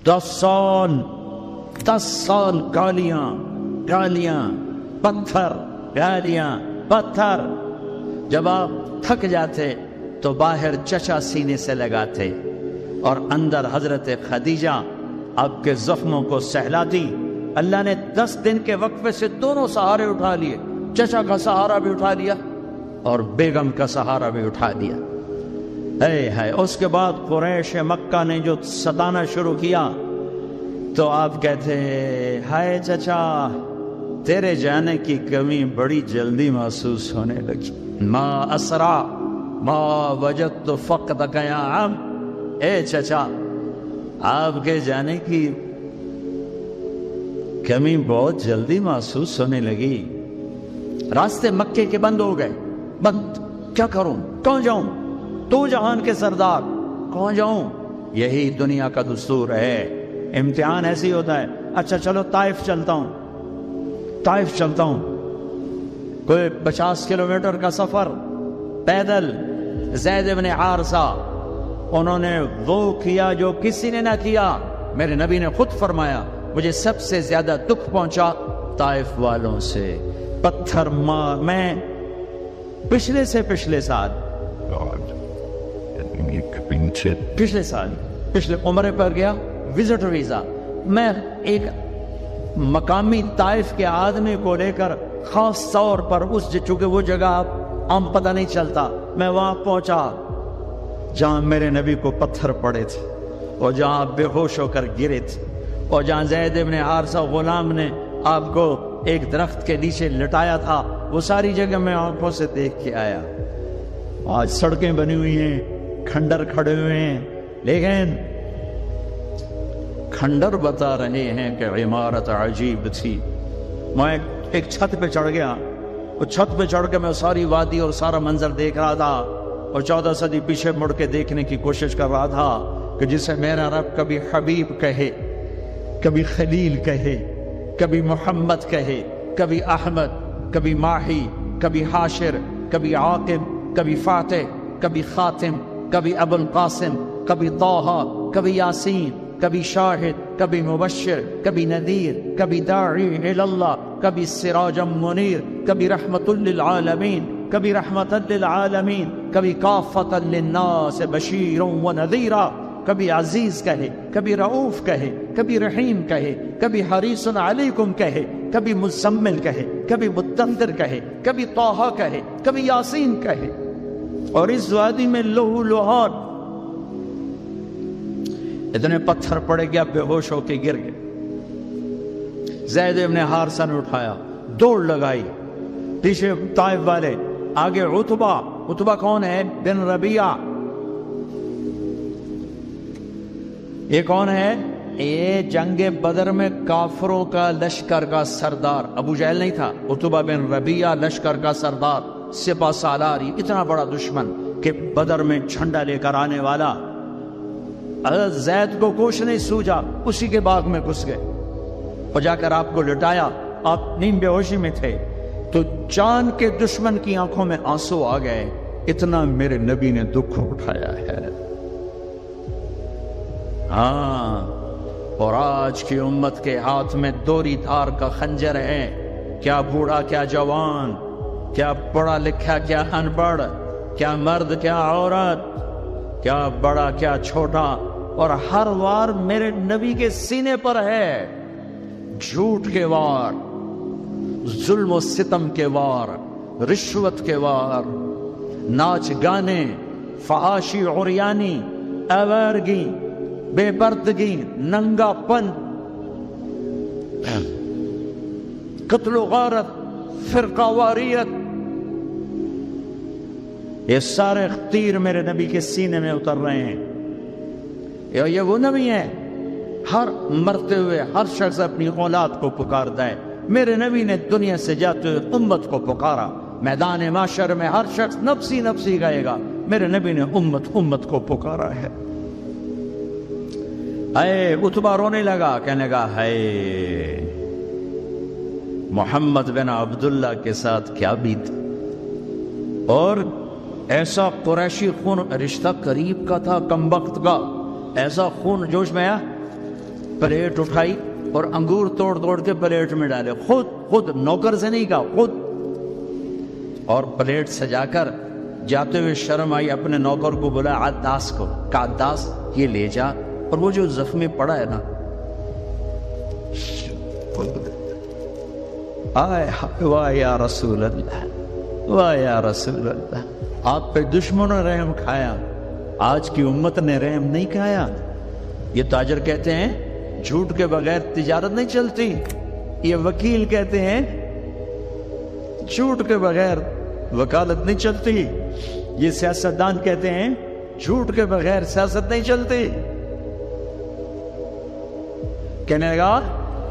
10 سال گالیاں پتھر. جب آپ تھک جاتے تو باہر چچا سینے سے لگاتے اور اندر حضرت خدیجہ آپ کے زخموں کو سہلاتی. اللہ نے 10 دن کے وقفے سے دونوں سہارے اٹھا لیے. چچا کا سہارا بھی اٹھا لیا اور بیگم کا سہارا بھی اٹھا دیا. ہے اس کے بعد قریش مکہ نے جو ستانا شروع کیا تو آپ کہتے ہائے چچا تیرے جانے کی کمی بڑی جلدی محسوس ہونے لگی. ما اسرا ما وجدت فقدک یا عم. اے چچا آپ کے جانے کی کمی بہت جلدی محسوس ہونے لگی. راستے مکے کے بند ہو گئے. بند کیا کروں, کہاں جاؤں, تو جہان کے سردار کہاں جاؤں. یہی دنیا کا دستور ہے, امتحان ایسے ہی ہوتا ہے. اچھا چلو طائف چلتا ہوں. کوئی 50 کلومیٹر کا سفر پیدل. زید بن حارثہ انہوں نے وہ کیا جو کسی نے نہ کیا. میرے نبی نے خود فرمایا مجھے سب سے زیادہ دکھ پہنچا طائف والوں سے. پتھر مار. میں پچھلے سال پچھلے عمرے پر گیا, وزٹ ویزا. میں ایک مقامی طائف کے آدمی کو لے کر خاص طور پر چونکہ وہ جگہ عام پتہ نہیں چلتا, میں وہاں پہنچا جہاں میرے نبی کو پتھر پڑے تھے اور جہاں بے ہوش ہو کر گرے تھے اور جہاں زید بن حارثہ غلام نے آپ کو ایک درخت کے نیچے لٹایا تھا. وہ ساری جگہ میں آنکھوں سے دیکھ کے آیا. آج سڑکیں بنی ہوئی ہیں, کھنڈر کھڑے ہوئے ہیں, لیکن کھنڈر بتا رہے ہیں کہ عمارت عجیب تھی. میں ایک چھت پہ چڑھ گیا. وہ چھت پہ چڑھ کے میں ساری وادی اور سارا منظر دیکھ رہا تھا اور 14 صدی پیچھے مڑ کے دیکھنے کی کوشش کر رہا تھا کہ جسے میرا رب کبھی حبیب کہے, کبھی خلیل کہے, کبھی محمد کہے, کبھی احمد, کبھی ماہی, کبھی حاشر, کبھی عاقب, کبھی فاتح, کبھی خاتم, کبھی ابو القاسم, کبھی طٰہٰ, کبھی یاسین, کبھی شاہد, کبھی مبشر, کبھی نذیر, کبھی داعی الی اللہ, کبھی سراجا منیر, کبھی رحمت للعالمین, کبھی رحمت للعالمین, کبھی کافۃ للناس بشیر و نذیرا. کبھی عزیز کہے, کبھی رؤوف کہے, کبھی رحیم کہے, کبھی حریص علیکم کہے, کبھی مزمل کہے, کبھی مدثر کہے, کبھی طٰہٰ کہے, کبھی یاسین کہے. اور اس وادی میں لہو لہار اتنے پتھر پڑے گیا, بے ہوش ہو کے گر گئے. زید بن حارثہ نے اٹھایا, دوڑ لگائی. پیچھے طائف والے, آگے عتبہ کون ہے؟ بن ربیعہ. یہ کون ہے؟ یہ جنگ بدر میں کافروں کا لشکر کا سردار. ابو جہل نہیں تھا, عتبہ بن ربیعہ لشکر کا سردار, سپہ سالار, اتنا بڑا دشمن کہ بدر میں جھنڈا لے کر آنے والا. حضرت زید کو کچھ نہیں سوجا, اسی کے باغ میں گھس گئے اور جا کر آپ کو لٹایا. آپ نیم بے ہوشی میں تھے تو جان کے دشمن کی آنکھوں میں آنسو آ گئے. اتنا میرے نبی نے دکھ اٹھایا ہے. ہاں, اور آج کی امت کے ہاتھ میں دوری دھار کا خنجر ہے. کیا بوڑھا کیا جوان, کیا پڑھا لکھا کیا ان پڑھ, کیا مرد کیا عورت, کیا بڑا کیا چھوٹا, اور ہر وار میرے نبی کے سینے پر ہے. جھوٹ کے وار, ظلم و ستم کے وار, رشوت کے وار, ناچ گانے, فحاشی عریانی, آوارگی, بے پردگی, ننگا پن, قتل و غارت, فرقہ واریت, یہ سارے تیر میرے نبی کے سینے میں اتر رہے ہیں. یہ وہ نبی ہیں ہر مرتے ہوئے ہر شخص اپنی اولاد کو پکارتا ہے. میرے نبی نے دنیا سے جاتے ہوئے امت کو پکارا. میدان محشر میں ہر شخص نفسی نفسی گائے گا, میرے نبی نے امت کو پکارا ہے. اے عتبہ رونے لگا, کہنے لگا ہے محمد بن عبداللہ کے ساتھ کیا بیت. اور ایسا قریشی خون, رشتہ قریب کا تھا کم وقت کا, ایسا خون جوش میں آیا. پلیٹ اٹھائی اور انگور توڑ توڑ کے پلیٹ میں ڈالے، خود نوکر سے نہیں کہا، خود، اور پلیٹ سجا کر جاتے ہوئے شرم آئی، اپنے نوکر کو بولا عداس کو، کہ عداس یہ لے جا، اور وہ جو زخمی پڑا ہے نا، آئے واہ یا رسول اللہ، واہ یا رسول اللہ، آپ پہ دشمنوں نے رحم کھایا، آج کی امت نے رحم نہیں کھایا۔ یہ تاجر کہتے ہیں جھوٹ کے بغیر تجارت نہیں چلتی، یہ وکیل کہتے ہیں جھوٹ کے بغیر وکالت نہیں چلتی، یہ سیاستدان کہتے ہیں جھوٹ کے بغیر سیاست نہیں چلتی۔ کہنے لگا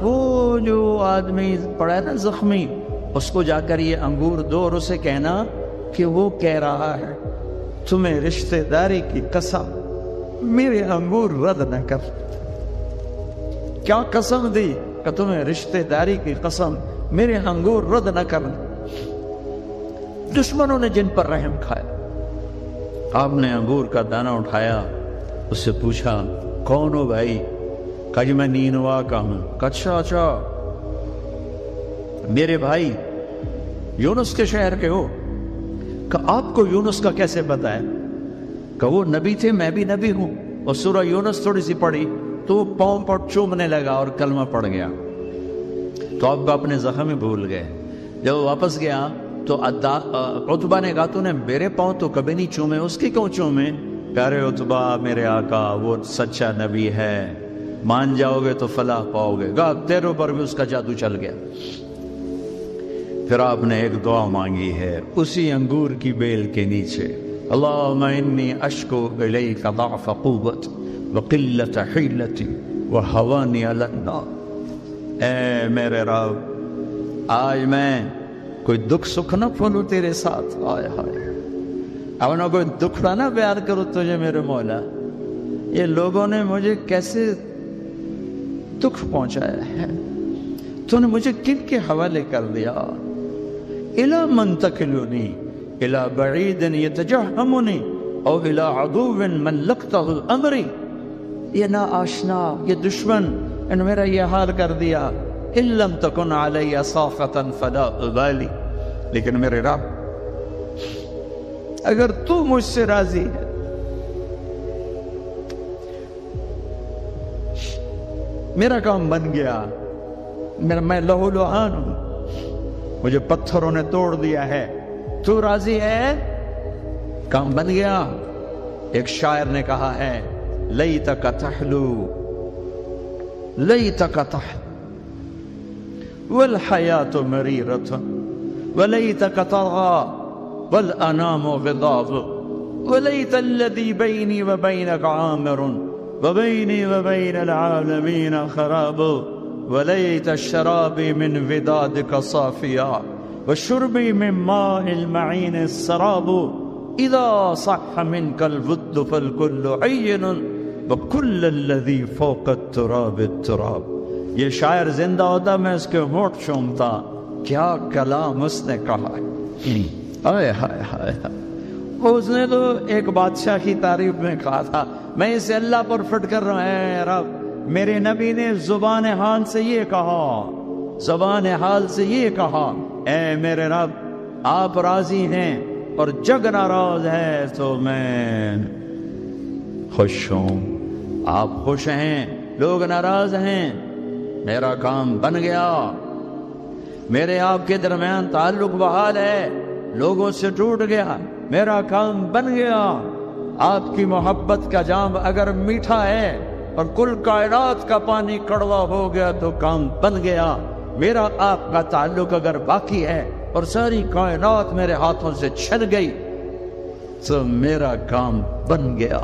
وہ جو آدمی پڑا ہے نا زخمی، اس کو جا کر یہ انگور دو اور اسے کہنا کہ وہ کہہ رہا ہے تمہیں رشتہ داری کی قسم میرے انگور رد نہ کر۔ کیا قسم دی؟ کہ تمہیں رشتہ داری کی قسم میرے انگور رد نہ کر۔ دشمنوں نے جن پر رحم کھایا، آپ نے انگور کا دانہ اٹھایا، اس سے پوچھا کون ہو بھائی؟ کہا جی میں نینوا کا ہوں۔ کہا اچھا میرے بھائی یونس کے شہر کے ہو؟ کہ آپ کو یونس کا کیسے پتا ہے؟ کہ وہ نبی تھے، میں بھی نبی ہوں، اور سورہ یونس تھوڑی سی پڑھی تو وہ پاؤں پر چومنے لگا اور کلمہ پڑ گیا، تو آپ کو اپنے زخم بھول گئے۔ جب وہ واپس گیا تو عتبہ نے کہا تو نے میرے پاؤں تو کبھی نہیں چومے، اس کی کیوں چومے؟ پیارے عتبہ میرے آقا وہ سچا نبی ہے، مان جاؤ گے تو فلاح پاؤ گے۔ کہا تیروں پر بھی اس کا جادو چل گیا۔ پھر آپ نے ایک دعا مانگی ہے اسی انگور کی بیل کے نیچے، اللہم انی اشکو الیک ضعف قوت وقلت حیلتی وہوانی علی النار۔ اے میرے رب آج میں کوئی دکھ سکھ نہ پھولوں تیرے ساتھ، آئے ہائے اب نہ کوئی دکھڑا نہ بیان کرو تجھے میرے مولا، یہ لوگوں نے مجھے کیسے دکھ پہنچایا ہے، تو نے مجھے کن کے حوالے کر دیا؟ الی من تکلنی الی بعید یتجہمنی او الی عدو من لقتہ امری۔ یہ نا آشنا، یہ دشمن ان میرا یہ حال کر دیا، ان لم تکن علی صافتا فلا ابالی، لیکن میرے رب اگر تو مجھ سے راضی ہے، میرا کام بن گیا، میں لہو لہان ہوں، مجھے پتھروں نے توڑ دیا ہے، تو راضی ہے، کام بن گیا۔ ایک شاعر نے کہا ہے لیتک تحلو لیتک تحلو والحیات مریرۃ ولیتک ترغى والانام غضاض ولیت الذی بینی وبینک عامر وبینی وبین العالمین خراب ولیت الشراب من ودادک صافیا وشربی من ماء المعین السراب اذا صح منک الود فالکل عین وکل الذی فوق التراب التراب۔ یہ شاعر زندہ ہوتا میں اس کے ہونٹ چومتا، کیا کلام اس نے کہا ہے، ہائے ہائے ہائے۔ اس نے تو ایک بادشاہ کی تعریف میں کہا تھا میں اسے اللہ پر فٹ کر رہا ہوں، اے رب میرے نبی نے زبان حال سے یہ کہا، زبان حال سے یہ کہا، اے میرے رب آپ راضی ہیں اور جگ ناراض ہے تو میں خوش ہوں، آپ خوش ہیں لوگ ناراض ہیں، میرا کام بن گیا، میرے آپ کے درمیان تعلق بحال ہے، لوگوں سے ٹوٹ گیا، میرا کام بن گیا۔ آپ کی محبت کا جام اگر میٹھا ہے اور کل کائنات کا پانی کڑوا ہو گیا تو کام بن گیا، میرا آپ کا تعلق اگر باقی ہے اور ساری کائنات میرے ہاتھوں سے چھن گئی تو میرا کام بن گیا۔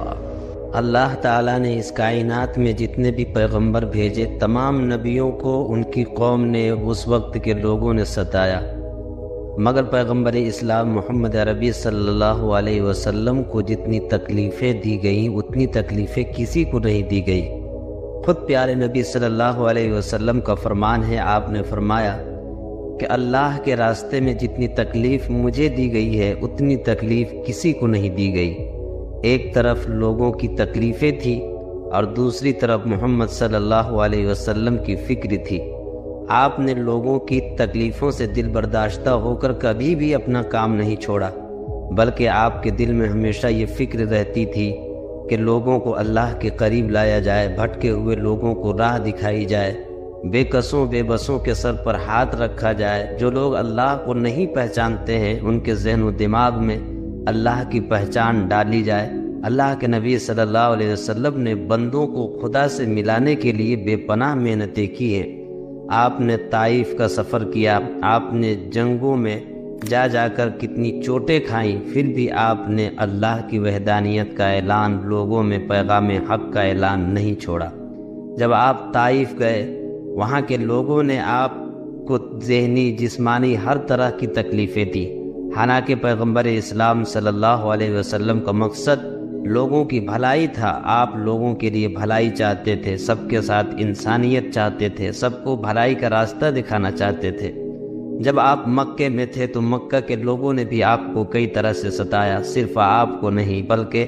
اللہ تعالیٰ نے اس کائنات میں جتنے بھی پیغمبر بھیجے تمام نبیوں کو ان کی قوم نے، اس وقت کے لوگوں نے ستایا، مگر پیغمبر اسلام محمد عربی صلی اللہ علیہ وسلم کو جتنی تکلیفیں دی گئیں اتنی تکلیفیں کسی کو نہیں دی گئی۔ خود پیارے نبی صلی اللہ علیہ وسلم کا فرمان ہے، آپ نے فرمایا کہ اللہ کے راستے میں جتنی تکلیف مجھے دی گئی ہے اتنی تکلیف کسی کو نہیں دی گئی۔ ایک طرف لوگوں کی تکلیفیں تھیں اور دوسری طرف محمد صلی اللہ علیہ وسلم کی فکر تھی۔ آپ نے لوگوں کی تکلیفوں سے دل برداشتہ ہو کر کبھی بھی اپنا کام نہیں چھوڑا، بلکہ آپ کے دل میں ہمیشہ یہ فکر رہتی تھی کہ لوگوں کو اللہ کے قریب لایا جائے، بھٹکے ہوئے لوگوں کو راہ دکھائی جائے، بے کسوں بے بسوں کے سر پر ہاتھ رکھا جائے، جو لوگ اللہ کو نہیں پہچانتے ہیں ان کے ذہن و دماغ میں اللہ کی پہچان ڈالی جائے۔ اللہ کے نبی صلی اللہ علیہ وسلم نے بندوں کو خدا سے ملانے کے لیے بے پناہ محنتیں کی ہیں۔ آپ نے طائف کا سفر کیا، آپ نے جنگوں میں جا کر کتنی چوٹیں کھائیں، پھر بھی آپ نے اللہ کی وحدانیت کا اعلان، لوگوں میں پیغام حق کا اعلان نہیں چھوڑا۔ جب آپ طائف گئے، وہاں کے لوگوں نے آپ کو ذہنی جسمانی ہر طرح کی تکلیفیں دی، حالانکہ پیغمبر اسلام صلی اللہ علیہ وسلم کا مقصد لوگوں کی بھلائی تھا۔ آپ لوگوں کے لیے بھلائی چاہتے تھے، سب کے ساتھ انسانیت چاہتے تھے، سب کو بھلائی کا راستہ دکھانا چاہتے تھے۔ جب آپ مکے میں تھے تو مکہ کے لوگوں نے بھی آپ کو کئی طرح سے ستایا، صرف آپ کو نہیں بلکہ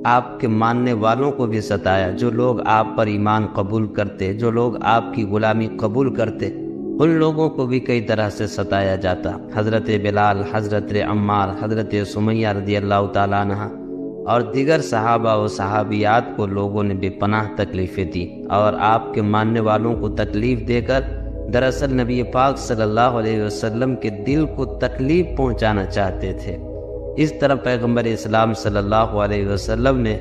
آپ کے ماننے والوں کو بھی ستایا۔ جو لوگ آپ پر ایمان قبول کرتے، جو لوگ آپ کی غلامی قبول کرتے، ان لوگوں کو بھی کئی طرح سے ستایا جاتا۔ حضرت بلال، حضرت عمار، حضرت سمیہ رضی اللہ تعالیٰ عنہ اور دیگر صحابہ و صحابیات کو لوگوں نے بے پناہ تکلیفیں دی، اور آپ کے ماننے والوں کو تکلیف دے کر دراصل نبی پاک صلی اللہ علیہ وسلم کے دل کو تکلیف پہنچانا چاہتے تھے۔ اس طرح پیغمبر اسلام صلی اللہ علیہ وسلم نے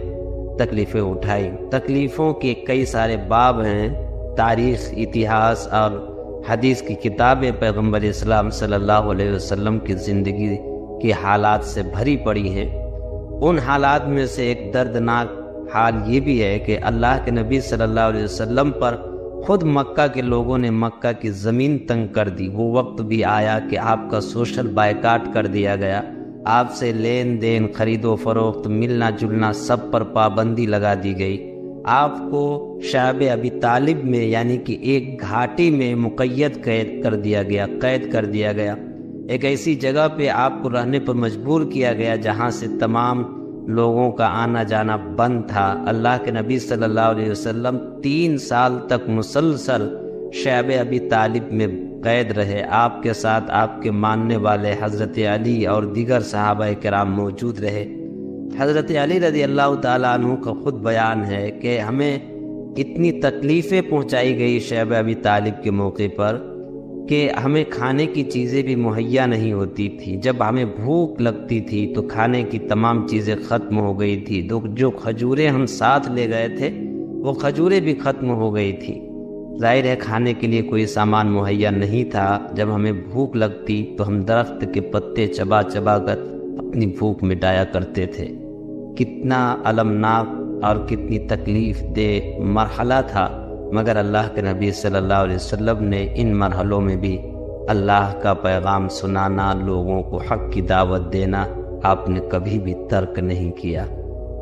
تکلیفیں اٹھائی۔ تکلیفوں کے کئی سارے باب ہیں، تاریخ، اتہاس اور حدیث کی کتابیں پیغمبر اسلام صلی اللہ علیہ وسلم کی زندگی کے حالات سے بھری پڑی ہیں۔ ان حالات میں سے ایک دردناک حال یہ بھی ہے کہ اللہ کے نبی صلی اللہ علیہ وسلم پر خود مکہ کے لوگوں نے مکہ کی زمین تنگ کر دی۔ وہ وقت بھی آیا کہ آپ کا سوشل بائیکاٹ کر دیا گیا، آپ سے لین دین، خرید و فروخت، ملنا جلنا سب پر پابندی لگا دی گئی۔ آپ کو شعب ابی طالب میں یعنی کہ ایک گھاٹی میں مقید کر دیا گیا، ایک ایسی جگہ پہ آپ کو رہنے پر مجبور کیا گیا جہاں سے تمام لوگوں کا آنا جانا بند تھا۔ اللہ کے نبی صلی اللہ علیہ وسلم 3 سال تک مسلسل شعب ابی طالب میں قید رہے۔ آپ کے ساتھ آپ کے ماننے والے حضرت علی اور دیگر صحابہ کرام موجود رہے۔ حضرت علی رضی اللہ تعالیٰ عنہ کا خود بیان ہے کہ ہمیں اتنی تکلیفیں پہنچائی گئی شعب ابی طالب کے موقع پر کہ ہمیں کھانے کی چیزیں بھی مہیا نہیں ہوتی تھی۔ جب ہمیں بھوک لگتی تھی تو کھانے کی تمام چیزیں ختم ہو گئی تھی۔ جو کھجوریں ہم ساتھ لے گئے تھے وہ کھجوریں بھی ختم ہو گئی تھی۔ ظاہر ہے کھانے کے لیے کوئی سامان مہیا نہیں تھا۔ جب ہمیں بھوک لگتی تو ہم درخت کے پتے چبا کر اپنی بھوک مٹایا کرتے تھے۔ کتنا المناک اور کتنی تکلیف دہ مرحلہ تھا، مگر اللہ کے نبی صلی اللہ علیہ وسلم نے ان مرحلوں میں بھی اللہ کا پیغام سنانا، لوگوں کو حق کی دعوت دینا آپ نے کبھی بھی ترک نہیں کیا۔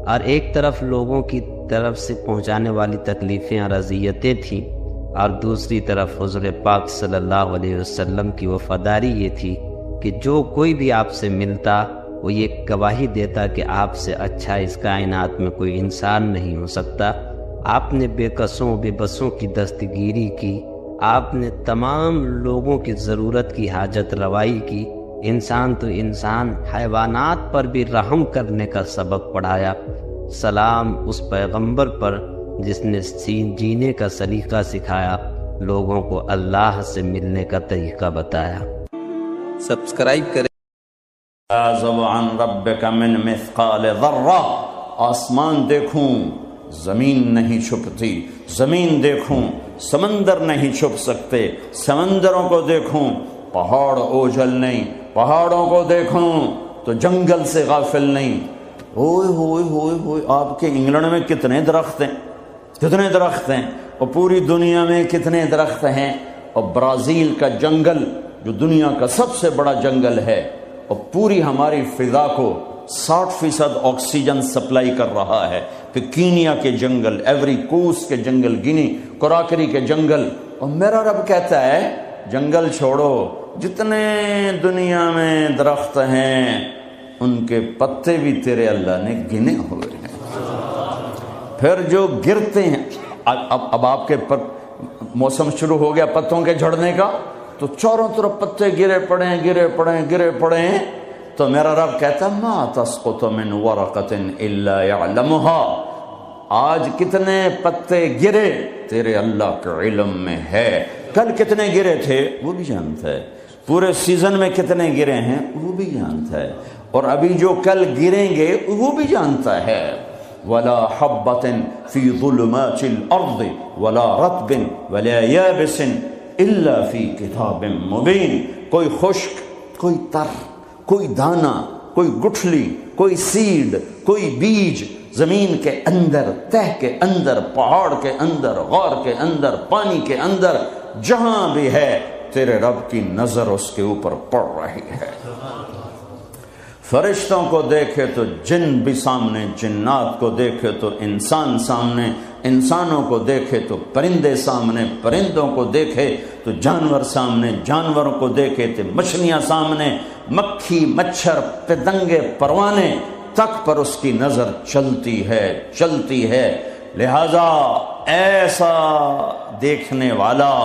اور ایک طرف لوگوں کی طرف سے پہنچانے والی تکلیفیں اور اذیتیں تھیں، اور دوسری طرف حضور پاک صلی اللہ علیہ وسلم کی وفاداری یہ تھی کہ جو کوئی بھی آپ سے ملتا وہ یہ گواہی دیتا کہ آپ سے اچھا اس کائنات میں کوئی انسان نہیں ہو سکتا۔ آپ نے بے کسوں بے بسوں کی دستگیری کی، آپ نے تمام لوگوں کی ضرورت کی حاجت روائی کی، انسان تو انسان، حیوانات پر بھی رحم کرنے کا سبق پڑھایا۔ سلام اس پیغمبر پر جس نے جینے کا سلیقہ سکھایا، لوگوں کو اللہ سے ملنے کا طریقہ بتایا۔ سبسکرائب کریں۔ اعزب عن ربک من مثقال ذرہ، آسمان دیکھوں زمین نہیں چھپتی، زمین دیکھوں سمندر نہیں چھپ سکتے، سمندروں کو دیکھوں پہاڑ اوجھل نہیں، پہاڑوں کو دیکھوں تو جنگل سے غافل نہیں۔ ہوئے ہوئے ہوئے ہوئے، آپ کے انگلینڈ میں کتنے درخت ہیں، کتنے درخت ہیں، اور پوری دنیا میں کتنے درخت ہیں، اور برازیل کا جنگل جو دنیا کا سب سے بڑا جنگل ہے اور پوری ہماری فضا کو 60% آکسیجن سپلائی کر رہا ہے، پھر کینیا کے جنگل، ایوری کوسٹ کے جنگل، گینی کوراکری کے جنگل، اور میرا رب کہتا ہے جنگل چھوڑو، جتنے دنیا میں درخت ہیں ان کے پتے بھی تیرے اللہ نے گنے ہوئے ہیں۔ پھر جو گرتے ہیں، اب آپ کے موسم شروع ہو گیا پتوں کے جھڑنے کا، تو چاروں طرف پتے گرے پڑے ہیں، تو میرا رب کہتا ما تسقط من ورقۃ الا يعلمها، آج کتنے پتے گرے تیرے اللہ کے علم میں ہے، کل کتنے گرے تھے وہ بھی جانتا ہے، پورے سیزن میں کتنے گرے ہیں وہ بھی جانتا ہے، اور ابھی جو کل گریں گے وہ بھی جانتا ہے۔ ولا حبۃ فی ظلمات الارض ولا رطب ولا یابس الا فی کتاب مبین، کوئی خشک، کوئی تر، کوئی دانہ، کوئی گٹھلی، کوئی سیڈ، کوئی بیج زمین کے اندر، تہ کے اندر، پہاڑ کے اندر، غار کے اندر، پانی کے اندر، جہاں بھی ہے تیرے رب کی نظر اس کے اوپر پڑ رہی ہے۔ فرشتوں کو دیکھے تو جن بھی سامنے، جنات کو دیکھے تو انسان سامنے، انسانوں کو دیکھے تو پرندے سامنے، پرندوں کو دیکھے تو جانور سامنے، جانوروں کو دیکھے تو مچھلیاں سامنے، مکھی، مچھر، پتنگے، پروانے تک پر اس کی نظر چلتی ہے۔ لہذا ایسا دیکھنے والا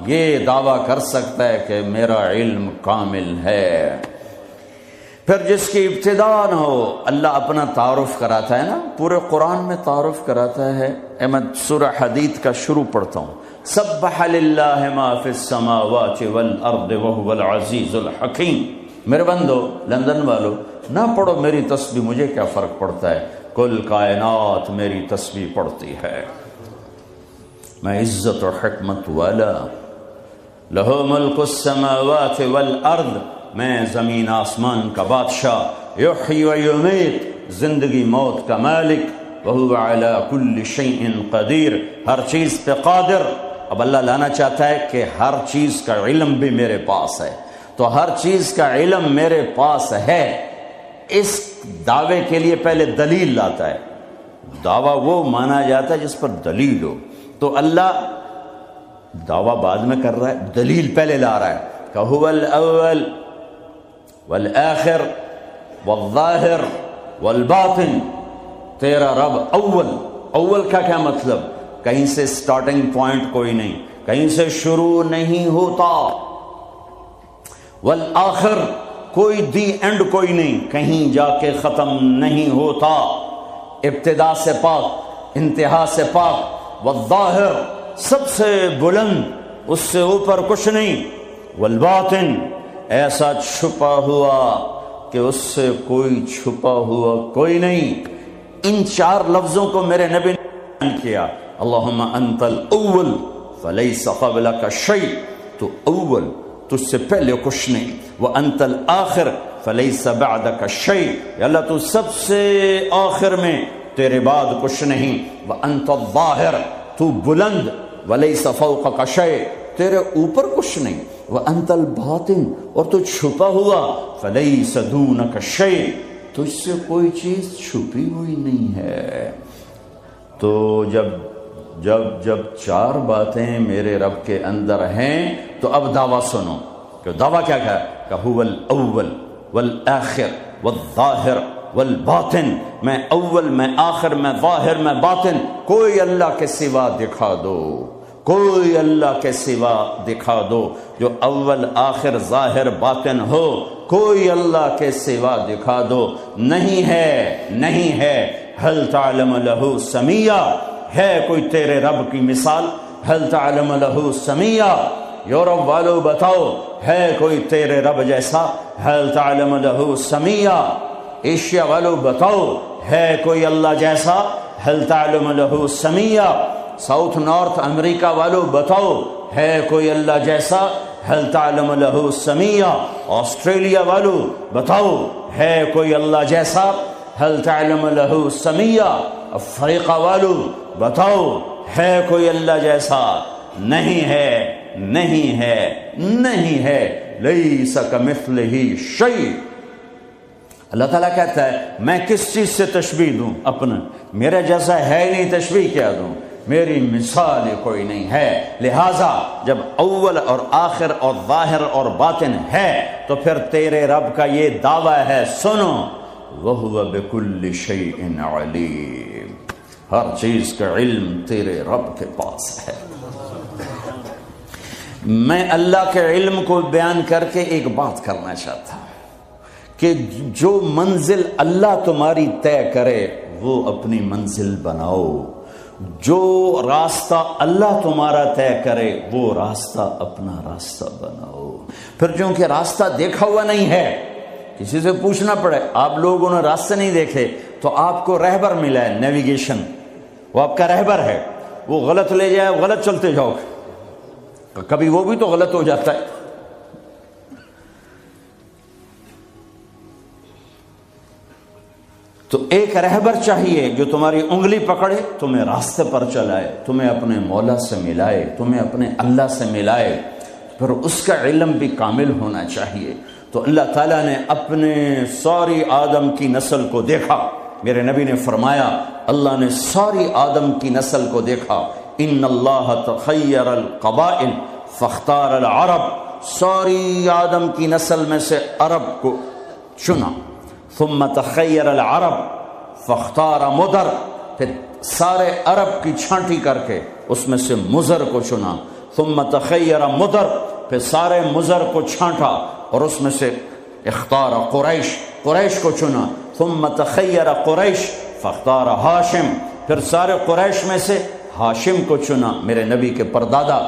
یہ دعویٰ کر سکتا ہے کہ میرا علم کامل ہے۔ پھر جس کی ابتدا نہ ہو، اللہ اپنا تعارف کراتا ہے نا، پورے قرآن میں تعارف کراتا ہے۔ میں سورہ حدید کا شروع پڑھتا ہوں، سبح للہ ما فی السماوات والارض وهو العزیز الحکیم۔ میرے بندو، لندن والو، نہ پڑھو میری تسبیح، مجھے کیا فرق پڑتا ہے، کل کائنات میری تسبیح پڑھتی ہے۔ میں عزت و حکمت والا، لہو ملک السماوات والارض، میں زمین آسمان کا بادشاہ، یحیی و یمیت، زندگی موت کا مالک، وہو علی کل شیء قدیر، ہر چیز پہ قادر۔ اب اللہ لانا چاہتا ہے کہ ہر چیز کا علم بھی میرے پاس ہے، تو ہر چیز کا علم میرے پاس ہے، اس دعوے کے لیے پہلے دلیل لاتا ہے۔ دعویٰ وہ مانا جاتا ہے جس پر دلیل ہو، تو اللہ دعویٰ بعد میں کر رہا ہے، دلیل پہلے لا رہا ہے کہ هو الاول والآخر والظاہر والباطن، تیرا رب اول کا کیا مطلب؟ کہیں سے سٹارٹنگ پوائنٹ کوئی نہیں، کہیں سے شروع نہیں ہوتا، والآخر کوئی دی اینڈ کوئی نہیں، کہیں جا کے ختم نہیں ہوتا، ابتدا سے پاک، انتہا سے پاک، والظاہر سب سے بلند، اس سے اوپر کچھ نہیں، والباطن ایسا چھپا ہوا کہ اس سے کوئی چھپا ہوا کوئی نہیں۔ ان چار لفظوں کو میرے نبی نے بیان کیا، اللہم انت الاول فلیس قبلک شیء، تو اول، تجھ سے پہلے کچھ نہیں، وانت الآخر فلیس بعدک شیء، یا اللہ تو سب سے آخر میں، تیرے بعد کچھ نہیں، وانت الظاہر، تو بلند، ولیس فوقک شیء، تیرے اوپر کچھ نہیں، وانت الباطن، اور تو چھپا ہوا، فلیس دونک شیء، تجھ سے کوئی چیز چھپی ہوئی نہیں ہے۔ تو جب چار باتیں میرے رب کے اندر ہیں تو اب دعویٰ سنو، کہ دعویٰ کیا ہے کہ هو الاول والآخر والظاہر والباطن، میں اول، میں آخر، میں ظاہر، میں باطن، کوئی اللہ کے سوا دکھا دو، کوئی اللہ کے سوا دکھا دو، جو اول، آخر، ظاہر، باطن ہو، کوئی اللہ کے سوا دکھا دو، نہیں ہے۔ هل تعلم له سمیہ، ہے کوئی تیرے رب کی مثال؟ هل تعلم له سمیہ، یورپ والو بتاؤ، ہے کوئی تیرے رب جیسا؟ هل تعلم له سمیہ، ایشیا والو بتاؤ، ہے کوئی اللہ جیسا؟ هل تعلم له سمیہ، ساؤتھ نارتھ امریکہ والو بتاؤ، ہے کوئی اللہ جیسا؟ هل تعلم له سمیہ، آسٹریلیا والو بتاؤ، ہے کوئی اللہ جیسا؟ هل تعلم له سمیہ، افریقہ والو بتاؤ، ہے کوئی اللہ جیسا؟ نہیں ہے، لیس کمثلہ شیء۔ اللہ تعالیٰ کہتا ہے میں کس چیز سے تشبیہ دوں اپنا، میرا جیسا ہے نہیں، تشبیہ کیا دوں، میری مثال کوئی نہیں ہے۔ لہٰذا جب اول اور آخر اور ظاہر اور باطن ہے تو پھر تیرے رب کا یہ دعویٰ ہے، سنو، وَهُوَ بِكُلِّ شَيْءٍ عَلِيمٌ، ہر چیز کا علم تیرے رب کے پاس ہے۔ میں اللہ کے علم کو بیان کر کے ایک بات کرنا چاہتا ہوں کہ جو منزل اللہ تمہاری طے کرے وہ اپنی منزل بناؤ، جو راستہ اللہ تمہارا طے کرے وہ راستہ اپنا راستہ بناؤ۔ پھر چونکہ راستہ دیکھا ہوا نہیں ہے، کسی سے پوچھنا پڑے، آپ لوگوں نے راستے نہیں دیکھے تو آپ کو رہبر ملا ہے، نیویگیشن، وہ آپ کا رہبر ہے، وہ غلط لے جائے، غلط چلتے جاؤ، کبھی وہ بھی تو غلط ہو جاتا ہے۔ تو ایک رہبر چاہیے جو تمہاری انگلی پکڑے، تمہیں راستے پر چلائے، تمہیں اپنے مولا سے ملائے، تمہیں اپنے اللہ سے ملائے، پھر اس کا علم بھی کامل ہونا چاہیے۔ تو اللہ تعالیٰ نے اپنے ساری آدم کی نسل کو دیکھا، میرے نبی نے فرمایا اللہ نے ساری آدم کی نسل کو دیکھا، ان اللہ تخیر القبائل فاختار العرب، ساری آدم کی نسل میں سے عرب کو چنا، ثم تخیر العرب فاختار مدر، پھر سارے عرب کی چھانٹی کر کے اس میں سے مزر کو چنا، ثم تخیر مدر، پھر سارے مزر کو چھانٹا اور اس میں سے اختار قریش، قریش کو چنا، ثم تخیر قریش فاختار ہاشم، پھر سارے قریش میں سے ہاشم کو چنا، میرے نبی کے پردادا،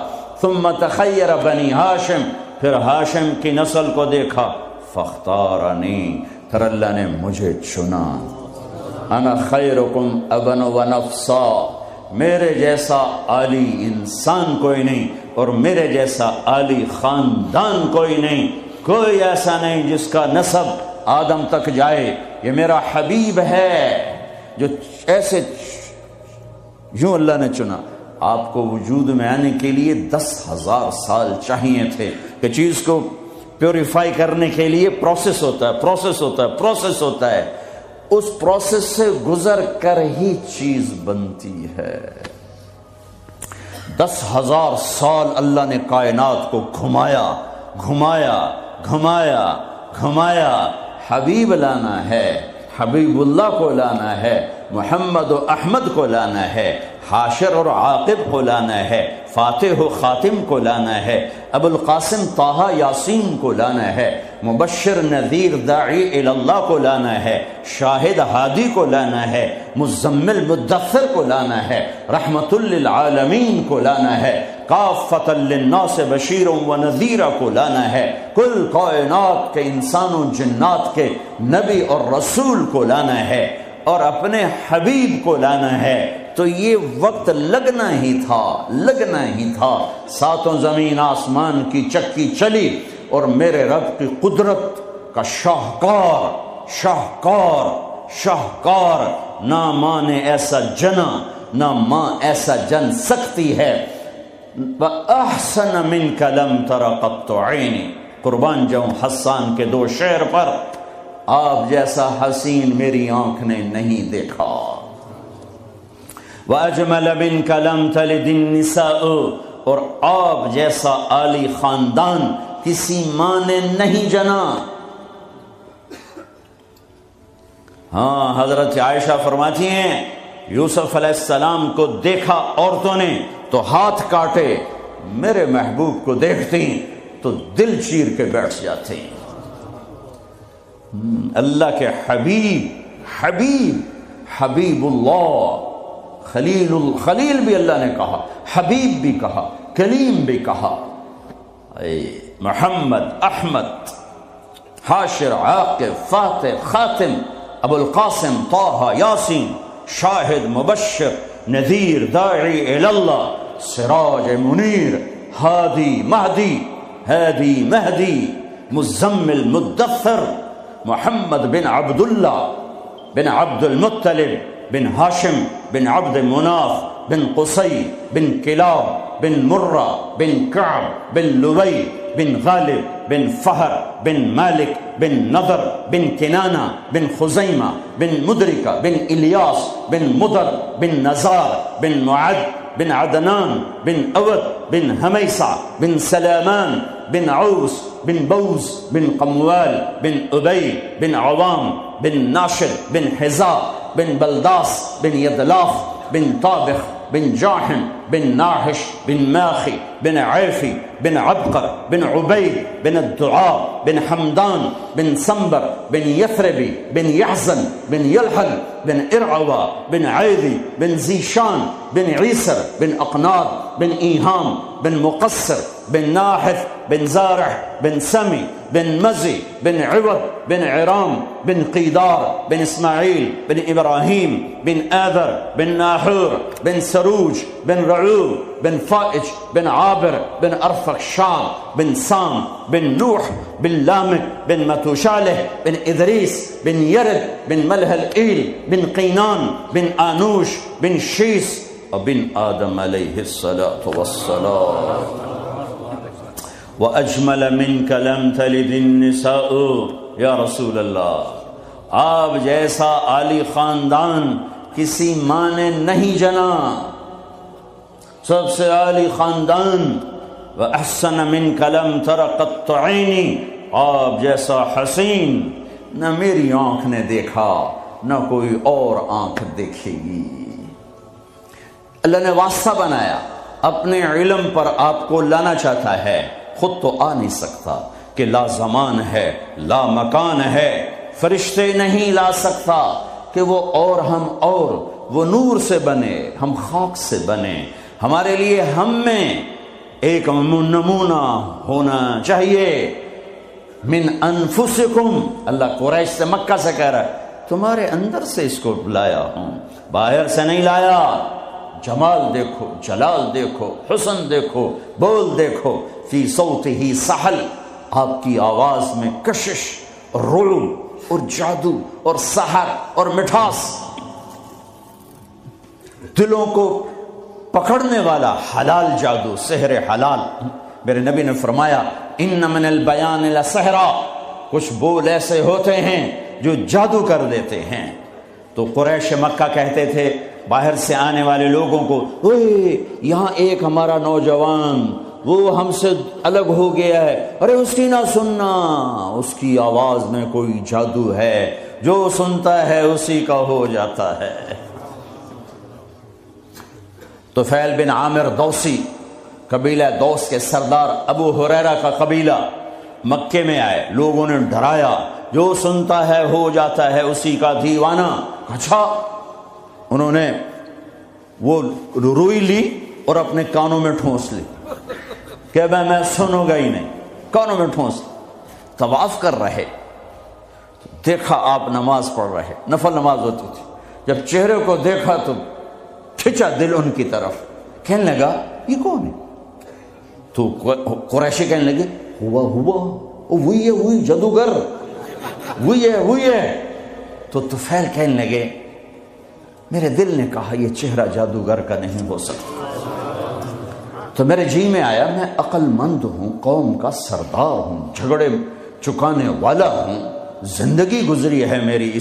ثم تخیر بنی ہاشم، پھر ہاشم کی نسل کو دیکھا، فاختارنی، پھر اللہ نے مجھے چنا، انا خیرکم ابن و نفسا، میرے جیسا عالی انسان کوئی نہیں اور میرے جیسا عالی خاندان کوئی نہیں، کوئی ایسا نہیں جس کا نسب آدم تک جائے، یہ میرا حبیب ہے جو ایسے، یوں اللہ نے چنا۔ آپ کو وجود میں آنے کے لیے 10,000 سال چاہیے تھے، کہ چیز کو پیوریفائی کرنے کے لیے پروسیس ہوتا ہے، پروسیس ہوتا ہے، پروسیس ہوتا ہے، اس پروسیس سے گزر کر ہی چیز بنتی ہے۔ 10,000 سال اللہ نے کائنات کو گھمایا گھمایا گھمایا گھمایا، حبیب لانا ہے، حبیب اللہ کو لانا ہے، محمد و احمد کو لانا ہے، حاشر اور عاقب کو لانا ہے، فاتح و خاتم کو لانا ہے، ابو القاسم طہ یاسین کو لانا ہے، مبشر نذیر داعی الی اللہ کو لانا ہے، شاہد ہادی کو لانا ہے، مزمل مدثر کو لانا ہے، رحمت للعالمین کو لانا ہے، کافۃ للناس بشیر و نذیر کو لانا ہے، کل کائنات کے انسانوں جنات کے نبی اور رسول کو لانا ہے، اور اپنے حبیب کو لانا ہے۔ تو یہ وقت لگنا ہی تھا، لگنا ہی تھا، ساتوں زمین آسمان کی چکی چلی اور میرے رب کی قدرت کا شاہکار شاہکار شاہکار، نہ ماں نے ایسا جنا، نہ ماں ایسا جن سکتی ہے، وَأَحْسَنَ مِنْكَ لَمْ تَرَ قَطُّ عَيْنِي، قربان جاؤں حسان کے 2 شعر پر، آپ جیسا حسین میری آنکھ نے نہیں دیکھا۔ وَأَجْمَلَ مِنْكَ لَمْ تَلِدِ النِّسَاءُ، اور آپ جیسا عالی خاندان کسی ماں نے نہیں جنا۔ ہاں، حضرت عائشہ فرماتی ہیں یوسف علیہ السلام کو دیکھا عورتوں نے تو ہاتھ کاٹے، میرے محبوب کو دیکھتی تو دل چیر کے بیٹھ جاتے۔ اللہ کے حبیب، حبیب حبیب اللہ، خلیل بھی اللہ نے کہا، حبیب بھی کہا، کلیم بھی کہا۔ محمد، احمد، حاشر، عاقب، فاتح، خاتم، ابو القاسم طہ یاسین، شاہد، مبشر، نذیر، داعی الی اللہ، سراج منیر، ہادی مہدی، ہادی مہدی، مزمل مدثر، محمد بن عبداللہ بن عبد المطلب بن ہاشم بن عبد مناف بن قصی بن کلاب بن مرہ بن کعب بن لبی بن غالب بن فہر بن مالک بن نضر بن کنانہ بن خزیمہ بن مدرکہ بن الیاس بن مدر بن نزار بن معد بن عدنان بن اود بن حمیصہ بن سلامان بن عوس بن بوز بن قموال بن ابی بن عوام بن ناشد بن حذاء بن بلداس بن یدلاف بن طابخ بن جاحم بن ناحش بن ماخي بن عيفي بن عبقر بن عبيد بن الدعاء بن حمدان بن سنبر بن يثربي بن يحزن بن يلحل بن إرعوى بن عيذي بن زيشان بن عيسر بن أقناط بن إيهام بن مقصر بن ناحث بن زارع بن سمي بن مزي بن عوض بن عرام بن قيدار بن إسماعيل بن إبراهيم بن آذر بن ناحور بن سروج بن رعوب بن فائج بن عابر بن أرفخشاد بن سام بن نوح بن لامك بن متوشاله بن إدريس بن يرد بن ملهلئيل بن قينان بن آنوش بن شيس وبن آدم عليه الصلاة والسلام. وأجمل منك لم تلد النساء. یا رسول اللہ، آپ جیسا عالی خاندان کسی ماں نے نہیں جنا، سب سے عالی خاندان. وأحسن منك لم تر قط عيني، آپ جیسا حسین نہ میری آنکھ نے دیکھا نہ کوئی اور آنکھ دیکھے گی. اللہ نے واسطہ بنایا، اپنے علم پر آپ کو لانا چاہتا ہے، خود تو آ نہیں سکتا کہ لا زمان ہے لا مکان ہے، فرشتے نہیں لا سکتا کہ وہ اور ہم اور، وہ نور سے بنے ہم خاک سے بنے. ہمارے لیے ہم میں ایک نمونہ ہونا چاہیے. من انفسکم، اللہ قریش سے مکہ سے کہہ رہا ہے تمہارے اندر سے اس کو لایا ہوں، باہر سے نہیں لایا. جمال دیکھو، جلال دیکھو، حسن دیکھو، بول دیکھو. فی صوتہ سحل، آپ کی آواز میں کشش اور رعب اور جادو اور سحر اور مٹھاس، دلوں کو پکڑنے والا حلال جادو، سحر حلال. میرے نبی نے فرمایا ان من البیان لسحرا، کچھ بول ایسے ہوتے ہیں جو جادو کر دیتے ہیں. تو قریش مکہ کہتے تھے باہر سے آنے والے لوگوں کو، اوے یہاں ایک ہمارا نوجوان وہ ہم سے الگ ہو گیا ہے، ارے اس کی نہ سننا، اس کی آواز میں کوئی جادو ہے، جو سنتا ہے اسی کا ہو جاتا ہے. طفیل بن عامر دوسی، قبیلہ دوس کے سردار ابو ہریرہ کا قبیلہ مکے میں آئے، لوگوں نے ڈرایا جو سنتا ہے ہو جاتا ہے اسی کا دیوانہ. اچھا، انہوں نے وہ روئی لی اور اپنے کانوں میں ٹھونس لی کہ میں سنوں گا ہی نہیں، کانوں میں ٹھونس. طواف کر رہے، دیکھا آپ نماز پڑھ رہے، نفل نماز ہوتی تھی، جب چہرے کو دیکھا تو کھچا دل ان کی طرف، کہنے لگا یہ کون ہے؟ تو قریشی کہنے لگے وہی ہے، وہی جادوگر، وہی ہے. تو طفیل کہنے لگے میرے دل نے کہا یہ چہرہ جادوگر کا نہیں ہو سکتا. تو میرے جی میں آیا میں عقل مند ہوں، قوم کا سردار ہوں، جھگڑے چکانے والا ہوں، زندگی گزری ہے میری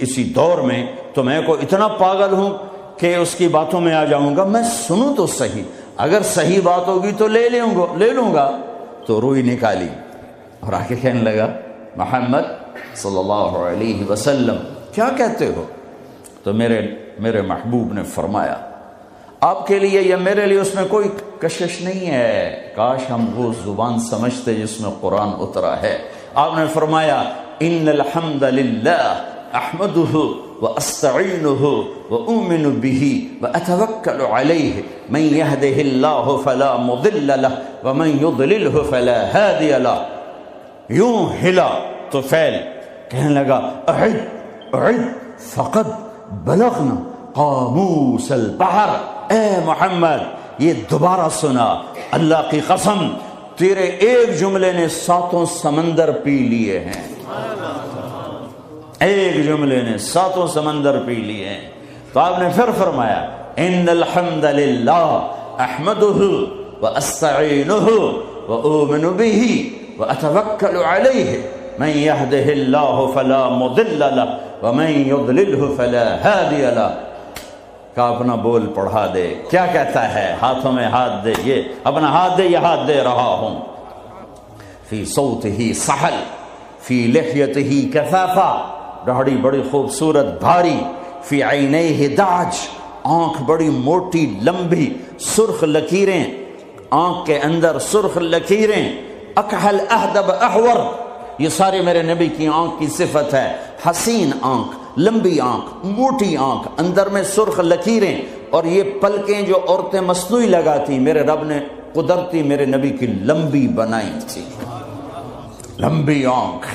اسی دور میں، تو میں کو اتنا پاگل ہوں کہ اس کی باتوں میں آ جاؤں گا؟ میں سنوں تو صحیح، اگر صحیح بات ہوگی تو لے لوں گا. تو روئی نکالی اور آگے کہنے لگا محمد صلی اللہ علیہ وسلم کیا کہتے ہو؟ تو میرے محبوب نے فرمایا آپ کے لیے یا میرے لیے اس میں کوئی کشش نہیں ہے، کاش ہم وہ زبان سمجھتے جس میں قرآن اترا ہے. آپ نے فرمایا ان الحمد للہ احمدہ واستعینہ واؤمن بہ واتوکل علیہ من یہدہ اللہ فلا مضل لہ ومن یضللہ فلا ہادی لہ. یوں ہلا طفیل، کہنے لگا اعد فقد بلغنا قاموس البحر. اے محمد یہ دوبارہ سنا، اللہ کی قسم تیرے ایک جملے نے 7 سمندر پی لیے ہیں، ایک جملے نے 7 سمندر پی لیے ہیں. تو آپ نے پھر فرمایا ان الحمد للہ احمدہ واستعینہ واؤمن بہ واتوکل علیہ من یہدہ اللہ فلا مضل لہ ومن یضللہ فلا ہادی لہ. کا اپنا بول پڑھا دے، کیا کہتا ہے؟ ہاتھوں میں ہاتھ دے، یہ اپنا ہاتھ دے، یہ ہاتھ دے رہا ہوں. فی صوتہ سحل فی لحیتہ کثافہ، داڑھی بڑی خوبصورت بھاری، فی عینیہ داج، آنکھ بڑی موٹی لمبی، سرخ لکیریں آنکھ کے اندر، سرخ لکیریں، اکحل اہدب احور، یہ سارے میرے نبی کی آنکھ کی صفت ہے۔ حسین آنکھ، لمبی آنکھ، موٹی آنکھ، اندر میں سرخ لکیریں، اور یہ پلکیں جو عورتیں مصنوعی لگاتی میرے رب نے قدرتی میرے نبی کی لمبی بنائی تھی۔ لمبی آنکھ،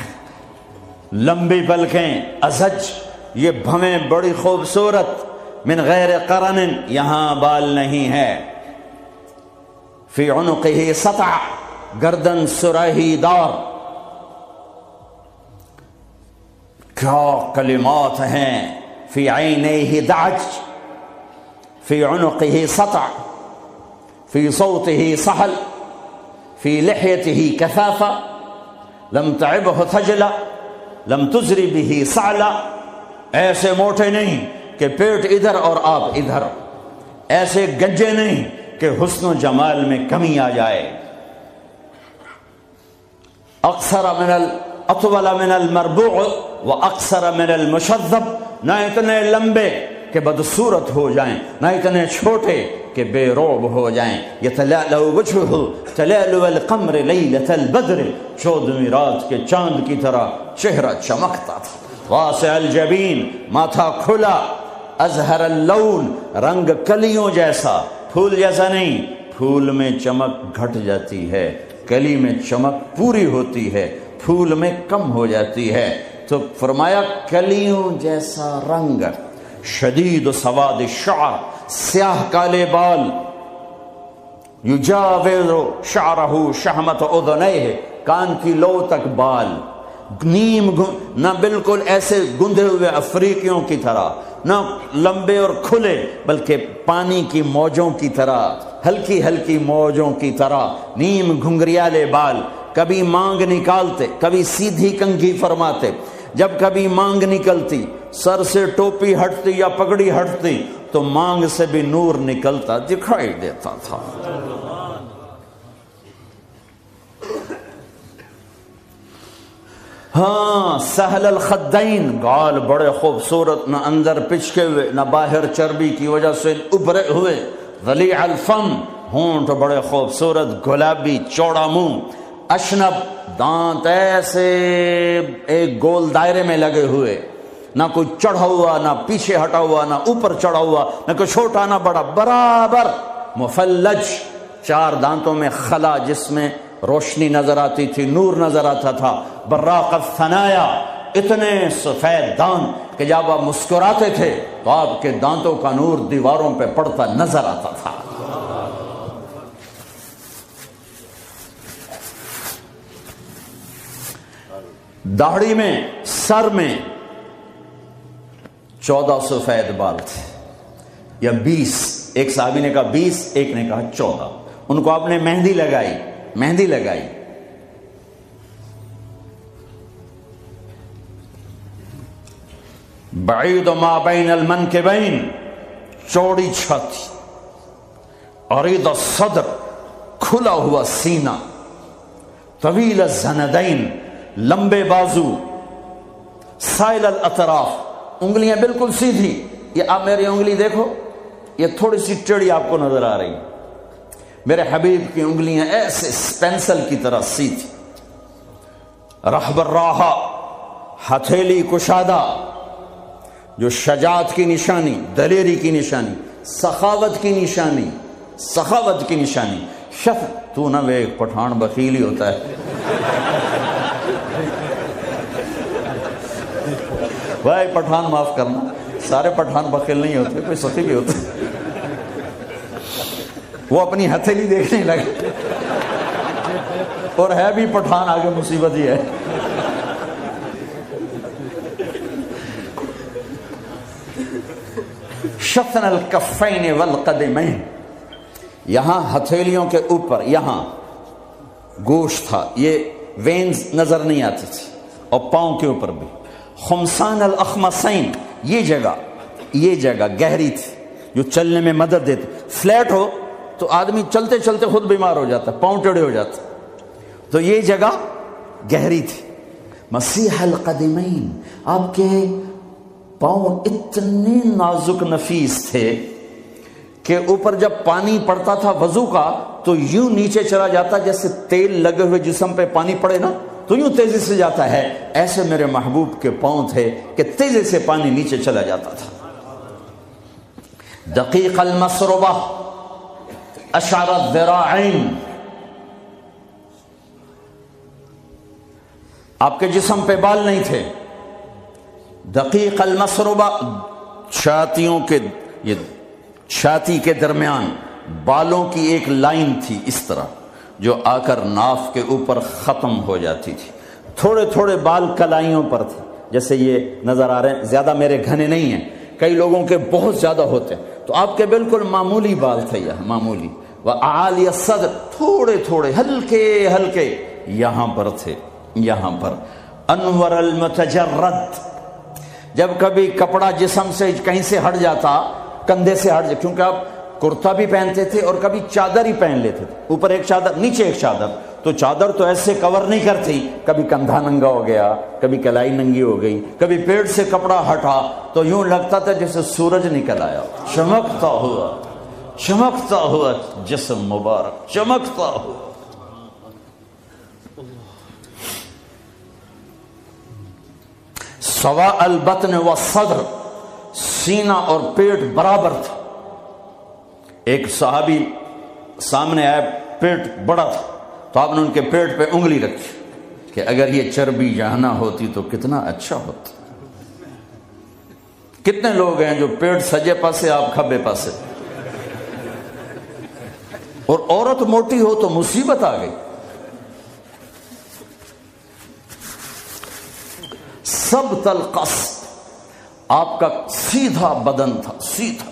لمبی پلکیں، ازج، یہ بھویں بڑی خوبصورت، من غیر قرن، یہاں بال نہیں ہے، فی عنقہ سطع، گردن سراہی دار۔ کیا کلمات ہیں، فی عینیہ دعج، فی عنقہ سطع، فی صوتہ سحل، فی لحیتہ کثافہ، لم تعبہ تھجلا، لم تزری بہ سعلا، ایسے موٹے نہیں کہ پیٹ ادھر اور آپ ادھر، ایسے گجے نہیں کہ حسن و جمال میں کمی آ جائے۔ اطول من المربوع و اقصر من المشذب، نہ اتنے لمبے کہ بدصورت ہو جائیں، نہ اتنے چھوٹے کہ بے روب ہو جائیں۔ یتلألأ وجہہ تلألؤ القمر لیلۃ البدر، 14ویں رات کے چاند کی طرح چہرہ چمکتا تھا۔ واسع الجبین، ماتھا کھلا، ازہر اللون، رنگ کلیوں جیسا، پھول جیسا نہیں، پھول میں چمک گھٹ جاتی ہے، کلی میں چمک پوری ہوتی ہے، پھول میں کم ہو جاتی ہے۔ تو فرمایا کلیوں جیسا رنگ، شدید سواد الشعر، سیاہ کالے بال، یجاوز شعرہ شحمت اذنیہ، کان کی لو تک بال، نیم نہ بالکل ایسے گندھے ہوئے افریقیوں کی طرح، نہ لمبے اور کھلے، بلکہ پانی کی موجوں کی طرح، ہلکی ہلکی موجوں کی طرح، نیم گھنگریالے بال، کبھی مانگ نکالتے، کبھی سیدھی کنگھی فرماتے، جب کبھی مانگ نکلتی، سر سے ٹوپی ہٹتی یا پگڑی ہٹتی تو مانگ سے بھی نور نکلتا دکھائی دیتا تھا۔ ہاں، سہل الخدین، گال بڑے خوبصورت، نہ اندر پچکے ہوئے نہ باہر چربی کی وجہ سے ابھرے ہوئے، ضلیع الفم، ہونٹ بڑے خوبصورت گلابی، چوڑا منہ، اشنب، دانت ایسے ایک گول دائرے میں لگے ہوئے، نہ کوئی چڑھا ہوا، نہ پیچھے ہٹا ہوا، نہ اوپر چڑھا ہوا، نہ کوئی چھوٹا نہ بڑا، برابر، مفلج، 4 دانتوں میں خلا جس میں روشنی نظر آتی تھی، نور نظر آتا تھا، براق الثنایا، اتنے سفید دانت کہ جب آپ مسکراتے تھے تو آپ کے دانتوں کا نور دیواروں پہ پڑتا نظر آتا تھا۔ داڑھی میں، سر میں 14 سفید بال تھے یا 20، ایک صحابی نے کہا 20، ایک نے کہا 14۔ ان کو آپ نے مہندی لگائی، مہندی لگائی۔ بعید ما بین المنکبین، چوڑی چھاتی، عریض الصدر، کھلا ہوا سینہ، طویل الزندین، لمبے بازو، سائل الاطراف، انگلیاں بالکل سیدھی۔ یہ آپ میری انگلی دیکھو، یہ تھوڑی سی ٹیڑھی آپ کو نظر آ رہی، میرے حبیب کی انگلیاں ایسے پینسل کی طرح سیدھی۔ رحب الراحہ، ہتھیلی کشادہ، جو شجاعت کی نشانی، دلیری کی نشانی، سخاوت کی نشانی، سخاوت کی نشانی۔ تو نہ وہ ایک پٹھان بخیل ہی ہوتا ہے، بھائی پٹھان معاف کرنا، سارے پٹھان بخیل نہیں ہوتے، کوئی سخی بھی ہوتے، وہ اپنی ہتھیلی دیکھنے لگے، اور ہے بھی پٹھان، آگے مصیبت ہی ہے۔ شفن الکفین والقدمین، یہاں ہتھیلیوں کے اوپر یہاں گوشت تھا، یہ وینز نظر نہیں آتی تھی، اور پاؤں کے اوپر بھی۔ خمسان الاخمسین، یہ جگہ گہری تھی جو چلنے میں مدد دیتی، فلیٹ ہو تو آدمی چلتے چلتے خود بیمار ہو جاتا، پاؤں ٹیڑھے ہو جاتے، تو یہ جگہ گہری تھی۔ مسیح القدمین، آپ کے پاؤں اتنے نازک نفیس تھے کہ اوپر جب پانی پڑتا تھا وضو کا تو یوں نیچے چلا جاتا جیسے تیل لگے ہوئے جسم پہ پانی پڑے نا تو یوں تیزی سے جاتا ہے، ایسے میرے محبوب کے پاؤں تھے کہ تیزی سے پانی نیچے چلا جاتا تھا۔ دقیق المسربہ اشعر الذراعین، آپ کے جسم پہ بال نہیں تھے۔ دقیق المسربہ، چھاتیوں کے یہ چھاتی کے درمیان بالوں کی ایک لائن تھی اس طرح جو آ کر ناف کے اوپر ختم ہو جاتی تھی، تھوڑے تھوڑے بال کلائیوں پر تھے، جیسے یہ نظر آ رہے ہیں، زیادہ میرے گھنے نہیں ہیں، کئی لوگوں کے بہت زیادہ ہوتے ہیں، تو آپ کے بالکل معمولی بال تھے، یہ معمولی، وَأَعَالِيَ الصَّدْرِ، تھوڑے تھوڑے ہلکے ہلکے یہاں پر تھے، یہاں پر۔ انور المتجرد، جب کبھی کپڑا جسم سے کہیں سے ہٹ جاتا، کندھے سے ہٹ جاتا، کیونکہ آپ کرتا بھی پہنتے تھے اور کبھی چادر ہی پہن لیتے تھے، اوپر ایک چادر نیچے ایک چادر، تو چادر تو ایسے کور نہیں کرتی، کبھی کندھا ننگا ہو گیا، کبھی کلائی ننگی ہو گئی، کبھی پیٹ سے کپڑا ہٹا تو یوں لگتا تھا جیسے سورج نکل آیا، چمکتا ہوا جسم مبارک، چمکتا ہوا۔ سواء البطن والصدر، سینہ اور پیٹ برابر تھا۔ ایک صحابی سامنے آئے، پیٹ بڑا تھا، تو آپ نے ان کے پیٹ پہ انگلی رکھی کہ اگر یہ چربی یہاں نہ ہوتی تو کتنا اچھا ہوتا۔ کتنے لوگ ہیں جو پیٹ سجے پاسے، آپ کھبے پاسے، اور عورت موٹی ہو تو مصیبت آ گئی۔ سبط القصد، آپ کا سیدھا بدن تھا، سیدھا،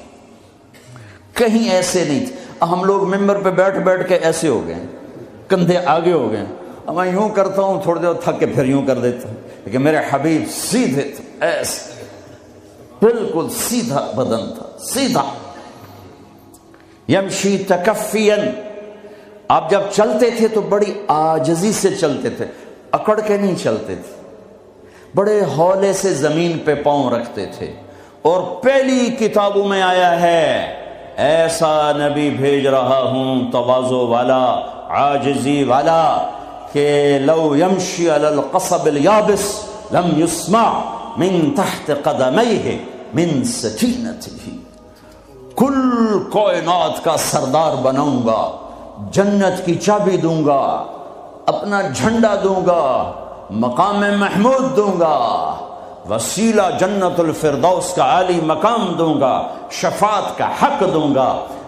کہیں ایسے نہیں تھے۔ ہم لوگ ممبر پہ بیٹھ بیٹھ کے ایسے ہو گئے، کندھے آگے ہو گئے، میں یوں کرتا ہوں، تھوڑی دیر تھک کے پھر یوں کر دیتا ہوں، لیکن میرے حبیب سیدھے تھے، ایسے بالکل سیدھا بدن تھا، سیدھا۔ یمشی تکفیا، آپ جب چلتے تھے تو بڑی عاجزی سے چلتے تھے، اکڑ کے نہیں چلتے تھے، بڑے ہولے سے زمین پہ پاؤں رکھتے تھے۔ اور پہلی کتابوں میں آیا ہے ایسا نبی بھیج رہا ہوں تواضع والا، عاجزی والا، کہ لو یمشی علی القصب الیابس لم یسمع من تحت قدمیہ من سکینتہ، کل کائنات کا سردار بناؤں گا، جنت کی چابی دوں گا، اپنا جھنڈا دوں گا، مقام محمود دوں گا، وسیلہ جنت الفردوس کا عالی مقام دوں گا، شفاعت کا حق دوں گا،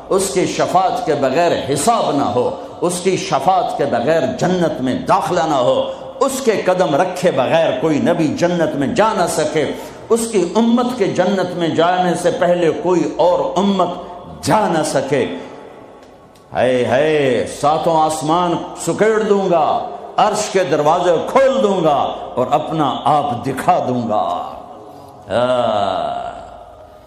اس کی شفاعت کے بغیر حساب نہ ہو، اس کی شفاعت کے بغیر جنت میں داخلہ نہ ہو، اس کے قدم رکھے بغیر کوئی نبی جنت میں جا نہ سکے، اس کی امت کے جنت میں جانے سے پہلے کوئی اور امت جا نہ سکے۔ ہے ساتوں آسمان سکیڑ دوں گا، عرش کے دروازے کھول دوں گا اور اپنا آپ دکھا دوں گا۔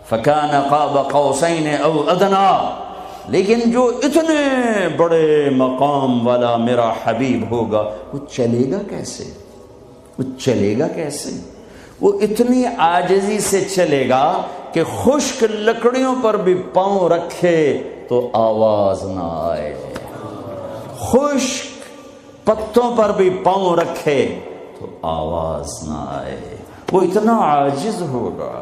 فَكَانَ قَابَ قَوْسَيْنِ أَوْ أَدْنَىٰ، لیکن جو اتنے بڑے مقام والا میرا حبیب ہوگا وہ چلے گا کیسے؟ وہ چلے گا کیسے؟ وہ اتنی عاجزی سے چلے گا کہ خشک لکڑیوں پر بھی پاؤں رکھے تو آواز نہ آئے، خشک پتوں پر بھی پاؤں رکھے تو آواز نہ آئے، وہ اتنا عاجز ہوگا۔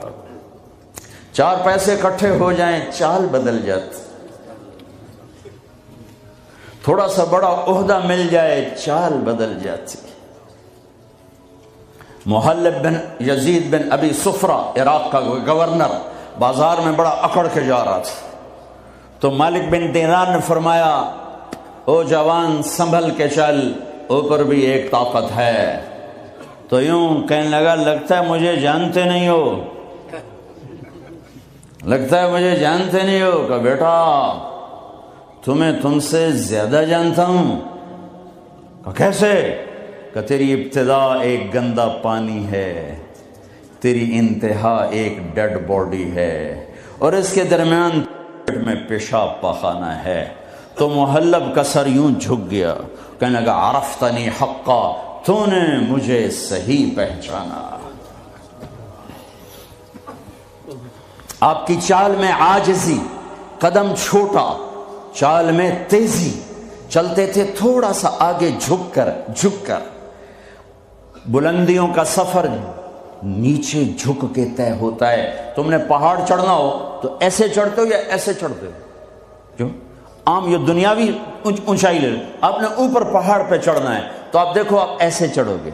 چار پیسے اکٹھے ہو جائیں چال بدل جاتی، تھوڑا سا بڑا عہدہ مل جائے چال بدل جاتی۔ محلب بن یزید بن ابی صفرہ، عراق کا گورنر، بازار میں بڑا اکڑ کے جا رہا تھا، تو مالک بن دینار نے فرمایا او جوان سنبھل کے چل، اوپر بھی ایک طاقت ہے۔ تو یوں کہنے لگا لگتا ہے مجھے جانتے نہیں ہو، لگتا ہے مجھے جانتے نہیں ہو، کہ بیٹا تمہیں تم سے زیادہ جانتا ہوں۔ کہ کیسے؟ کہ تیری ابتدا ایک گندا پانی ہے، تیری انتہا ایک ڈیڈ باڈی ہے، اور اس کے درمیان میں پیشاب پاخانہ ہے۔ تو محلب کا سر یوں جھک گیا، کہنے لگا عرفتنی حقا، تو نے مجھے صحیح پہچانا۔ آپ کی چال میں عاجزی، قدم چھوٹا، چال میں تیزی، چلتے تھے تھوڑا سا آگے جھک کر۔ بلندیوں کا سفر نیچے جھک کے طے ہوتا ہے۔ تم نے پہاڑ چڑھنا ہو تو ایسے چڑھتے ہو یا ایسے چڑھتے ہو؟ جو عام یہ دنیاوی اونچائی لے، آپ نے اوپر پہاڑ پہ چڑھنا ہے تو آپ دیکھو آپ ایسے چڑھو گے،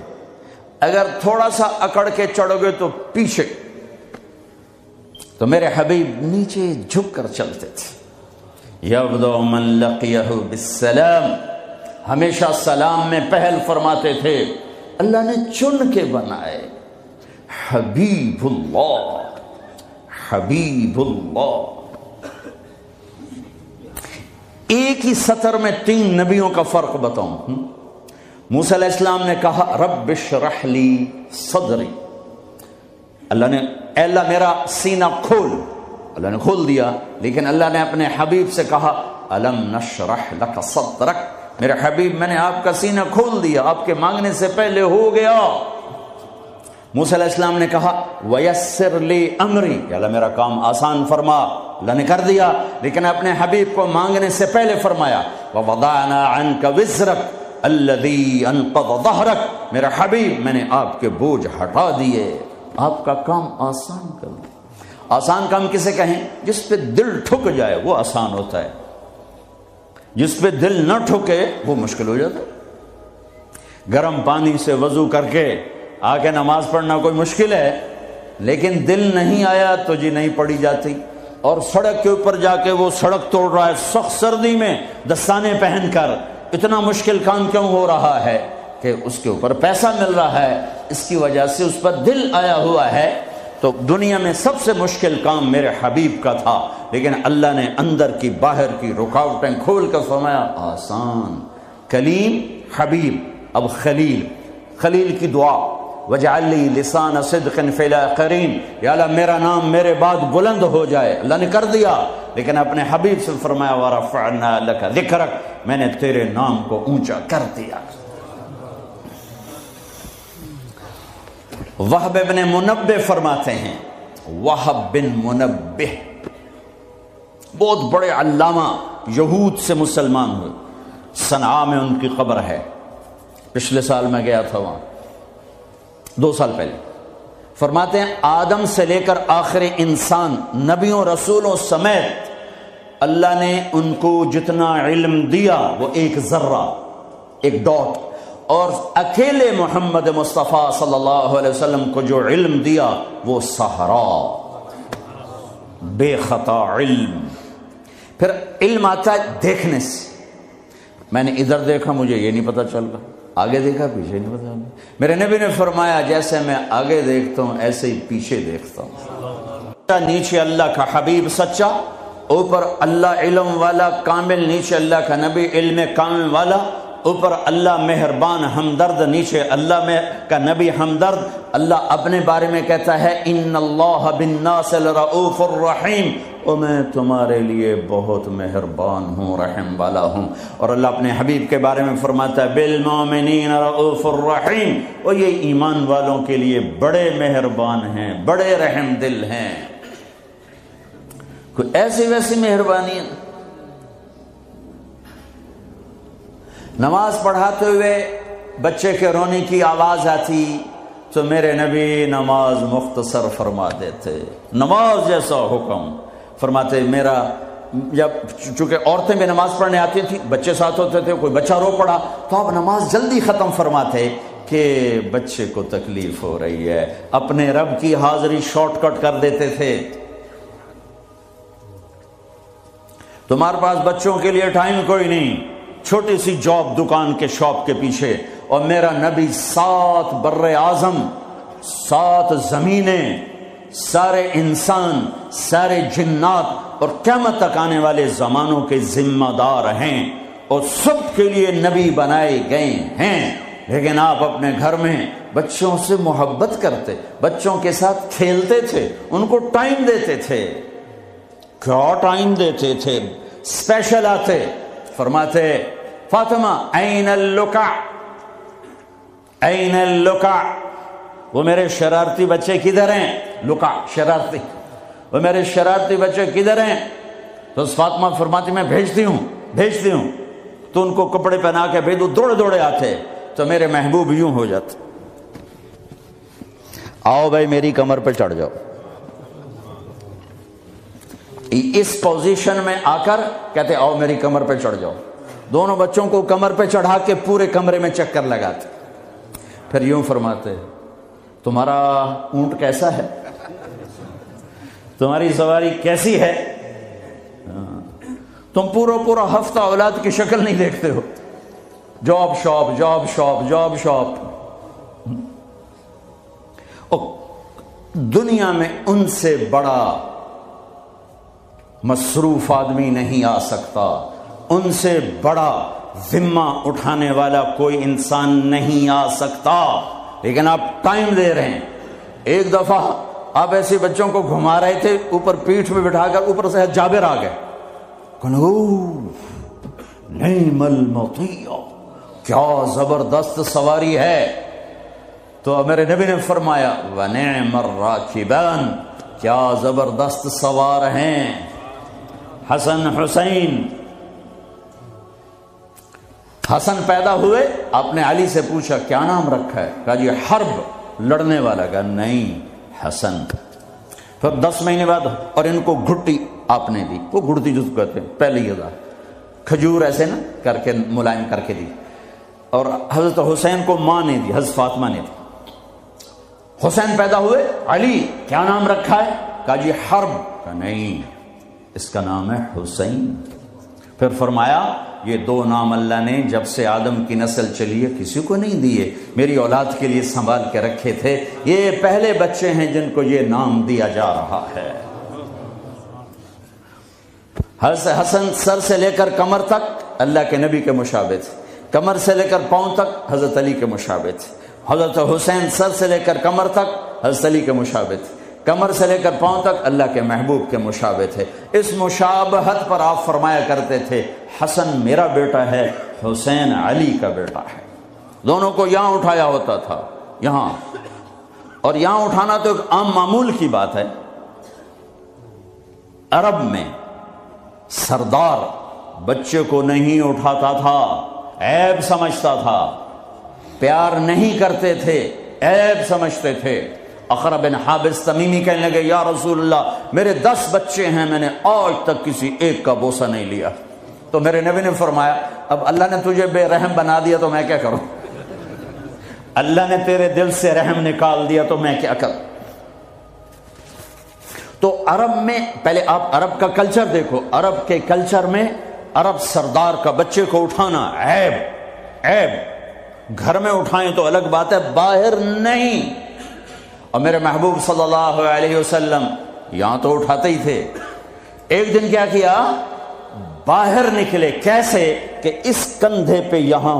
اگر تھوڑا سا اکڑ کے چڑھو گے تو پیچھے۔ تو میرے حبیب نیچے جھک کر چلتے تھے۔ یبدأ من لقیہ بالسلام، ہمیشہ سلام میں پہل فرماتے تھے۔ اللہ نے چن کے بنائے، حبیب اللہ، حبیب اللہ۔ ایک ہی سطر میں 3 نبیوں کا فرق بتاؤں۔ موسیٰ علیہ السلام نے کہا رب اشرح لی صدری، اللہ نے اے اللہ میرا سینہ کھول، اللہ نے کھول دیا، لیکن اللہ نے اپنے حبیب سے کہا الم نشرح لک صدرک، میرے حبیب میں نے آپ کا سینہ کھول دیا، آپ کے مانگنے سے پہلے ہو گیا۔ موسیٰ علیہ السلام نے کہا ویسر لی امری، یا اللہ میرا کام آسان فرما، اللہ نے کر دیا، لیکن اپنے حبیب کو مانگنے سے پہلے فرمایا ووضعنا عنک وزرک الذی انقض ظہرک، میرا حبیب میں نے آپ کے بوجھ ہٹا دیے، آپ کا کام آسان کر دیا۔ آسان کام کسے کہیں؟ جس پہ دل ٹھک جائے وہ آسان ہوتا ہے، جس پہ دل نہ ٹھکے وہ مشکل ہو جاتا ہے۔ گرم پانی سے وضو کر کے آ کے نماز پڑھنا کوئی مشکل ہے، لیکن دل نہیں آیا تو جی نہیں پڑھی جاتی۔ اور سڑک کے اوپر جا کے وہ سڑک توڑ رہا ہے سخت سردی میں دستانے پہن کر، اتنا مشکل کام کیوں ہو رہا ہے؟ کہ اس کے اوپر پیسہ مل رہا ہے، اس کی وجہ سے اس پر دل آیا ہوا ہے۔ تو دنیا میں سب سے مشکل کام میرے حبیب کا تھا، لیکن اللہ نے اندر کی باہر کی رکاوٹیں کھول کر فرمایا آسان۔ کلیم، حبیب، اب خلیل، خلیل کی دعا وجعل لی لسان صدق فی الاخرین، یا اللہ میرا نام میرے بعد بلند ہو جائے، اللہ نے کر دیا، لیکن اپنے حبیب سے فرمایا ورفعنا لک ذکرک، میں نے تیرے نام کو اونچا کر دیا۔ وہب بن منبہ فرماتے ہیں، وہب بن منبہ بہت بڑے علامہ، یہود سے مسلمان ہوئے، صنعاء میں ان کی قبر ہے، پچھلے سال میں گیا تھا وہاں، 2 سال پہلے۔ فرماتے ہیں آدم سے لے کر آخر انسان، نبیوں رسولوں سمیت اللہ نے ان کو جتنا علم دیا وہ ایک ذرہ، ایک ڈاٹ، اور اکیلے محمد مصطفیٰ صلی اللہ علیہ وسلم کو جو علم دیا وہ صحرا، بے خطا علم۔ پھر علم آتا ہے دیکھنے سے، میں نے ادھر دیکھا مجھے یہ نہیں پتا چل رہا، آگے دیکھا پیچھے نہیں پتا چل رہا۔ میرے نبی نے فرمایا جیسے میں آگے دیکھتا ہوں ایسے ہی پیچھے دیکھتا ہوں۔ نیچے اللہ کا حبیب سچا، اوپر اللہ علم والا کامل، نیچے اللہ کا نبی علم کامل والا، اوپر اللہ مہربان ہمدرد، نیچے اللہ کا نبی ہمدرد۔ اللہ اپنے بارے میں کہتا ہے ان اللہ بالناس لرؤوف الرحیم، اور میں تمہارے لیے بہت مہربان ہوں، رحم والا ہوں۔ اور اللہ اپنے حبیب کے بارے میں فرماتا ہے بالمؤمنین رؤوف الرحیم، اور یہ ایمان والوں کے لیے بڑے مہربان ہیں، بڑے رحم دل ہیں۔ کوئی ایسی ویسی مہربانی ہے؟ نماز پڑھاتے ہوئے بچے کے رونے کی آواز آتی تو میرے نبی نماز مختصر فرما دیتے، نماز جیسا حکم فرماتے۔ میرا جب چونکہ عورتیں بھی نماز پڑھنے آتی تھیں، بچے ساتھ ہوتے تھے، کوئی بچہ رو پڑا تو آپ نماز جلدی ختم فرماتے کہ بچے کو تکلیف ہو رہی ہے، اپنے رب کی حاضری شارٹ کٹ کر دیتے تھے۔ تمہارے پاس بچوں کے لیے ٹائم کوئی نہیں، چھوٹی سی جاب دکان کے شاپ کے پیچھے، اور میرا نبی 7 بر اعظم، 7 زمینیں، سارے انسان، سارے جنات اور قیامت تک آنے والے زمانوں کے ذمہ دار ہیں، اور سب کے لیے نبی بنائے گئے ہیں۔ لیکن آپ اپنے گھر میں بچوں سے محبت کرتے، بچوں کے ساتھ کھیلتے تھے، ان کو ٹائم دیتے تھے۔ کیا ٹائم دیتے تھے؟ اسپیشل آتے، فرماتے فاطمہ این اللکع، این اللکع، وہ میرے شرارتی بچے کدھر ہیں؟ لکع شرارتی، وہ میرے شرارتی بچے کدھر ہیں؟ تو فاطمہ فرماتی میں بھیجتی ہوں تو ان کو کپڑے پہنا کے بھیجو، دوڑے دوڑے آتے تو میرے محبوب یوں ہو جاتے، آؤ بھائی میری کمر پہ چڑھ جاؤ۔ اس پوزیشن میں آ کر کہتے آؤ میری کمر پہ چڑھ جاؤ، دونوں بچوں کو کمر پہ چڑھا کے پورے کمرے میں چکر لگاتے، پھر یوں فرماتے تمہارا اونٹ کیسا ہے، تمہاری سواری کیسی ہے، تم پورا ہفتہ اولاد کی شکل نہیں دیکھتے ہو، جاب شاپ۔ دنیا میں ان سے بڑا مصروف آدمی نہیں آ سکتا، ان سے بڑا ذمہ اٹھانے والا کوئی انسان نہیں آ سکتا، لیکن آپ ٹائم دے رہے ہیں۔ ایک دفعہ آپ ایسے بچوں کو گھما رہے تھے، اوپر پیٹھ میں بٹھا کر اوپر سے جابر آ گئے، نعم المطیع، کیا زبردست سواری ہے، تو میرے نبی نے فرمایا وَنِعْمَ الرَّاكِبَانِ، کیا زبردست سوار ہیں حسن حسین۔ حسن پیدا ہوئے، آپ نے علی سے پوچھا کیا نام رکھا ہے، کہا جی حرب، لڑنے والا، کہا نہیں حسن۔ پھر 10 مہینے بعد اور ان کو گھٹی آپ نے دی، وہ گھڑتی جس کو کہتے ہیں پہلی ادا، کھجور ایسے نا کر کے ملائم کر کے دی، اور حضرت حسین کو ماں نے دی، حضرت فاطمہ نے دی۔ حسین پیدا ہوئے، علی کیا نام رکھا ہے، کہا جی حرب، کہا نہیں اس کا نام ہے حسین۔ پھر فرمایا یہ 2 نام اللہ نے جب سے آدم کی نسل چلی ہے کسی کو نہیں دیے، میری اولاد کے لیے سنبھال کے رکھے تھے، یہ پہلے بچے ہیں جن کو یہ نام دیا جا رہا ہے۔ حضرت حسن سر سے لے کر کمر تک اللہ کے نبی کے مشابہ تھے، کمر سے لے کر پاؤں تک حضرت علی کے مشابہ تھے۔ حضرت حسین سر سے لے کر کمر تک حضرت علی کے مشابہ تھے، کمر سے لے کر پاؤں تک اللہ کے محبوب کے مشابہ تھے۔ اس مشابہت پر آپ فرمایا کرتے تھے حسن میرا بیٹا ہے، حسین علی کا بیٹا ہے۔ دونوں کو یہاں اٹھایا ہوتا تھا، یہاں، اور یہاں اٹھانا تو ایک عام معمول کی بات ہے۔ عرب میں سردار بچے کو نہیں اٹھاتا تھا، عیب سمجھتا تھا، پیار نہیں کرتے تھے، عیب سمجھتے تھے۔ اقرع بن حابس تمیمی کہنے لگے یا رسول اللہ میرے 10 بچے ہیں، میں نے آج تک کسی ایک کا بوسہ نہیں لیا۔ تو میرے نبی نے فرمایا اب اللہ نے تجھے بے رحم بنا دیا تو میں کیا کروں، اللہ نے تیرے دل سے رحم نکال دیا تو میں کیا کروں۔ تو عرب میں پہلے آپ عرب کا کلچر دیکھو، عرب کے کلچر میں عرب سردار کا بچے کو اٹھانا عیب، گھر میں اٹھائیں تو الگ بات ہے، باہر نہیں۔ اور میرے محبوب صلی اللہ علیہ وسلم یہاں تو اٹھاتے ہی تھے۔ ایک دن کیا کیا، باہر نکلے، کیسے کہ اس کندھے پہ یہاں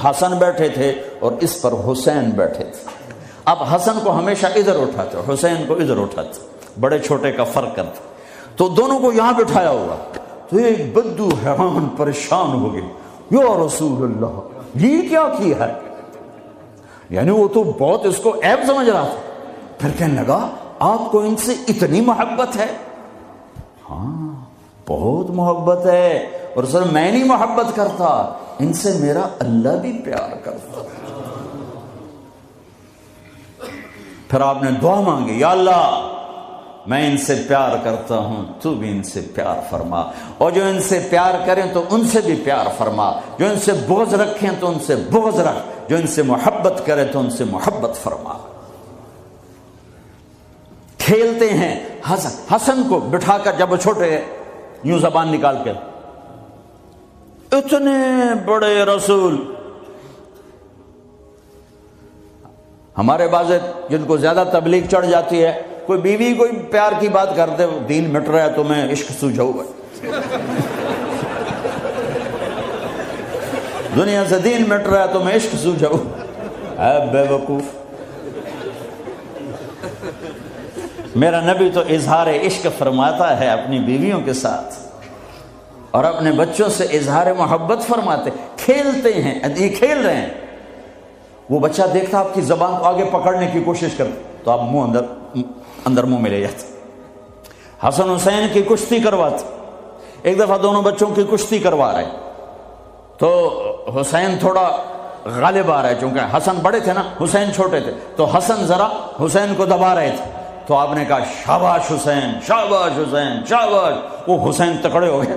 حسن بیٹھے تھے اور اس پر حسین بیٹھے تھے۔ اب حسن کو ہمیشہ ادھر اٹھاتے، حسین کو ادھر اٹھاتے، بڑے چھوٹے کا فرق کرتے، تو دونوں کو یہاں بٹھایا ہوا۔ تو ایک بدو حیران پریشان ہو گئے، یا رسول اللہ یہ کیا کیا ہے، یعنی وہ تو بہت اس کو عیب سمجھ رہا تھا۔ پھر کہنے لگا آپ کو ان سے اتنی محبت ہے؟ ہاں بہت محبت ہے، اور سر میں نہیں محبت کرتا، ان سے میرا اللہ بھی پیار کرتا۔ پھر آپ نے دعا مانگی یا اللہ میں ان سے پیار کرتا ہوں، تو بھی ان سے پیار فرما، اور جو ان سے پیار کریں تو ان سے بھی پیار فرما، جو ان سے بغض رکھیں تو ان سے بغض رکھ، جو ان سے محبت کرے تو ان سے محبت فرما۔ کھیلتے ہیں حسن کو بٹھا کر، جب وہ چھوٹے یوں زبان نکال کے، اتنے بڑے رسول، ہمارے بعض جن کو زیادہ تبلیغ چڑھ جاتی ہے، کوئی بیوی کوئی پیار کی بات کرتے، دین مٹ رہا ہے تو میں عشق سوجھاؤں گا، دنیا سے دین مٹ رہا ہے تو میں عشق سوجھاؤں، اے بے وقوف۔ میرا نبی تو اظہار عشق فرماتا ہے اپنی بیویوں کے ساتھ، اور اپنے بچوں سے اظہار محبت فرماتے، کھیلتے ہیں، یہ کھیل رہے ہیں، وہ بچہ دیکھتا آپ کی زبان کو آگے پکڑنے کی کوشش کرتے تو آپ منہ اندر منہ میں لے جاتے۔ حسن حسین کی کشتی کرواتے، ایک دفعہ دونوں بچوں کی کشتی کروا رہے تو حسین تھوڑا غالب آ رہا ہے، چونکہ حسن بڑے تھے نا، حسین چھوٹے تھے، تو حسن ذرا حسین کو دبا رہے تھے، تو آپ نے کہا شاباش حسین، شاباش حسین، شاباش، وہ حسین تکڑے ہو گئے۔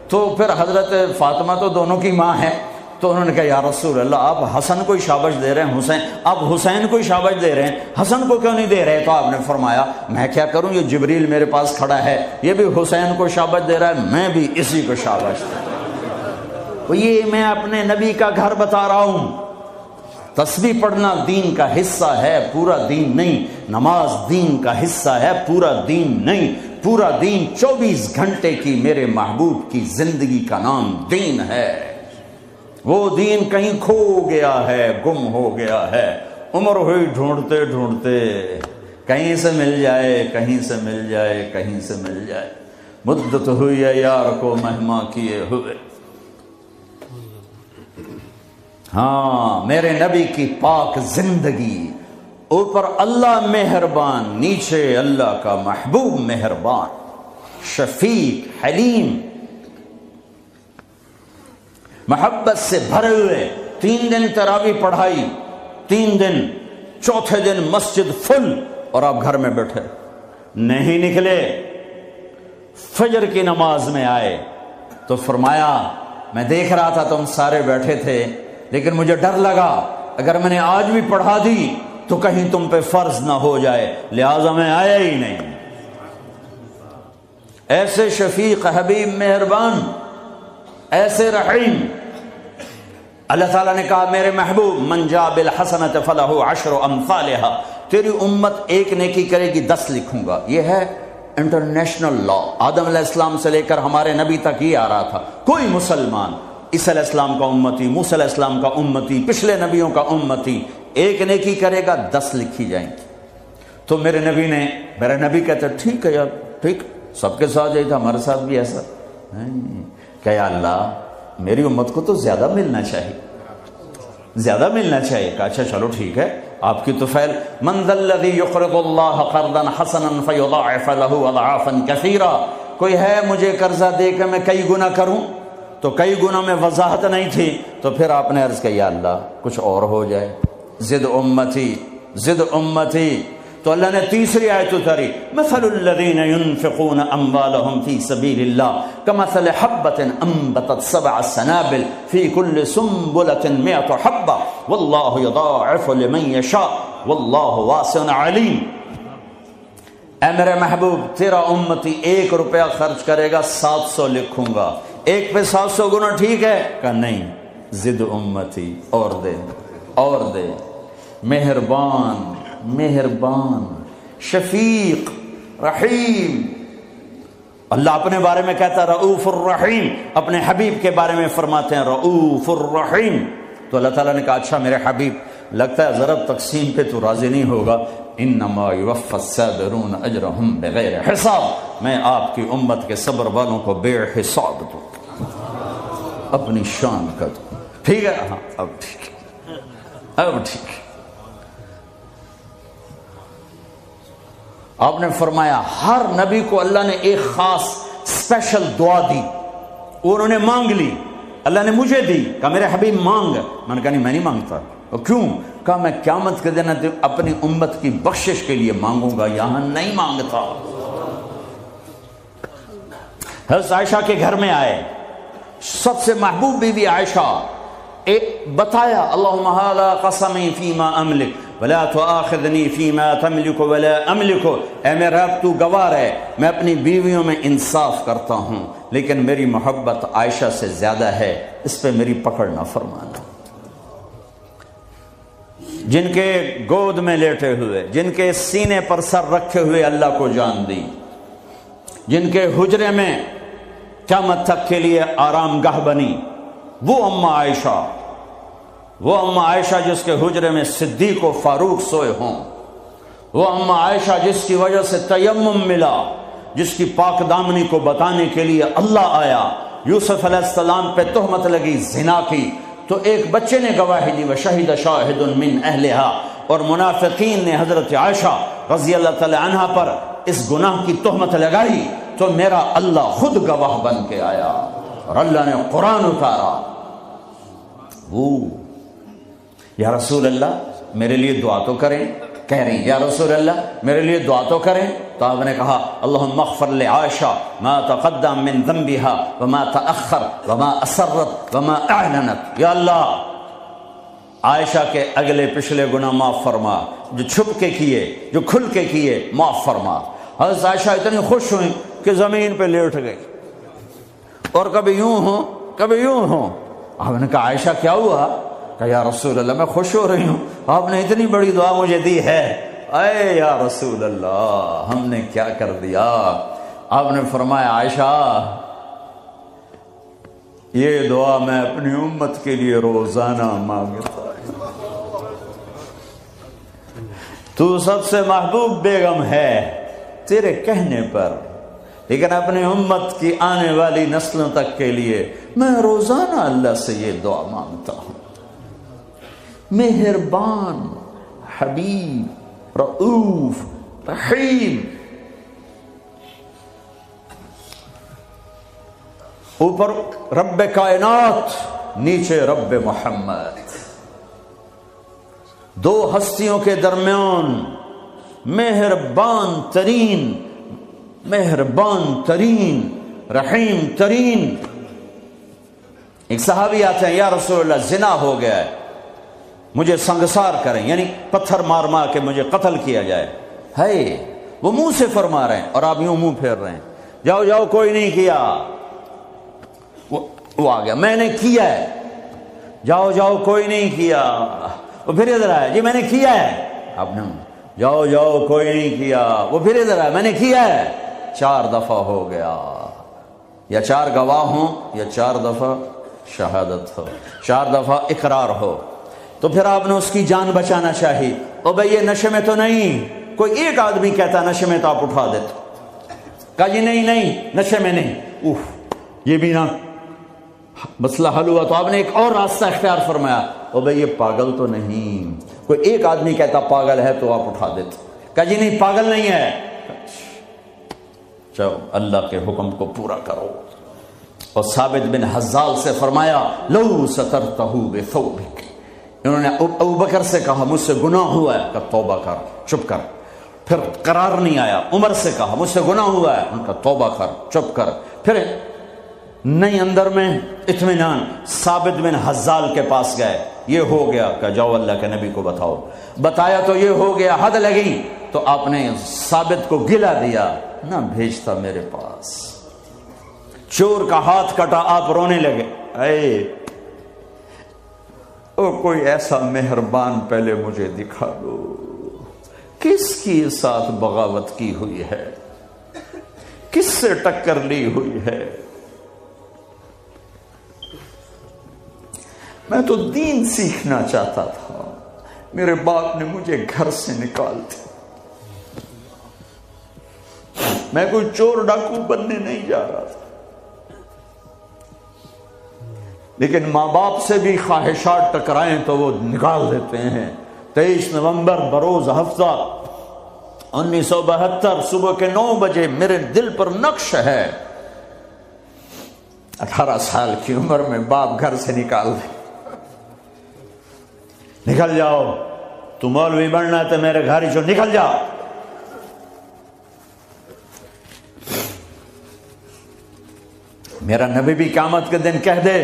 تو پھر حضرت فاطمہ تو دونوں کی ماں ہے، تو انہوں نے کہا یا رسول اللہ آپ حسن کو ہی شاباش دے رہے ہیں، آپ حسین کو ہی شاباش دے رہے ہیں، حسن کو کیوں نہیں دے رہے؟ تو آپ نے فرمایا میں کیا کروں، یہ جبریل میرے پاس کھڑا ہے، یہ بھی حسین کو شاباش دے رہا ہے، میں بھی اسی کو شاباش دے رہا ہوں۔ یہ میں اپنے نبی کا گھر بتا رہا ہوں۔ تسبیح پڑھنا دین کا حصہ ہے، پورا دین نہیں۔ نماز دین کا حصہ ہے، پورا دین نہیں۔ پورا دین 24 گھنٹے کی میرے محبوب کی زندگی کا نام دین ہے۔ وہ دین کہیں کھو گیا ہے، گم ہو گیا ہے، عمر ہوئی ڈھونڈتے ڈھونڈتے، کہیں سے مل جائے، کہیں سے مل جائے، کہیں سے مل جائے، مدت ہوئی ہے یار کو مہما کیے ہوئے۔ ہاں میرے نبی کی پاک زندگی، اوپر اللہ مہربان، نیچے اللہ کا محبوب مہربان، شفیق، حلیم، محبت سے بھرے ہوئے۔ 3 دن تراویح پڑھائی، 3 دن، چوتھے دن مسجد فل، اور آپ گھر میں بیٹھے نہیں نکلے۔ فجر کی نماز میں آئے تو فرمایا میں دیکھ رہا تھا تم سارے بیٹھے تھے، لیکن مجھے ڈر لگا اگر میں نے آج بھی پڑھا دی تو کہیں تم پہ فرض نہ ہو جائے، لہذا میں آیا ہی نہیں۔ ایسے شفیق، حبیب، مہربان، ایسے رحیم۔ اللہ تعالیٰ نے کہا میرے محبوب من جاء بالحسنۃ فلہ 10 امثالھا، تیری امت ایک نیکی کرے گی 10 لکھوں گا۔ یہ ہے انٹرنیشنل لا، آدم علیہ السلام سے لے کر ہمارے نبی تک یہ آ رہا تھا۔ کوئی مسلمان عیسیٰ علیہ السلام کا امتی، موسیٰ علیہ السلام کا امتی، پچھلے نبیوں کا امتی، ایک نیکی کرے گا 10 لکھی جائیں گی۔ تو میرے نبی کہتے ٹھیک ہے یار، ٹھیک، سب کے ساتھ یہی تھا، ہمارے ساتھ بھی ایسا کہ یا اللہ میری امت کو تو زیادہ ملنا چاہیے، زیادہ ملنا چاہیے۔ کہا اچھا چلو ٹھیک ہے، آپ کی تو فعل من ذا الذی یقرض اللہ قرضا حسنا فیضاعف له اضعافا کثیرا، کوئی ہے مجھے قرضہ دے کے میں کئی گنا کروں؟ تو کئی گنا میں وضاحت نہیں تھی، تو پھر آپ نے عرض کیا یا اللہ کچھ اور ہو جائے، زد امتی، زد امتی۔ تو اللہ نے تیسری آیت اتاری مثل الذین ينفقون اموالهم فی سبیل اللہ کمثل حبۃ انبتت 7 سنابل فی کل سنبلۃ 100 حبۃ واللہ یضاعف لمن یشاء واللہ واسع علیم۔ اے میرے محبوب تیرا امتی 1 روپیہ خرچ کرے گا 700 لکھوں گا، ایک پہ 700 گنا ٹھیک ہے؟ کہا نہیں، زد امتی، اور دے اور دے۔ مہربان، مہربان، شفیق، رحیم۔ اللہ اپنے بارے میں کہتا ہے رؤوف الرحیم، اپنے حبیب کے بارے میں فرماتے ہیں رؤوف الرحیم۔ تو اللہ تعالیٰ نے کہا اچھا میرے حبیب لگتا ہے ضرب تقسیم پہ تو راضی نہیں ہوگا، انما یوفی الصابرون اجرہم بغیر حساب، میں آپ کی امت کے صبر والوں کو بے حساب دوں، اپنی شان کا دوں۔ ٹھیک ہے؟ ہاں اب ٹھیک ہے، اب ٹھیک ہے۔ آپ نے فرمایا ہر نبی کو اللہ نے ایک خاص اسپیشل دعا دی، انہوں نے مانگ لی، اللہ نے مجھے دی، کہا میرے حبیب مانگ۔ میں نے کہا نہیں میں نہیں مانگتا۔ اور کیوں؟ کہا میں قیامت کے دن اپنی امت کی بخشش کے لیے مانگوں گا، یہاں نہیں مانگتا۔ حضرت عائشہ کے گھر میں آئے، سب سے محبوب بیوی عائشہ، بتایا اللہم ھذا قسمی فیما املک ولا تؤاخذنی فیما تملک ولا املک، اے میرا رب تو گواہ ہے میں اپنی بیویوں میں انصاف کرتا ہوں، لیکن میری محبت عائشہ سے زیادہ ہے، اس پہ میری پکڑ نہ فرمانا۔ جن کے گود میں لیٹے ہوئے، جن کے سینے پر سر رکھے ہوئے اللہ کو جان دی، جن کے حجرے میں قیامت تک کے لیے آرام گاہ بنی، وہ اماں عائشہ، وہ اماں عائشہ جس کے حجرے میں صدیق و فاروق سوئے ہوں، وہ اماں عائشہ جس کی وجہ سے تیمم ملا، جس کی پاک دامنی کو بتانے کے لیے اللہ آیا، یوسف علیہ السلام پہ تہمت لگی زنا کی تو ایک بچے نے گواہی دی وشہد شاہد من اہلہا، اور منافقین نے حضرت عائشہ رضی اللہ تعالی عنہا پر اس گناہ کی تہمت لگائی تو میرا اللہ خود گواہ بن کے آیا اور اللہ نے قرآن اتارا۔ وہ یا رسول اللہ میرے لیے دعا تو کریں، کہہ رہی یا رسول اللہ میرے لیے دعا تو کریں، تو آپ نے کہا اللہم اغفر لعائشہ ما تقدم من ذنبها وما تأخر وما اسرت وما اعلنت، یا اللہ عائشہ کے اگلے پچھلے گناہ معاف فرما، جو چھپ کے کیے جو کھل کے کیے معاف فرما۔ حضرت عائشہ اتنی خوش ہوئیں کہ زمین پہ لیٹ گئی، اور کبھی یوں ہوں کبھی یوں ہوں۔ آپ نے کہا عائشہ کیا ہوا؟ کہ یا رسول اللہ میں خوش ہو رہی ہوں، آپ نے اتنی بڑی دعا مجھے دی ہے۔ اے یا رسول اللہ ہم نے کیا کر دیا؟ آپ نے فرمایا عائشہ یہ دعا میں اپنی امت کے لیے روزانہ مانگتا ہوں۔ تو سب سے محبوب بیگم ہے تیرے کہنے پر، لیکن اپنی امت کی آنے والی نسلوں تک کے لیے میں روزانہ اللہ سے یہ دعا مانگتا ہوں۔ مہربان، حبیب، رؤوف، رحیم، اوپر رب کائنات نیچے رب محمد، دو ہستیوں کے درمیان مہربان ترین رحیم ترین۔ ایک صحابی آتے ہیں یا رسول اللہ زنا ہو گیا ہے، مجھے سنگسار کریں، یعنی پتھر مار مار کے مجھے قتل کیا جائے۔ ہے وہ منہ سے فرما رہے ہیں اور آپ یوں منہ پھیر رہے ہیں، جاؤ جاؤ کوئی نہیں کیا۔ وہ آ گیا میں نے کیا ہے، جاؤ جاؤ کوئی نہیں کیا۔ وہ پھر ادھر آیا جی میں نے کیا ہے، آپ نے جاؤ جاؤ کوئی نہیں کیا۔ وہ پھر ادھر آیا میں نے کیا ہے۔ 4 دفعہ ہو گیا، یا 4 گواہ ہوں یا 4 دفعہ شہادت ہو، 4 دفعہ اقرار ہو۔ تو پھر آپ نے اس کی جان بچانا چاہی۔ او بھئی یہ نشے میں تو نہیں، کوئی ایک آدمی کہتا نشے میں تو آپ اٹھا دیتے، کہا جی نہیں نہیں نشے میں نہیں، یہ بھی نہ مسئلہ حل ہوا۔ تو آپ نے ایک اور راستہ اختیار فرمایا، او بھئی یہ پاگل تو نہیں، کوئی ایک آدمی کہتا پاگل ہے تو آپ اٹھا دیتے، کہا جی نہیں پاگل نہیں ہے، چلو اللہ کے حکم کو پورا کرو۔ اور ثابت بن حزال سے فرمایا لو سترتہ بثوبک، انہوں نے ابو بکر سے کہا مجھ سے گناہ ہوا ہے، کہ توبہ کر، چپ کر۔ پھر قرار نہیں آیا، عمر سے کہا مجھ سے گناہ ہوا ہے، ان کا توبہ کر، چپ کر۔ پھر نہیں اندر میں اطمینان، ثابت بن حزال کے پاس گئے، یہ ہو گیا کہ جاؤ اللہ کے نبی کو بتاؤ، بتایا تو یہ ہو گیا، حد لگی، تو آپ نے ثابت کو گلا دیا، نہ بھیجتا میرے پاس۔ چور کا ہاتھ کٹا، آپ رونے لگے، اے او کوئی ایسا مہربان پہلے مجھے دکھا دو، کس کی ساتھ بغاوت کی ہوئی ہے، کس سے ٹکر لی ہوئی ہے۔ میں تو دین سیکھنا چاہتا تھا، میرے باپ نے مجھے گھر سے نکال دیا، میں کوئی چور ڈاکو بننے نہیں جا رہا تھا، لیکن ماں باپ سے بھی خواہشات ٹکرائیں تو وہ نکال دیتے ہیں۔ 23 نومبر بروز ہفتہ 1972 صبح کے 9 بجے میرے دل پر نقش ہے، 18 سال کی عمر میں باپ گھر سے نکال دے، نکل جاؤ، تو مولوی بننا ہے تو میرے گھر ہی چھوڑ، نکل جا۔ میرا نبی بھی قیامت کے دن کہہ دے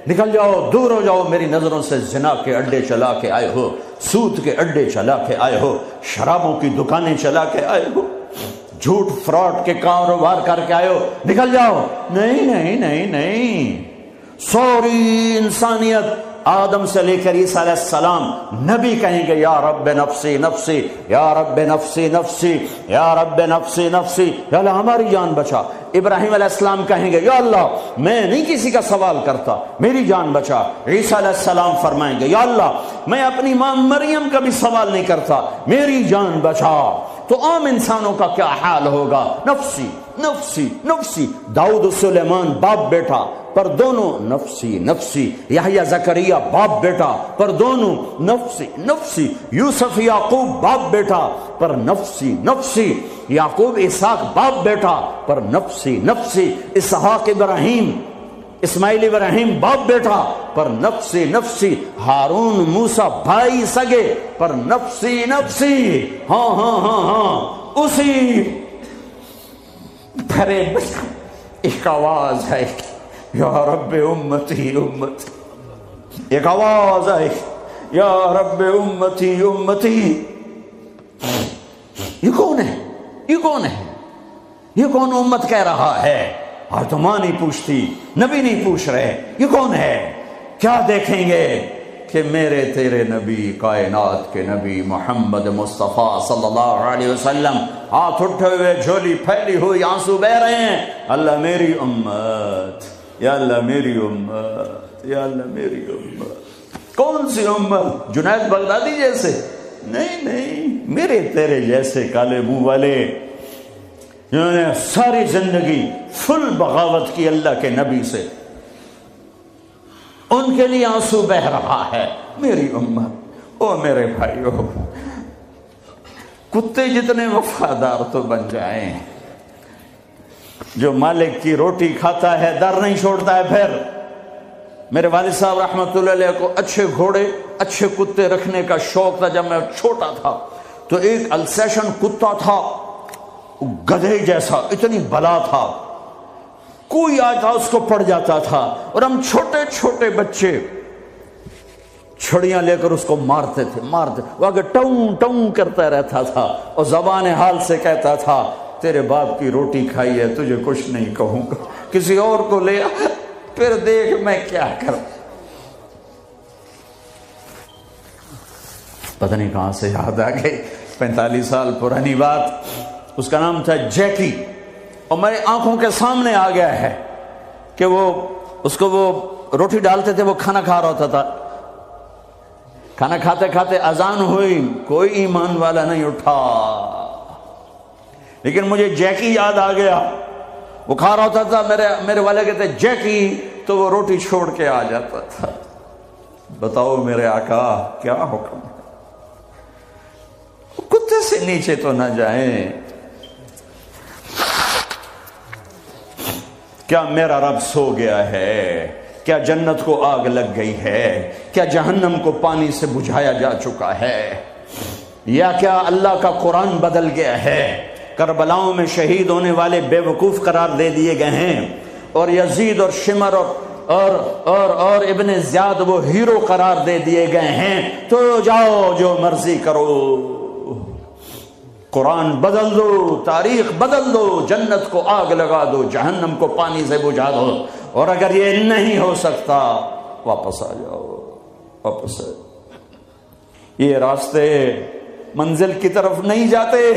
نکل جاؤ، دور ہو جاؤ میری نظروں سے، زنا کے اڈے چلا کے آئے ہو، سود کے اڈے چلا کے آئے ہو، شرابوں کی دکانیں چلا کے آئے ہو، جھوٹ فراڈ کے کاروبار کر کے آئے ہو، نکل جاؤ۔ نہیں نہیں نہیں نہیں، سوری انسانیت آدم سے لے کر عیسیٰ علیہ السلام نبی کہیں گے یا رب نفسی نفسی، یا رب نفسی نفسی، یا رب نفسی نفسی، یا اللہ ہماری جان بچا۔ ابراہیم علیہ السلام کہیں گے یا اللہ میں نہیں کسی کا سوال کرتا، میری جان بچا۔ عیسیٰ علیہ السلام فرمائیں گے یا اللہ میں اپنی ماں مریم کا بھی سوال نہیں کرتا، میری جان بچا۔ تو عام انسانوں کا کیا حال ہوگا؟ نفسی نفسی نفسی، داؤد و سلیمان باپ بیٹا پر دونوں نفسی نفسی، یحییٰ زکریہ باپ بیٹا پر دونوں نفسی نفسی، یوسف یعقوب باپ بیٹا پر نفسی نفسی، یعقوب اسحاق باپ بیٹا پر نفسی نفسی، اسحاق ابراہیم اسماعیل ابراہیم باپ بیٹا پر نفسی نفسی، ہارون موسیٰ بھائی سگے پر نفسی نفسی، ہاں ہاں ہاں ہاں اسی بھرے ایک آواز ہے یا رب امتی امتی، ایک آواز ہے یا رب امتی امتی۔ یہ کون ہے؟ یہ کون ہے؟ یہ کون امت کہہ رہا ہے؟ اور تو ماں نہیں پوچھتی، نبی نہیں پوچھ رہے، یہ کون ہے؟ کیا دیکھیں گے کہ میرے تیرے نبی، کائنات کے نبی محمد مصطفیٰ صلی اللہ علیہ وسلم ہاتھ اٹھے ہوئے، جھولی پھیلی ہوئی، آنسو بہ رہے ہیں، اللہ میری امت، یا اللہ میری امت، یا اللہ میری امت۔ کون سی امت؟ جنید بغدادی جیسے؟ نہیں نہیں، میرے تیرے جیسے کالے منہ والے جنہوں نے ساری زندگی فل بغاوت کی اللہ کے نبی سے، ان کے لیے آنسو بہ رہا ہے۔ میری امت، او میرے بھائیو، کتے جتنے وفادار تو بن جائیں، جو مالک کی روٹی کھاتا ہے در نہیں چھوڑتا ہے۔ پھر میرے والد صاحب رحمۃ اللہ علیہ کو اچھے گھوڑے اچھے کتے رکھنے کا شوق تھا۔ جب میں چھوٹا تھا تو ایک السیشن کتا تھا، گدھے جیسا، اتنی بلا تھا، کوئی آتا اس کو پڑ جاتا تھا، اور ہم چھوٹے چھوٹے بچے چھڑیاں لے کر اس کو مارتے تھے وہ آگے ٹوں ٹوں کرتا رہتا تھا، اور زبان حال سے کہتا تھا تیرے باپ کی روٹی کھائی ہے، تجھے کچھ نہیں کہوں گا، کسی اور کو لے آ، پھر دیکھ میں کیا کروں۔ پتہ نہیں کہاں سے یاد آ گئی، 45 سال پرانی بات۔ اس کا نام تھا جیکی، اور میرے آنکھوں کے سامنے آ گیا ہے کہ وہ اس کو وہ روٹی ڈالتے تھے، وہ کھانا کھا رہا ہوتا تھا، کھانا کھاتے کھاتے اذان ہوئی، کوئی ایمان والا نہیں اٹھا، لیکن مجھے جیکی یاد آ گیا۔ وہ کھا رہا ہوتا تھا، میرے والے کہتے جیکی، تو وہ روٹی چھوڑ کے آ جاتا تھا۔ بتاؤ میرے آقا کیا حکم ہے؟ کتے سے نیچے تو نہ جائیں۔ کیا میرا رب سو گیا ہے؟ کیا جنت کو آگ لگ گئی ہے؟ کیا جہنم کو پانی سے بجھایا جا چکا ہے؟ یا کیا اللہ کا قرآن بدل گیا ہے؟ کربلاؤں میں شہید ہونے والے بے وقوف قرار دے دیے گئے ہیں، اور یزید اور شمر اور ابن زیاد وہ ہیرو قرار دے دیے گئے ہیں۔ تو جاؤ جو مرضی کرو، قرآن بدل دو، تاریخ بدل دو، جنت کو آگ لگا دو، جہنم کو پانی سے بجھا دو، اور اگر یہ نہیں ہو سکتا واپس آ جاؤ، واپس آ جاؤ۔ یہ راستے منزل کی طرف نہیں جاتے،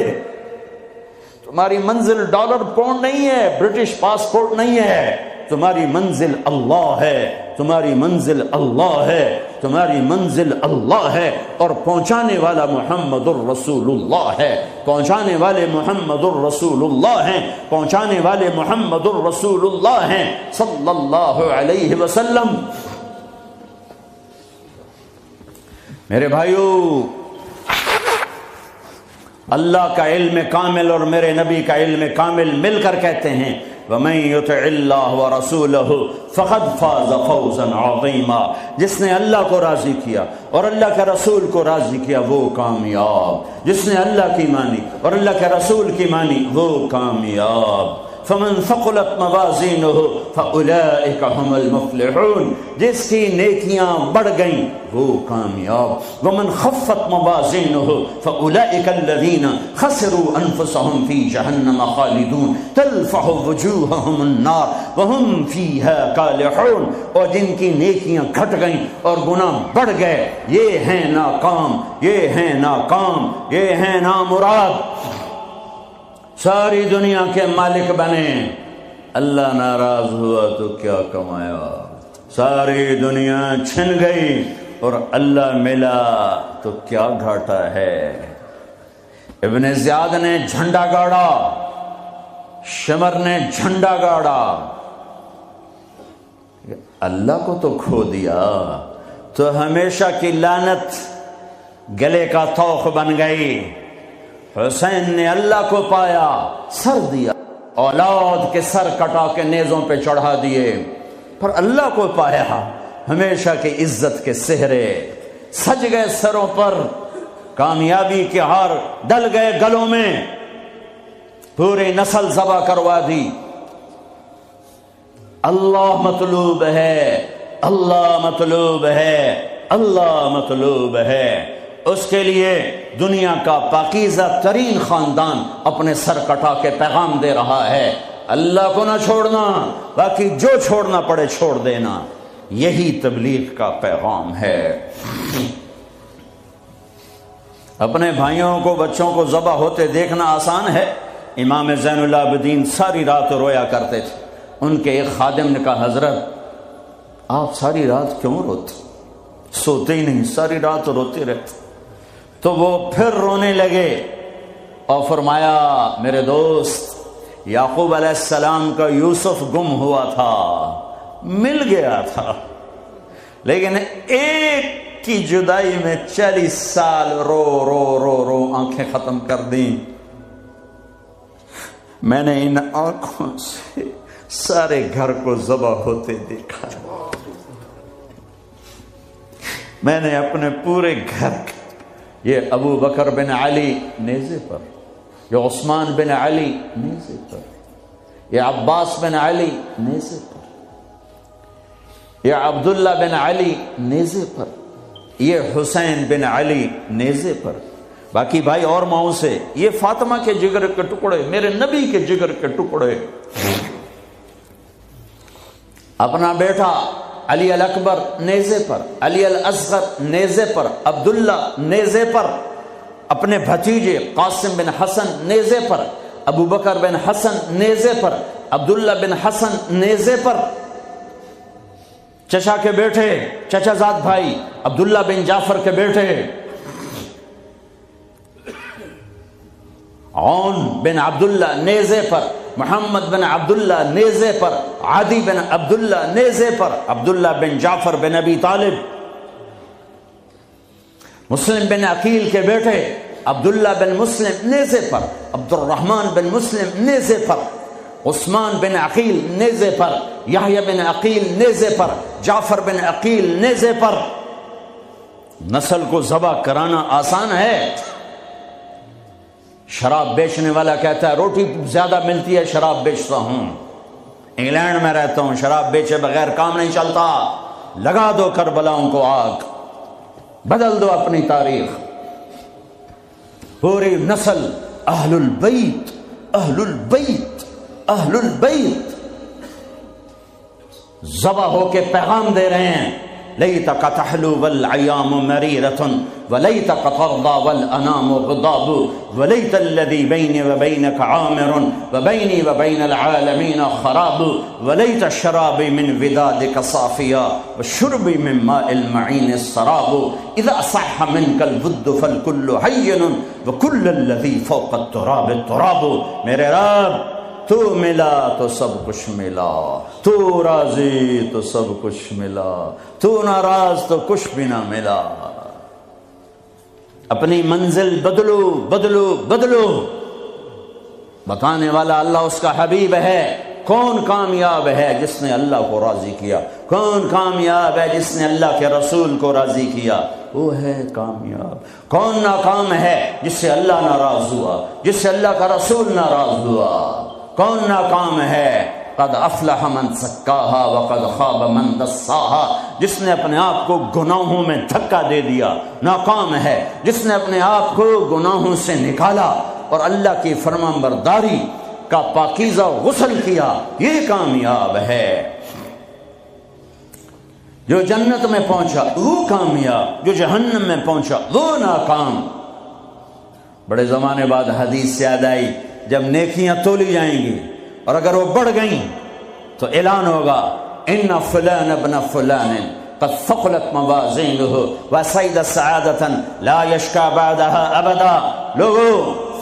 تمہاری منزل ڈالر پاؤنڈ نہیں ہے، برٹش پاسپورٹ نہیں ہے، تمہاری منزل اللہ ہے، تمہاری منزل اللہ ہے، تمہاری منزل اللہ ہے، اور پہنچانے والا محمد الرسول اللہ ہے، پہنچانے والے محمد الرسول اللہ ہیں، پہنچانے والے محمد الرسول اللہ ہیں صلی اللہ علیہ وسلم۔ میرے بھائیو، اللہ کا علم کامل اور میرے نبی کا علم کامل مل کر کہتے ہیں وَمَن يُطِعِ اللَّهَ وَرَسُولَهُ فَقَدْ فَازَ فَوْزًا عَظِيمًا، جس نے اللہ کو راضی کیا اور اللہ کے رسول کو راضی کیا وہ کامیاب، جس نے اللہ کی مانی اور اللہ کے رسول کی مانی وہ کامیاب۔ فَمَن ثَقُلَتْ مَوَازِينُهُ فَأُولَئِكَ هُمُ الْمُفْلِحُونَ، جس کی نیکیاں بڑھ گئیں وہ کامیاب۔ وَمَن خَفَّتْ مَوَازِينُهُ فَأُولَئِكَ الَّذِينَ خَسِرُوا أَنفُسَهُمْ فِي جَهَنَّمَ خَالِدُونَ تَلْفَحُ وُجُوهَهُمُ النَّارُ وَهُمْ فِيهَا كَالِحُونَ، اور جن کی نیکیاں گھٹ گئیں اور گناہ بڑھ گئے، یہ ہیں ناکام، یہ ہیں ناکام، یہ ہیں نامراد، ساری دنیا کے مالک بنے، اللہ ناراض ہوا تو کیا کمایا، ساری دنیا چھن گئی اور اللہ ملا تو کیا گھاٹا ہے۔ ابن زیاد نے جھنڈا گاڑا، شمر نے جھنڈا گاڑا، اللہ کو تو کھو دیا تو ہمیشہ کی لعنت گلے کا طوق بن گئی۔ حسین نے اللہ کو پایا، سر دیا، اولاد کے سر کٹا کے نیزوں پہ چڑھا دیے، پر اللہ کو پایا، ہمیشہ کی عزت کے سہرے سج گئے سروں پر، کامیابی کے ہار ڈل گئے گلوں میں، پوری نسل ذبح کروا دی۔ اللہ مطلوب ہے، اللہ مطلوب ہے، اللہ مطلوب ہے۔ اس کے لیے دنیا کا پاکیزہ ترین خاندان اپنے سر کٹا کے پیغام دے رہا ہے، اللہ کو نہ چھوڑنا، باقی جو چھوڑنا پڑے چھوڑ دینا۔ یہی تبلیغ کا پیغام ہے۔ اپنے بھائیوں کو، بچوں کو ذبح ہوتے دیکھنا آسان ہے۔ امام زین العابدین ساری رات رویا کرتے تھے۔ ان کے ایک خادم نے کہا، حضرت آپ ساری رات کیوں روتے؟ سوتے ہی نہیں، ساری رات روتے رہتے۔ تو وہ پھر رونے لگے اور فرمایا، میرے دوست، یعقوب علیہ السلام کا یوسف گم ہوا تھا، مل گیا تھا، لیکن ایک کی جدائی میں 40 سال رو رو رو رو آنکھیں ختم کر دیں۔ میں نے ان آنکھوں سے سارے گھر کو ذبح ہوتے دیکھا، میں نے اپنے پورے گھر، یہ ابو بکر بن علی نیزے پر، یہ عثمان بن علی نیزے پر، یہ عباس بن علی نیزے پر، یہ عبداللہ بن علی نیزے پر، یہ حسین بن علی نیزے پر، باقی بھائی اور ماؤں سے، یہ فاطمہ کے جگر کے ٹکڑے، میرے نبی کے جگر کے ٹکڑے، اپنا بیٹا علی الاکبر نیزے پر، علی الاصغر نیزے پر، عبداللہ نیزے پر، اپنے بھتیجے قاسم بن حسن نیزے پر، ابو بکر بن حسن نیزے پر، عبداللہ بن حسن نیزے پر، چچا کے بیٹے، چچا زاد بھائی عبداللہ بن جعفر کے بیٹے عون بن عبداللہ نیزے پر، محمد بن عبداللہ نیزے پر، عادی بن عبداللہ نیزے پر، عبداللہ بن جعفر بن ابی طالب، مسلم بن عقیل کے بیٹے عبداللہ بن مسلم نیزے پر، عبد الرحمن بن مسلم نیزے پر، عثمان بن عقیل نیزے پر، یحییٰ بن عقیل نیزے پر، جعفر بن عقیل نیزے پر۔ نسل کو ذبح کرانا آسان ہے۔ شراب بیچنے والا کہتا ہے روٹی زیادہ ملتی ہے، شراب بیچتا ہوں، انگلینڈ میں رہتا ہوں، شراب بیچے بغیر کام نہیں چلتا، لگا دو کربلاؤں کو آگ، بدل دو اپنی تاریخ۔ پوری نسل اہل البیت، اہل البیت، اہل البیت ذبح ہو کے پیغام دے رہے ہیں، لیتک تحلو والعیام مریرۃ ولیتک ترضی والانام غضاب ولیت الذی بینی وبینک عامر وبینی وبین العالمین خراب ولیت شرابی من ودادک صافیا وشربی من ماء المعین السراب اذا صح منک الود فالکل حین وکل الذی فوق التراب التراب۔ میرے رب تو ملا تو سب کچھ ملا، تو راضی تو سب کچھ ملا، تو ناراض تو کچھ بھی نہ ملا۔ اپنی منزل بدلو بدلو بدلو۔ بتانے والا اللہ، اس کا حبیب ہے۔ کون کامیاب ہے جس نے اللہ کو راضی کیا؟ کون کامیاب ہے جس نے اللہ کے رسول کو راضی کیا؟ وہ ہے کامیاب۔ کون ناکام ہے جس سے اللہ ناراض ہوا، جس سے اللہ کا رسول ناراض ہوا؟ کون ناکام ہے؟ قد افلح من زکاہا وقد خاب من دساہا۔ جس نے اپنے آپ کو گناہوں میں دھکا دے دیا ناکام ہے، جس نے اپنے آپ کو گناہوں سے نکالا اور اللہ کی فرمانبرداری کا پاکیزہ غسل کیا، یہ کامیاب ہے۔ جو جنت میں پہنچا وہ کامیاب، جو جہنم میں پہنچا وہ ناکام۔ بڑے زمانے بعد حدیث یاد آئی، جب نیکیاں تولی جائیں گی اور اگر وہ بڑھ گئیں تو اعلان ہوگا ان فلان ابن فلان قد ثقلت موازینہ وسعد سعادۃ لا یشکا بعدها ابدا۔ لوگو،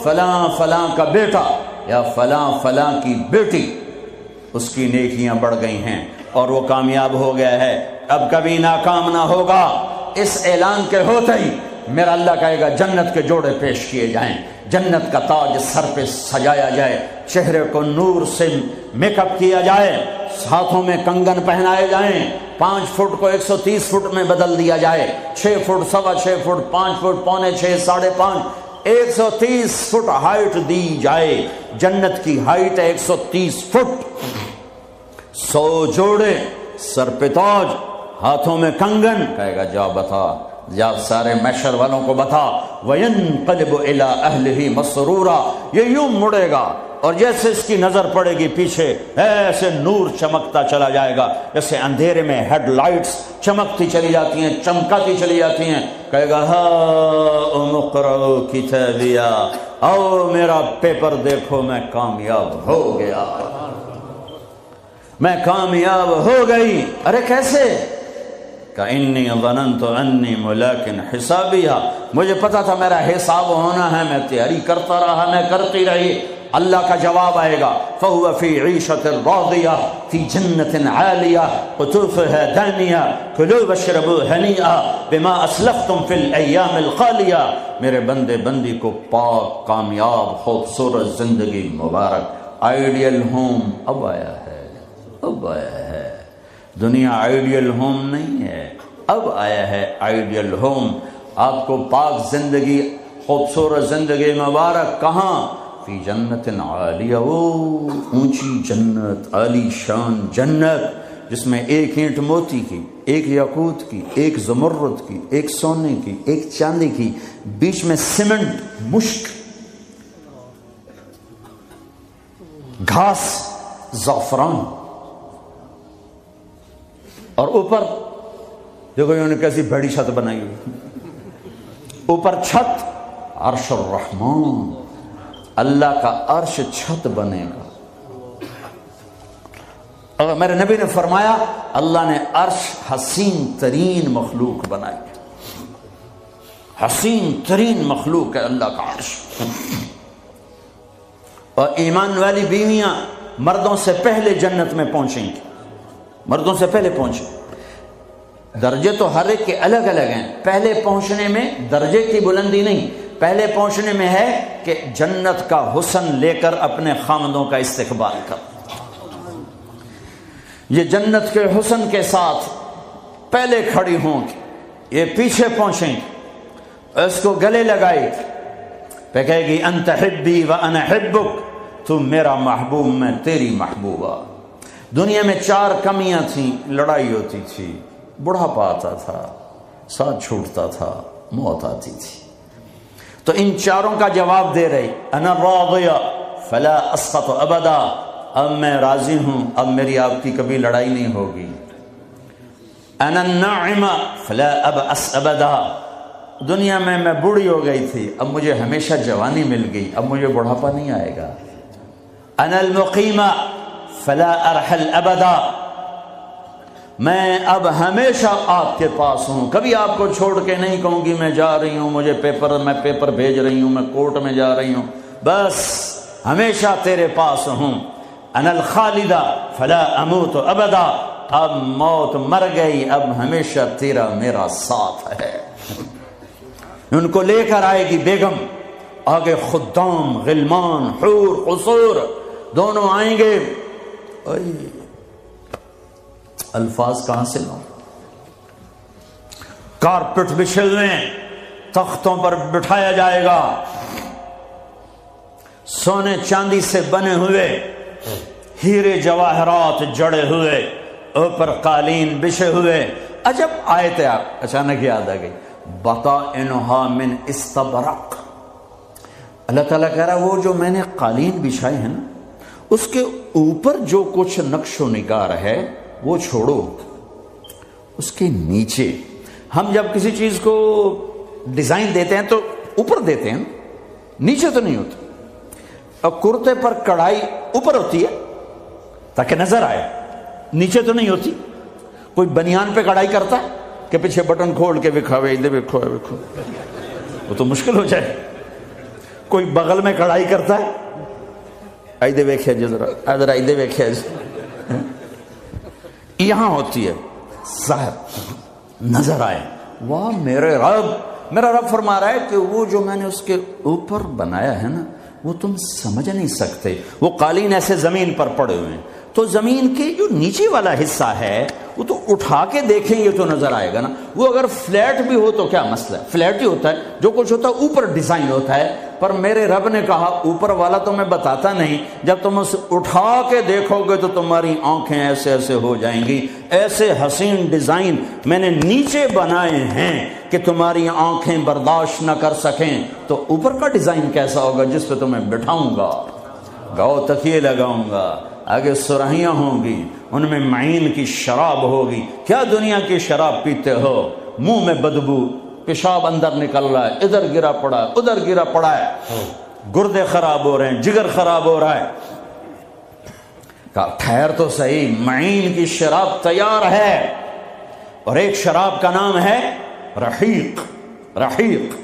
فلاں فلاں کا بیٹا یا فلاں فلاں کی بیٹی، اس کی نیکیاں بڑھ گئی ہیں اور وہ کامیاب ہو گیا ہے، اب کبھی ناکام نہ ہوگا۔ اس اعلان کے ہوتے ہی میرا اللہ کہے گا جنت کے جوڑے پیش کیے جائیں، جنت کا تاج سر پہ سجایا جائے، چہرے کو نور سے میک اپ کیا جائے، ہاتھوں میں کنگن پہنائے جائیں، 5 فٹ کو 130 فٹ میں بدل دیا جائے، 6 feet, 6.25 feet, 5 feet, 5.25، 5.5، 130 feet height دی جائے۔ جنت کی ہائٹ ہے 130 فٹ، 100 جوڑے، سر پہ تاج، ہاتھوں میں کنگن، کہے گا جا بتا، جا سارے محشر والوں کو بتا۔ وَيَنْقَلِبُ إِلَىٰ أَهْلِهِ مَسْرُورًا، یہ یوں مڑے گا اور جیسے اس کی نظر پڑے گی پیچھے ایسے نور چمکتا چلا جائے گا، جیسے اندھیرے میں ہیڈ لائٹس چمکتی چلی جاتی ہیں، چمکاتی چلی جاتی ہیں۔ کہے گا ہاؤم اقرؤ کتابیہ، آؤ میرا پیپر دیکھو، میں کامیاب ہو گیا، میں کامیاب ہو گئی۔ ارے کیسے؟ انی ظننت انی ملاق حسابیہ، مجھے پتا تھا میرا حساب ہونا ہے، میں تیاری کرتا رہا، میں کرتی رہی۔ اللہ کا جواب آئے گا فَهُوَ فِي عِيشَةٍ رَاضِيَةٍ فِي جَنَّةٍ عَالِيَةٍ قُطُوفُهَا دَانِيَةٌ كُلُوا وَاشْرَبُوا هَنِيئًا بِمَا أَسْلَفْتُمْ فِي الْأَيَّامِ الْخَالِيَةِ۔ میرے بندے بندی کو پاک، کامیاب، خوبصورت زندگی مبارک۔ آئیڈیل ہوم اب آیا ہے، اب آیا ہے۔ دنیا آئیڈیل ہوم نہیں ہے، اب آیا ہے آئیڈیل ہوم۔ آپ کو پاک زندگی، خوبصورت زندگی مبارک کہاں؟ فی جنت عالیہ، وہ اونچی جنت، عالی شان جنت جس میں ایک اینٹ موتی کی، ایک یاقوت کی، ایک زمرد کی، ایک سونے کی، ایک چاندی کی، بیچ میں سیمنٹ، مشک، گھاس، زعفران، اور اوپر دیکھو انہوں نے کیسی بڑی چھت بنائی ہوئی، اوپر چھت عرش الرحمان، اللہ کا عرش چھت بنے گا۔ اور میرے نبی نے فرمایا اللہ نے عرش حسین ترین مخلوق بنائی، حسین ترین مخلوق ہے اللہ کا عرش۔ اور ایمان والی بیویاں مردوں سے پہلے جنت میں پہنچیں گی، مردوں سے پہلے پہنچیں۔ درجے تو ہر ایک کے الگ الگ ہیں، پہلے پہنچنے میں درجے کی بلندی نہیں، پہلے پہنچنے میں ہے کہ جنت کا حسن لے کر اپنے خامدوں کا استقبال کر۔ یہ جنت کے حسن کے ساتھ پہلے کھڑی ہوں گی، یہ پیچھے پہنچیں گی، اس کو گلے لگائے گی، پہ کہے گی انت حبی و انا حبک، تو میرا محبوب میں تیری محبوبہ۔ دنیا میں 4 کمیاں تھیں، لڑائی ہوتی تھی، بڑھاپا آتا تھا، ساتھ چھوٹتا تھا، موت آتی تھی۔ تو ان 4 کا جواب دے رہی، انا راضیہ فلا اسقط ابدا، اب میں راضی ہوں، اب میری آپ کی کبھی لڑائی نہیں ہوگی۔ انا الناعمہ فلا ابأس ابدا، دنیا میں بوڑھی ہو گئی تھی، اب مجھے ہمیشہ جوانی مل گئی، اب مجھے بڑھاپا نہیں آئے گا۔ انا المقیمہ فلا ارحل ابدا، میں اب ہمیشہ آپ کے پاس ہوں، کبھی آپ کو چھوڑ کے نہیں کہوں گی میں جا رہی ہوں، مجھے میں پیپر بھیج رہی ہوں، میں کورٹ میں جا رہی ہوں، بس ہمیشہ تیرے پاس ہوں۔ انا الخالدہ فلا اموت ابدا، اب موت مر گئی، اب ہمیشہ تیرا میرا ساتھ ہے۔ ان کو لے کر آئے گی بیگم، آگے خدام، غلمان، حور، قصور دونوں آئیں گے۔ الفاظ کہاں سے لوں؟ کارپٹ بچھے ہوئے، تختوں پر بٹھایا جائے گا، سونے چاندی سے بنے ہوئے، ہیرے جواہرات جڑے ہوئے، اوپر قالین بچھے ہوئے۔ عجب آیت اچانک یاد آ گئی، بطائنہا من استبرق۔ اللہ تعالیٰ کہہ رہا وہ جو میں نے قالین بچھائے ہیں نا، اس کے اوپر جو کچھ نقش و نگار ہے وہ چھوڑو، اس کے نیچے ہم جب کسی چیز کو ڈیزائن دیتے ہیں تو اوپر دیتے ہیں، نیچے تو نہیں ہوتا۔ اور کرتے پر کڑھائی اوپر ہوتی ہے تاکہ نظر آئے، نیچے تو نہیں ہوتی۔ کوئی بنیان پہ کڑھائی کرتا ہے کہ پیچھے بٹن کھول کے دکھاوے، ادھر دیکھو، وہ تو مشکل ہو جائے۔ کوئی بغل میں کڑھائی کرتا ہے، ادھر ویکھیا جی ذرا ادھر ویکھیا جی یہاں ہوتی ہے ظاہر نظر آئے واہ میرے رب. میرا رب فرما رہا ہے کہ وہ جو میں نے اس کے اوپر بنایا ہے نا وہ تم سمجھ نہیں سکتے. وہ قالین ایسے زمین پر پڑے ہوئے ہیں تو زمین کے جو نیچے والا حصہ ہے وہ تو اٹھا کے دیکھیں گے تو نظر آئے گا نا. وہ اگر فلیٹ بھی ہو تو کیا مسئلہ ہے, فلیٹ ہی ہوتا ہے, جو کچھ ہوتا ہے اوپر ڈیزائن ہوتا ہے. پر میرے رب نے کہا اوپر والا تو میں بتاتا نہیں, جب تم اسے اٹھا کے دیکھو گے تو تمہاری آنکھیں ایسے ایسے ہو جائیں گی. ایسے حسین ڈیزائن میں نے نیچے بنائے ہیں کہ تمہاری آنکھیں برداشت نہ کر سکیں. تو اوپر کا ڈیزائن کیسا ہوگا جس پہ تمہیں بٹھاؤں گا, گاؤ تکیے لگاؤں گا, آگے سرہیاں ہوں گی, ان میں معین کی شراب ہوگی. کیا دنیا کی شراب پیتے ہو, منہ میں بدبو, پیشاب اندر نکل رہا ہے, ادھر گرا پڑا ہے, ادھر گرا پڑا ہے, گردے خراب ہو رہے ہیں, جگر خراب ہو رہا ہے. کہا ٹھہر تو صحیح, معین کی شراب تیار ہے. اور ایک شراب کا نام ہے رحیق. رحیق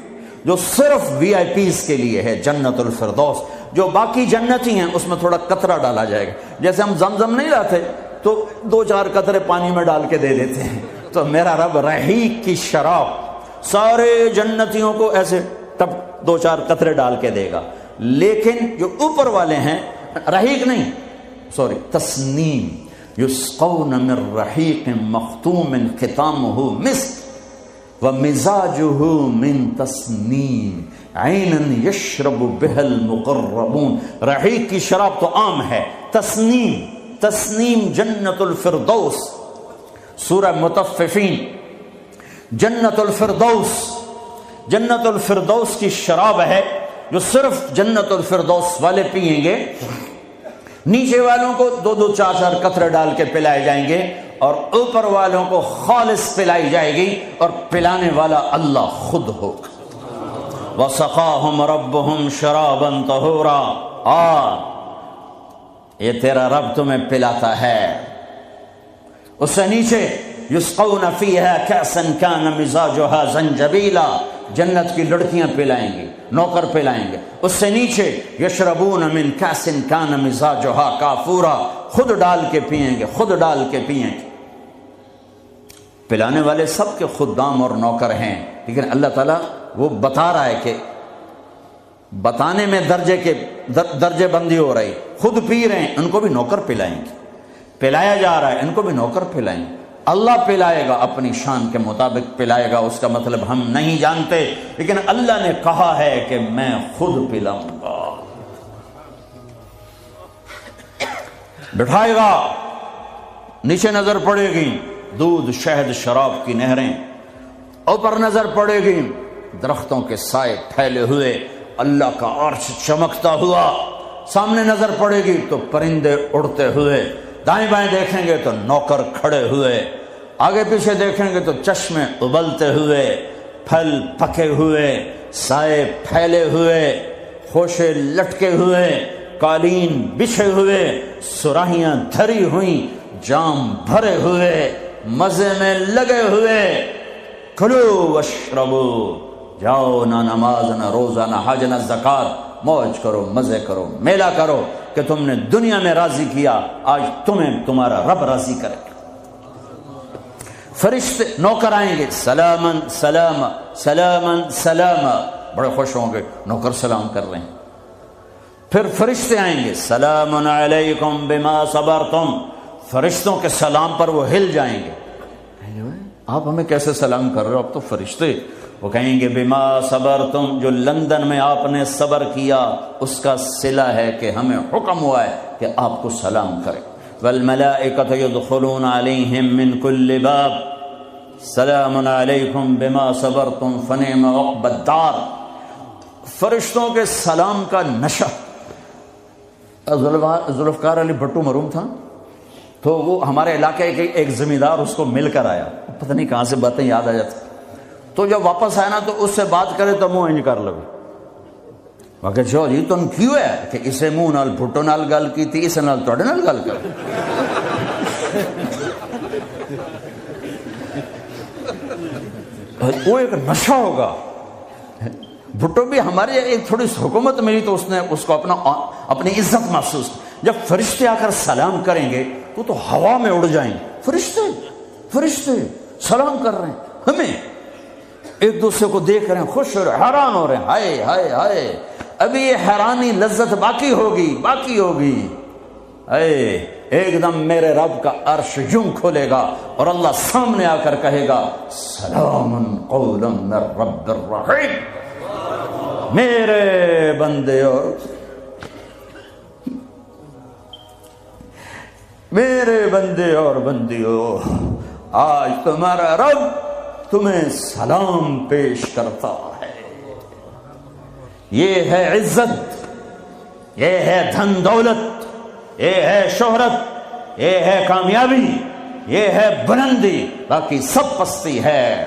جو صرف وی آئی پیز کے لیے ہے, جنت الفردوس. جو باقی جنتی ہیں اس میں تھوڑا قطرہ ڈالا جائے گا. جیسے ہم زمزم نہیں لاتے تو 2-4 قطرے پانی میں ڈال کے دے دیتے ہیں, تو میرا رب رحیق کی شراب سارے جنتیوں کو ایسے تب 2-4 قطرے ڈال کے دے گا. لیکن جو اوپر والے ہیں رحیق نہیں, سوری تسنیم, یسقون من رحیق مختوم ختامہ مسک ومزاجہ من تسنیم عینا یشرب بها المقربون. رحیق کی شراب تو عام ہے, تسنیم, تسنیم جنت الفردوس. سورہ مطففین, جنت الفردوس, جنت الفردوس کی شراب ہے جو صرف جنت الفردوس والے پیئیں گے. نیچے والوں کو 2-2 4-4 قطرے ڈال کے پلائے جائیں گے اور اوپر والوں کو خالص پلائی جائے گی, اور پلانے والا اللہ خود ہوگا. وَسَقَاهُمْ رَبُّهُمْ شَرَابًا طَهُورًا. یہ تیرا رب تمہیں پلاتا ہے. اس سے نیچے یسقون فیها کأسا کان مزاجها زنجبیلا, جنت کی لڑکیاں پلائیں گی, نوکر پلائیں گے. اس سے نیچے یشربون من کأس کان مزاجها کافورا, خود ڈال کے پئیں گے, خود ڈال کے پئیں گے. پلانے والے سب کے خدام اور نوکر ہیں, لیکن اللہ تعالیٰ وہ بتا رہا ہے کہ بتانے میں درجے بندی ہو رہی. خود پی رہے ہیں, ان کو بھی نوکر پلائیں گے. پلایا جا رہا ہے, ان کو بھی نوکر پلائیں گے. اللہ پلائے گا, اپنی شان کے مطابق پلائے گا, اس کا مطلب ہم نہیں جانتے, لیکن اللہ نے کہا ہے کہ میں خود پلاؤں گا. بٹھائے گا, نیچے نظر پڑے گی دودھ شہد شراب کی نہریں, اوپر نظر پڑے گی درختوں کے سائے پھیلے ہوئے, اللہ کا عرش چمکتا ہوا. سامنے نظر پڑے گی تو پرندے اڑتے ہوئے, دائیں بائیں دیکھیں گے تو نوکر کھڑے ہوئے, آگے پیچھے دیکھیں گے تو چشمے ابلتے ہوئے, پھل پکے ہوئے, سائے پھیلے ہوئے, خوشے لٹکے ہوئے, قالین بچھے ہوئے, سراہیاں دھری ہوئیں, جام بھرے ہوئے, مزے میں لگے ہوئے. کھلو واشربو, جاؤ, نہ نماز نہ روزہ نہ حج نہ زکات, موج کرو, مزے کرو, میلہ کرو کہ تم نے دنیا میں راضی کیا, آج تمہیں تمہارا رب راضی کرے گا. فرشتے نوکر آئیں گے, سلامن سلام, سلامن سلام, بڑے خوش ہوں گے, نوکر سلام کر رہے ہیں. پھر فرشتے آئیں گے, سلام علیکم بما صبرتم, فرشتوں کے سلام پر وہ ہل جائیں گے. آپ ہمیں کیسے سلام کر رہے ہو, آپ تو فرشتے. وہ کہیں گے بما صبرتم, جو لندن میں آپ نے صبر کیا اس کا صلہ ہے کہ ہمیں حکم ہوا ہے کہ آپ کو سلام کریں. والملائکۃ یدخلون علیہم من کل باب سلام علیکم بما صبرتم فنعم عقبی الدار. فرشتوں کے سلام کا نشہ. ذوالفقار علی بھٹو مرحوم تھا, تو وہ ہمارے علاقے کے ایک زمیندار اس کو مل کر آیا, پتہ نہیں کہاں سے باتیں یاد آ جاتی, تو جب واپس آیا نا تو اس سے بات کرے تو منہ انج کر لو. میں کہ جو جی تم کیوں ہے کہ اسے منہ نال بھٹو نال گل کی تھی, اس نال تواڈے نال گل کر. وہ ایک نشہ ہوگا, بھٹو بھی ہمارے ایک تھوڑی سی حکومت ملی تو اس نے اس کو اپنی عزت محسوس کی. جب فرشتے آ کر سلام کریں گے تو ہوا میں اڑ جائیں. فرشتے سلام کر رہے ہیں ہمیں, ایک دوسرے کو دیکھ رہے ہیں, خوش ہو رہے ہیں, حیران ہو رہے ہیں. ہائے ہائے ہائے, ابھی یہ حیرانی لذت باقی ہوگی. ایک دم میرے رب کا عرش یوں کھولے گا اور اللہ سامنے آ کر کہے گا سلام قولا من رب الرحیم. میرے بندے اور بندیوں, آج تمہارا رب تمہیں سلام پیش کرتا ہے. یہ ہے عزت, یہ ہے دھن دولت, یہ ہے شہرت, یہ ہے کامیابی, یہ ہے بلندی, باقی سب پستی ہے.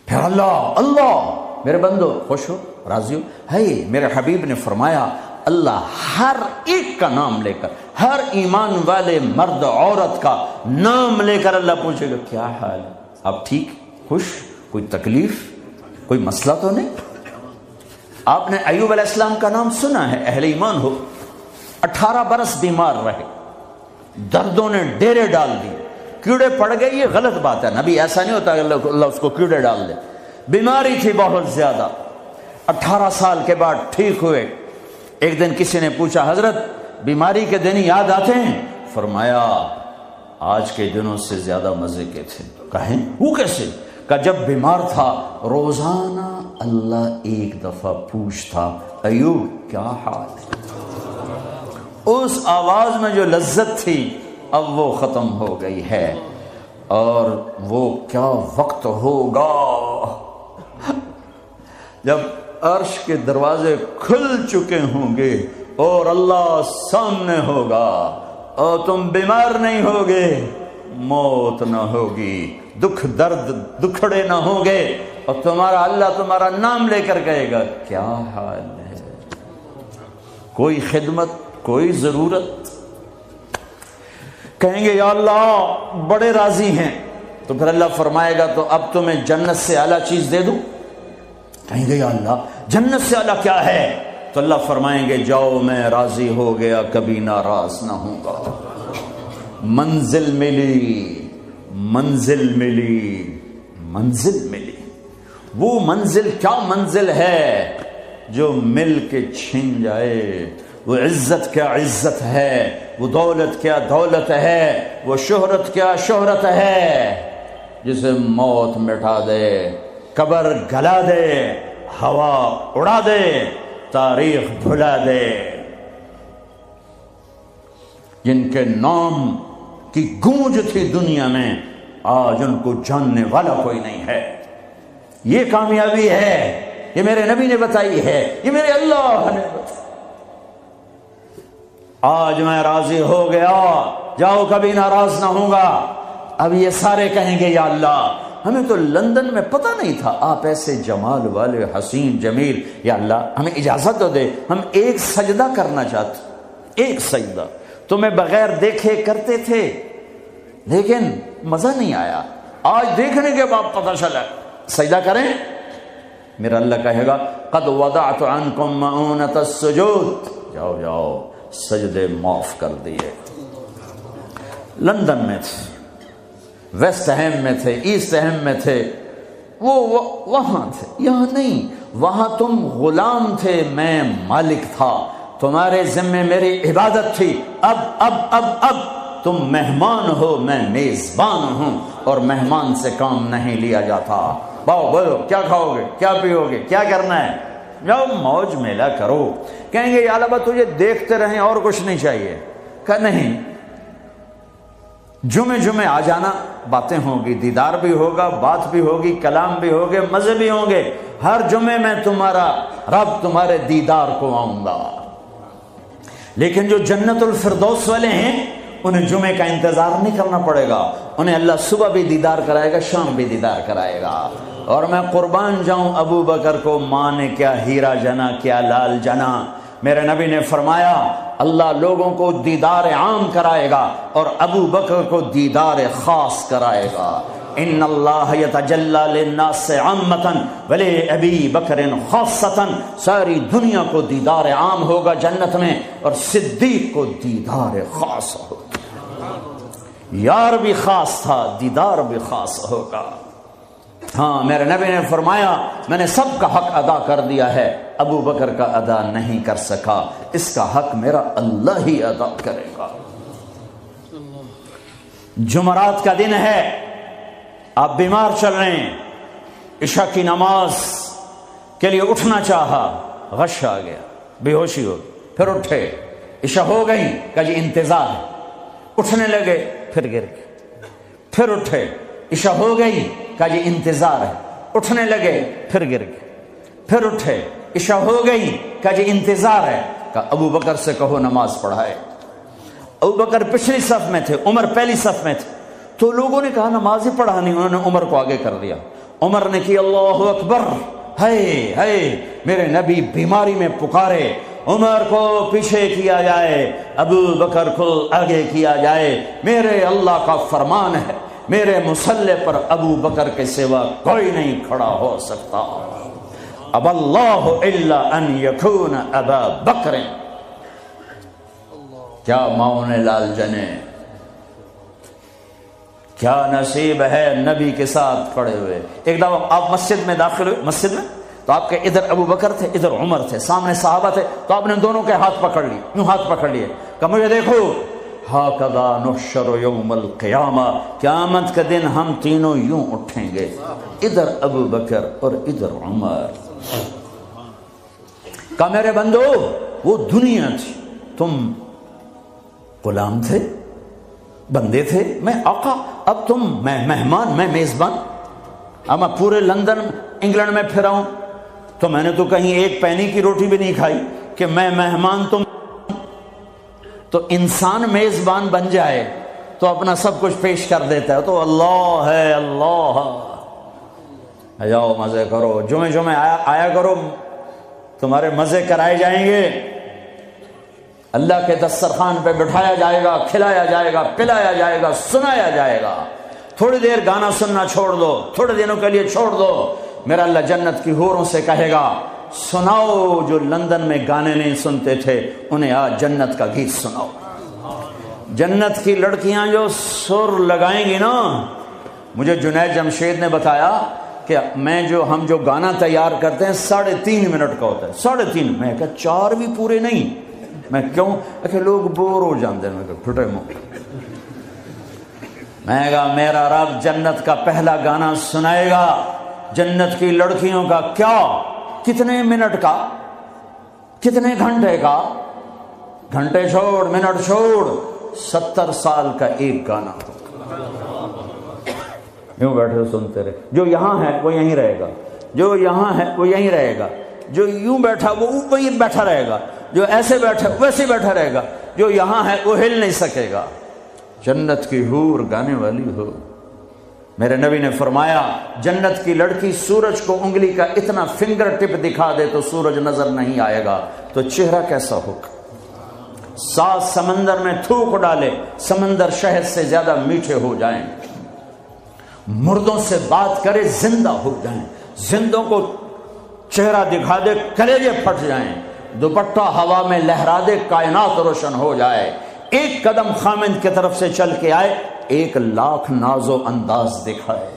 پھر اللہ میرے بندو خوش ہو, راضی ہو. ہے میرے حبیب نے فرمایا اللہ ہر ایک کا نام لے کر, ہر ایمان والے مرد عورت کا نام لے کر اللہ پوچھے گا کیا حال ہے, آپ ٹھیک, خوش, کوئی تکلیف, کوئی مسئلہ تو نہیں. آپ نے ایوب علیہ السلام کا نام سنا ہے, اہل ایمان ہو. 18 برس بیمار رہے, دردوں نے ڈیرے ڈال دیے, کیڑے پڑ گئے. یہ غلط بات ہے, نبی ایسا نہیں ہوتا کہ اللہ اس کو کیڑے ڈال دے. بیماری تھی بہت زیادہ. 18 سال کے بعد ٹھیک ہوئے. ایک دن کسی نے پوچھا حضرت بیماری کے دن یاد آتے ہیں؟ فرمایا آج کے دنوں سے زیادہ مزے کے تھے. کہیں وہ کیسے؟ کہ جب بیمار تھا روزانہ اللہ ایک دفعہ پوچھتا ایوب کیا حال ہے. اس آواز میں جو لذت تھی اب وہ ختم ہو گئی ہے. اور وہ کیا وقت ہوگا جب عرش کے دروازے کھل چکے ہوں گے اور اللہ سامنے ہوگا اور تم بیمار نہیں ہوگے, موت نہ ہوگی, دکھ درد دکھڑے نہ ہوں گے, اور تمہارا اللہ تمہارا نام لے کر کہے گا کیا حال ہے. کوئی خدمت, کوئی ضرورت, کہیں گے یا اللہ بڑے راضی ہیں, تو پھر اللہ فرمائے گا تو اب تمہیں جنت سے اعلیٰ چیز دے دوں. کہیں گے یا اللہ جنت سے اعلیٰ کیا ہے؟ تو اللہ فرمائیں گے جاؤ میں راضی ہو گیا, کبھی ناراض نہ ہوں گا. منزل ملی, منزل ملی, منزل ملی. وہ منزل کیا منزل ہے جو مل کے چھن جائے. وہ عزت کیا عزت ہے, وہ دولت کیا دولت ہے, وہ شہرت کیا شہرت ہے جسے موت مٹا دے, قبر گلا دے, ہوا اڑا دے, تاریخ بھلا دے. جن کے نام کی گونج تھی دنیا میں آج ان کو جاننے والا کوئی نہیں ہے. یہ کامیابی ہے, یہ میرے نبی نے بتائی ہے, یہ میرے اللہ نے بتائی. آج میں راضی ہو گیا, جاؤ کبھی ناراض نہ ہوں گا. اب یہ سارے کہیں گے یا اللہ ہمیں تو لندن میں پتہ نہیں تھا آپ ایسے جمال والے حسین جمیل, یا اللہ ہمیں اجازت تو دے, ہم ایک سجدہ کرنا چاہتے, ایک سجدہ. تمہیں بغیر دیکھے کرتے تھے لیکن مزہ نہیں آیا, آج دیکھنے کے بعد پتہ چلا سجدہ کریں. میرا اللہ کہے گا قد وضعت عنکم مؤونۃ السجود, جاؤ جاؤ سجدے معاف کر دیے. لندن میں تھے, ویسٹ ہیم میں تھے, ایسٹ ہیم میں تھے, وہ وہاں تھے, یہاں نہیں. وہاں تم غلام تھے, میں مالک تھا, تمہارے ذمے میری عبادت تھی. اب تم مہمان ہو, میں میزبان ہوں, اور مہمان سے کام نہیں لیا جاتا. باؤ بولو کیا کھاؤ گے, کیا پیو گے, کیا کرنا ہے, جاؤ موج میلہ کرو. کہیں گے یا اللہ تجھے دیکھتے رہیں اور کچھ نہیں چاہیے. کہ نہیں, جمعے آ جانا, باتیں ہوں گی, دیدار بھی ہوگا, بات بھی ہوگی, کلام بھی ہوگے, مزے بھی ہوں گے. ہر جمعے میں تمہارا رب تمہارے دیدار کو آؤں گا. لیکن جو جنت الفردوس والے ہیں انہیں جمعے کا انتظار نہیں کرنا پڑے گا, انہیں اللہ صبح بھی دیدار کرائے گا, شام بھی دیدار کرائے گا. اور میں قربان جاؤں ابو بکر کو, ماں نے کیا ہیرا جنا, کیا لال جنا. میرے نبی نے فرمایا اللہ لوگوں کو دیدار عام کرائے گا اور ابو بکر کو دیدار خاص کرائے گا۔ ان اللہ یتجلی للناس عامۃ ولی ابی بکر خاصۃ، ساری دنیا کو دیدار عام ہوگا جنت میں اور صدیق کو دیدار خاص ہوگا۔ یار بھی خاص تھا، دیدار بھی خاص ہوگا۔ ہاں میرے نبی نے فرمایا میں نے سب کا حق ادا کر دیا ہے، ابو بکر کا ادا نہیں کر سکا، اس کا حق میرا اللہ ہی ادا کرے گا۔ جمعرات کا دن ہے، آپ بیمار چل رہے ہیں، عشاء کی نماز کے لیے اٹھنا چاہا، غش آ گیا، بے ہوشی ہو، پھر اٹھے، عشاء ہو گئی، کہا جی انتظار ہے، اٹھنے لگے، پھر گر گئے، پھر اٹھے، عشاء ہو گئی، کہا جی انتظار ہے، اٹھنے لگے، پھر گر گئے، پھر اٹھے، عشاء ہو گئی، کہا جی انتظار ہے، کہا ابو بکر سے کہو نماز پڑھائے۔ ابو بکر پچھلی صف میں تھے، عمر پہلی صف میں تھے، تو لوگوں نے کہا نماز ہی پڑھانی، انہوں نے عمر کو آگے کر دیا۔ عمر نے کی اللہ اکبر، ہے میرے نبی بیماری میں پکارے، عمر کو پیچھے کیا جائے، ابو بکر کو آگے کیا جائے، میرے اللہ کا فرمان ہے، میرے مصلی پر ابو بکر کے سوا کوئی نہیں کھڑا ہو سکتا۔ اب اللہ الا ان یکون ابا بکر۔ کیا معاون لال جنے، کیا نصیب ہے نبی کے ساتھ کھڑے ہوئے۔ ایک دفعہ آپ مسجد میں داخل ہوئے، مسجد میں تو آپ کے ادھر ابو بکر تھے، ادھر عمر تھے، سامنے صحابہ تھے، تو آپ نے دونوں کے ہاتھ پکڑ لیے، یوں ہاتھ پکڑ لیے، کہ مجھے دیکھو، ہاکذا نحشر یوم القیامہ، قیامت کے دن ہم تینوں یوں اٹھیں گے، ادھر ابو بکر اور ادھر عمر۔ کہا میرے بندو وہ دنیا تھی، تم غلام تھے، بندے تھے، میں آقا، اب تم، میں مہمان، میں میزبان، اب میں پورے لندن انگلینڈ میں پھرا ہوں تو میں نے تو کہیں ایک پینی کی روٹی بھی نہیں کھائی کہ میں مہمان، تم تو انسان میزبان بن جائے تو اپنا سب کچھ پیش کر دیتا ہے، تو اللہ ہے، اللہ جاؤ مزے کرو، جمعے آیا کرو، تمہارے مزے کرائے جائیں گے، اللہ کے دسترخوان پہ بٹھایا جائے گا، کھلایا جائے گا، پلایا جائے گا، سنایا جائے گا۔ تھوڑی دیر گانا سننا چھوڑ دو، تھوڑے دنوں کے لیے چھوڑ دو، میرا اللہ جنت کی حوروں سے کہے گا سناؤ جو لندن میں گانے نہیں سنتے تھے انہیں آج جنت کا گیت سناؤ۔ جنت کی لڑکیاں جو سر لگائیں گی نا، مجھے جنید جمشید نے بتایا کہ ہم جو گانا تیار کرتے ہیں 3.5 منٹ کا ہوتا ہے، 3.5، میں کہا 4 بھی پورے نہیں، میں کیوں کہ لوگ بور ہو جاتے ہیں، میں کہا پھٹے منہ، میں کہا میرا رب جنت کا پہلا گانا سنائے گا، جنت کی لڑکیوں کا، کیا کتنے منٹ کا، کتنے گھنٹے کا، گھنٹے چھوڑ، منٹ چھوڑ، 70 سال کا ایک گانا، یوں بیٹھے سنتے رہے، جو یہاں ہے وہ یہیں رہے گا، جو یہاں ہے وہ یہیں رہے گا، جو یوں بیٹھا وہ وہیں بیٹھا رہے گا، جو ایسے بیٹھا ویسے بیٹھا رہے گا، جو یہاں ہے وہ ہل نہیں سکے گا۔ جنت کی حور گانے والی ہو۔ میرے نبی نے فرمایا جنت کی لڑکی سورج کو انگلی کا اتنا فنگر ٹپ دکھا دے تو سورج نظر نہیں آئے گا، تو چہرہ کیسا ہوگا؟ 7 سمندر میں تھوک ڈالے، سمندر شہد سے زیادہ میٹھے ہو جائیں، مردوں سے بات کرے زندہ ہو جائیں، زندوں کو چہرہ دکھا دے کلیجے پھٹ جائیں، دوپٹہ ہوا میں لہرا دے کائنات روشن ہو جائے، ایک قدم خامند کی طرف سے چل کے آئے 1,00,000 ناز و انداز دکھائے،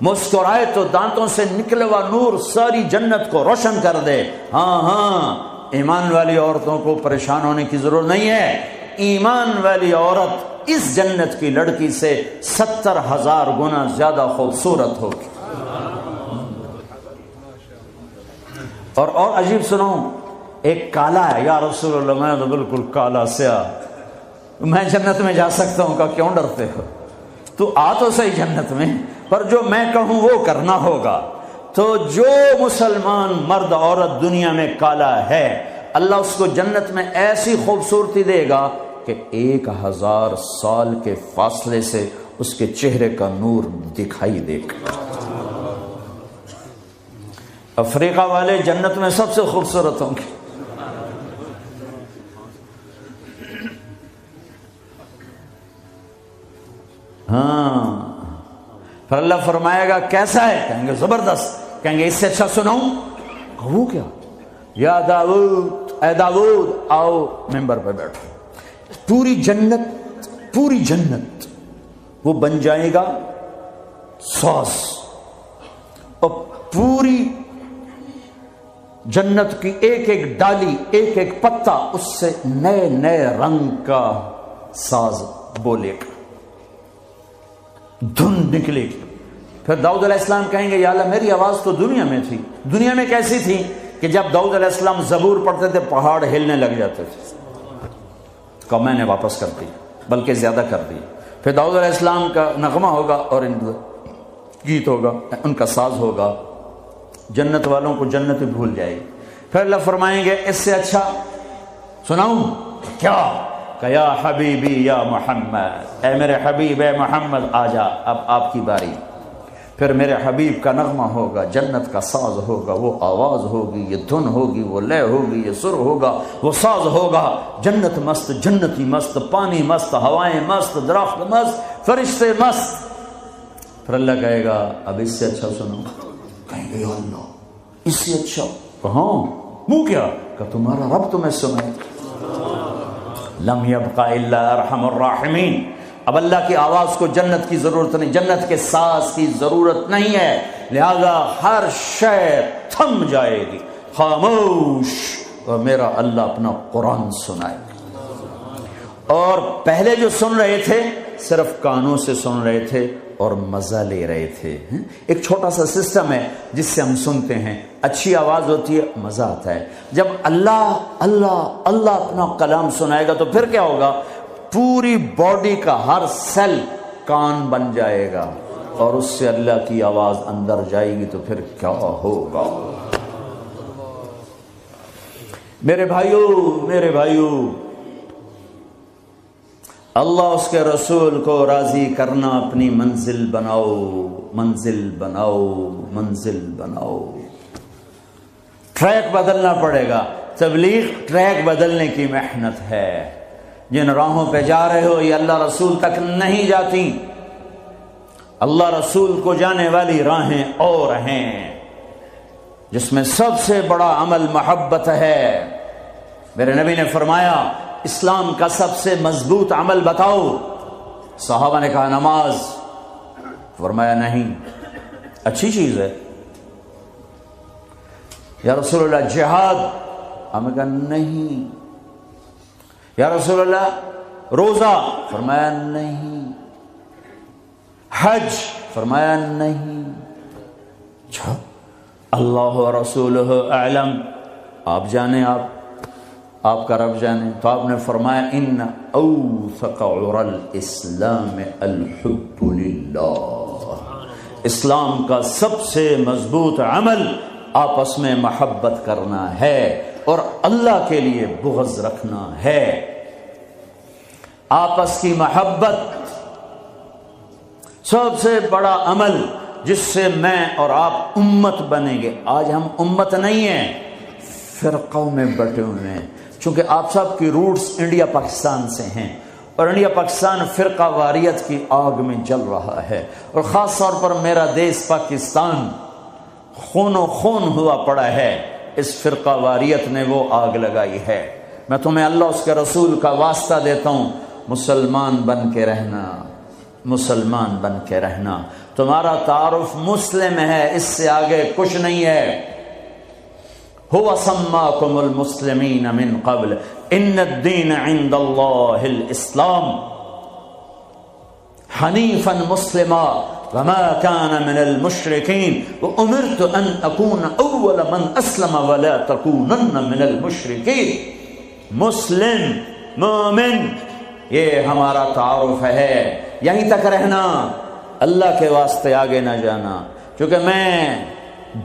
مسکرائے تو دانتوں سے نکلے ہوا نور ساری جنت کو روشن کر دے۔ ہاں ایمان والی عورتوں کو پریشان ہونے کی ضرورت نہیں ہے، ایمان والی عورت اس جنت کی لڑکی سے 70,000 گنا زیادہ خوبصورت ہوگی۔ اور عجیب سنو، ایک کالا ہے، یا رسول اللہ میں تو بالکل کالا سیاہ، میں جنت میں جا سکتا ہوں؟ کا کیوں ڈرتے ہو؟ تو آ تو صحیح جنت میں، پر جو میں کہوں وہ کرنا ہوگا۔ تو جو مسلمان مرد عورت دنیا میں کالا ہے، اللہ اس کو جنت میں ایسی خوبصورتی دے گا کہ 1000 سال کے فاصلے سے اس کے چہرے کا نور دکھائی دے گا۔ افریقہ والے جنت میں سب سے خوبصورت ہوں گے، ہاں، پھر اللہ فرمائے گا کیسا ہے؟ کہیں گے زبردست، کہیں گے اس سے اچھا سناؤں؟ وہ کیا؟ یا داؤد، اے داؤد آؤ ممبر پہ بیٹھو، پوری جنت وہ بن جائے گا ساز، اور پوری جنت کی ایک ایک ڈالی، ایک ایک پتا اس سے نئے نئے رنگ کا ساز بولے گا، دھن نکلے گی۔ پھر داؤد علیہ السلام کہیں گے یا اللہ میری آواز تو دنیا میں تھی، دنیا میں کیسی تھی کہ جب داؤد علیہ السلام زبور پڑھتے تھے پہاڑ ہلنے لگ جاتے تھے، کہ میں نے واپس کر دی، بلکہ زیادہ کر دی۔ پھر داؤد علیہ السلام کا نغمہ ہوگا اور گیت ہوگا، ان کا ساز ہوگا، جنت والوں کو جنت بھول جائے گی۔ پھر اللہ فرمائیں گے اس سے اچھا سناؤں؟ کیا؟ کہ یا حبیبی یا محمد، اے میرے حبیب اے محمد آ جا، اب آپ کی باری۔ پھر میرے حبیب کا نغمہ ہوگا، جنت کا ساز ہوگا، وہ آواز ہوگی، یہ دھن ہوگی، وہ لے ہوگی، یہ سر ہوگا، وہ ساز ہوگا، جنت مست، جنتی مست، پانی مست، ہوائیں مست، درخت مست، فرشتے مست۔ پھر اللہ کہے گا اب اس سے اچھا سنو، کہیں گے یا اللہ اس سے اچھا؟ کہاں؟ وہ کیا؟ کہ تمہارا رب تمہیں سنائے۔ لم یبقى الا ارحم الراحمین۔ اب اللہ کی آواز کو جنت کی ضرورت نہیں، جنت کے ساز کی ضرورت نہیں ہے، لہذا ہر شے تھم جائے گی، خاموش، اور میرا اللہ اپنا قرآن سنائے گا۔ اور پہلے جو سن رہے تھے صرف کانوں سے سن رہے تھے اور مزہ لے رہے تھے۔ ایک چھوٹا سا سسٹم ہے جس سے ہم سنتے ہیں، اچھی آواز ہوتی ہے، مزہ آتا ہے۔ جب اللہ اللہ اللہ اپنا کلام سنائے گا تو پھر کیا ہوگا؟ پوری باڈی کا ہر سیل کان بن جائے گا، اور اس سے اللہ کی آواز اندر جائے گی تو پھر کیا ہوگا؟ میرے بھائیوں، اللہ اس کے رسول کو راضی کرنا اپنی منزل بناؤ، منزل بناؤ، منزل بناؤ۔ ٹریک بدلنا پڑے گا، تبلیغ ٹریک بدلنے کی محنت ہے۔ جن راہوں پہ جا رہے ہو یہ اللہ رسول تک نہیں جاتی، اللہ رسول کو جانے والی راہیں اور ہیں، جس میں سب سے بڑا عمل محبت ہے۔ میرے نبی نے فرمایا اسلام کا سب سے مضبوط عمل بتاؤ؟ صحابہ نے کہا نماز، فرمایا نہیں، اچھی چیز ہے یا رسول اللہ جہاد، ہم نے کہا نہیں۔ یا رسول اللہ روزہ، فرمایا نہیں۔ حج، فرمایا نہیں۔ اچھا اللہ و رسولہ اعلم، آپ جانے، آپ کا رب جانے۔ تو آپ نے فرمایا ان اوثق عرى الاسلام الحب للہ، اسلام کا سب سے مضبوط عمل آپس میں محبت کرنا ہے اور اللہ کے لیے بغض رکھنا ہے۔ آپس کی محبت سب سے بڑا عمل جس سے میں اور آپ امت بنیں گے۔ آج ہم امت نہیں ہیں، فرقوں میں بٹے ہوئے ہیں، چونکہ آپ سب کی روٹس انڈیا پاکستان سے ہیں، اور انڈیا پاکستان فرقہ واریت کی آگ میں جل رہا ہے، اور خاص طور پر میرا دیس پاکستان خون و خون ہوا پڑا ہے، اس فرقہ واریت نے وہ آگ لگائی ہے۔ میں تمہیں اللہ اس کے رسول کا واسطہ دیتا ہوں، مسلمان بن کے رہنا، مسلمان بن کے رہنا۔ تمہارا تعارف مسلم ہے، اس سے آگے کچھ نہیں ہے۔ هو سماکم المسلمین من قبل ان الدین عند اللہ الاسلام حنیفا مسلما وما كان من المشرکین وامرت ان اکون اول من اسلم ولا تکونن من المشرکین۔ مسلم، مومن، یہ ہمارا تعارف ہے، یہیں تک رہنا، اللہ کے واسطے آگے نہ جانا۔ کیونکہ میں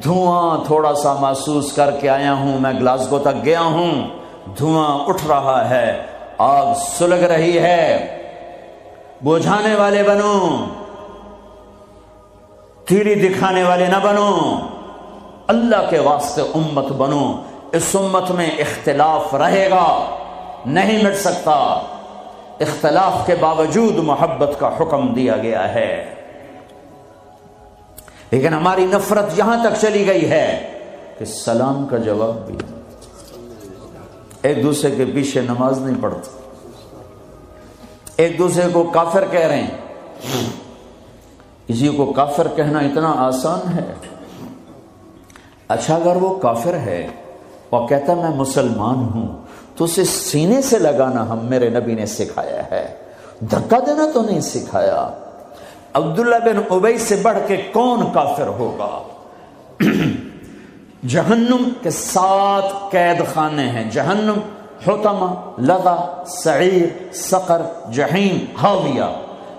دھواں تھوڑا سا محسوس کر کے آیا ہوں، میں گلاسگو تک گیا ہوں، دھواں اٹھ رہا ہے، آگ سلگ رہی ہے، بجھانے والے بنو، تیری دکھانے والے نہ بنو، اللہ کے واسطے امت بنو۔ اس امت میں اختلاف رہے گا، نہیں مٹ سکتا، اختلاف کے باوجود محبت کا حکم دیا گیا ہے، لیکن ہماری نفرت یہاں تک چلی گئی ہے کہ سلام کا جواب بھی ایک دوسرے کے پیچھے نماز نہیں پڑھتے، ایک دوسرے کو کافر کہہ رہے ہیں۔ کسی کو کافر کہنا اتنا آسان ہے۔ اچھا اگر وہ کافر ہے اور کہتا میں مسلمان ہوں تو اسے سینے سے لگانا ہم میرے نبی نے سکھایا ہے، دھکا دینا تو نہیں سکھایا۔ عبداللہ بن ابی سے بڑھ کے کون کافر ہوگا؟ جہنم کے 7 قید خانے ہیں، جہنم، حطمہ، لظہ، سعیر، سقر، جہیم، حاویہ،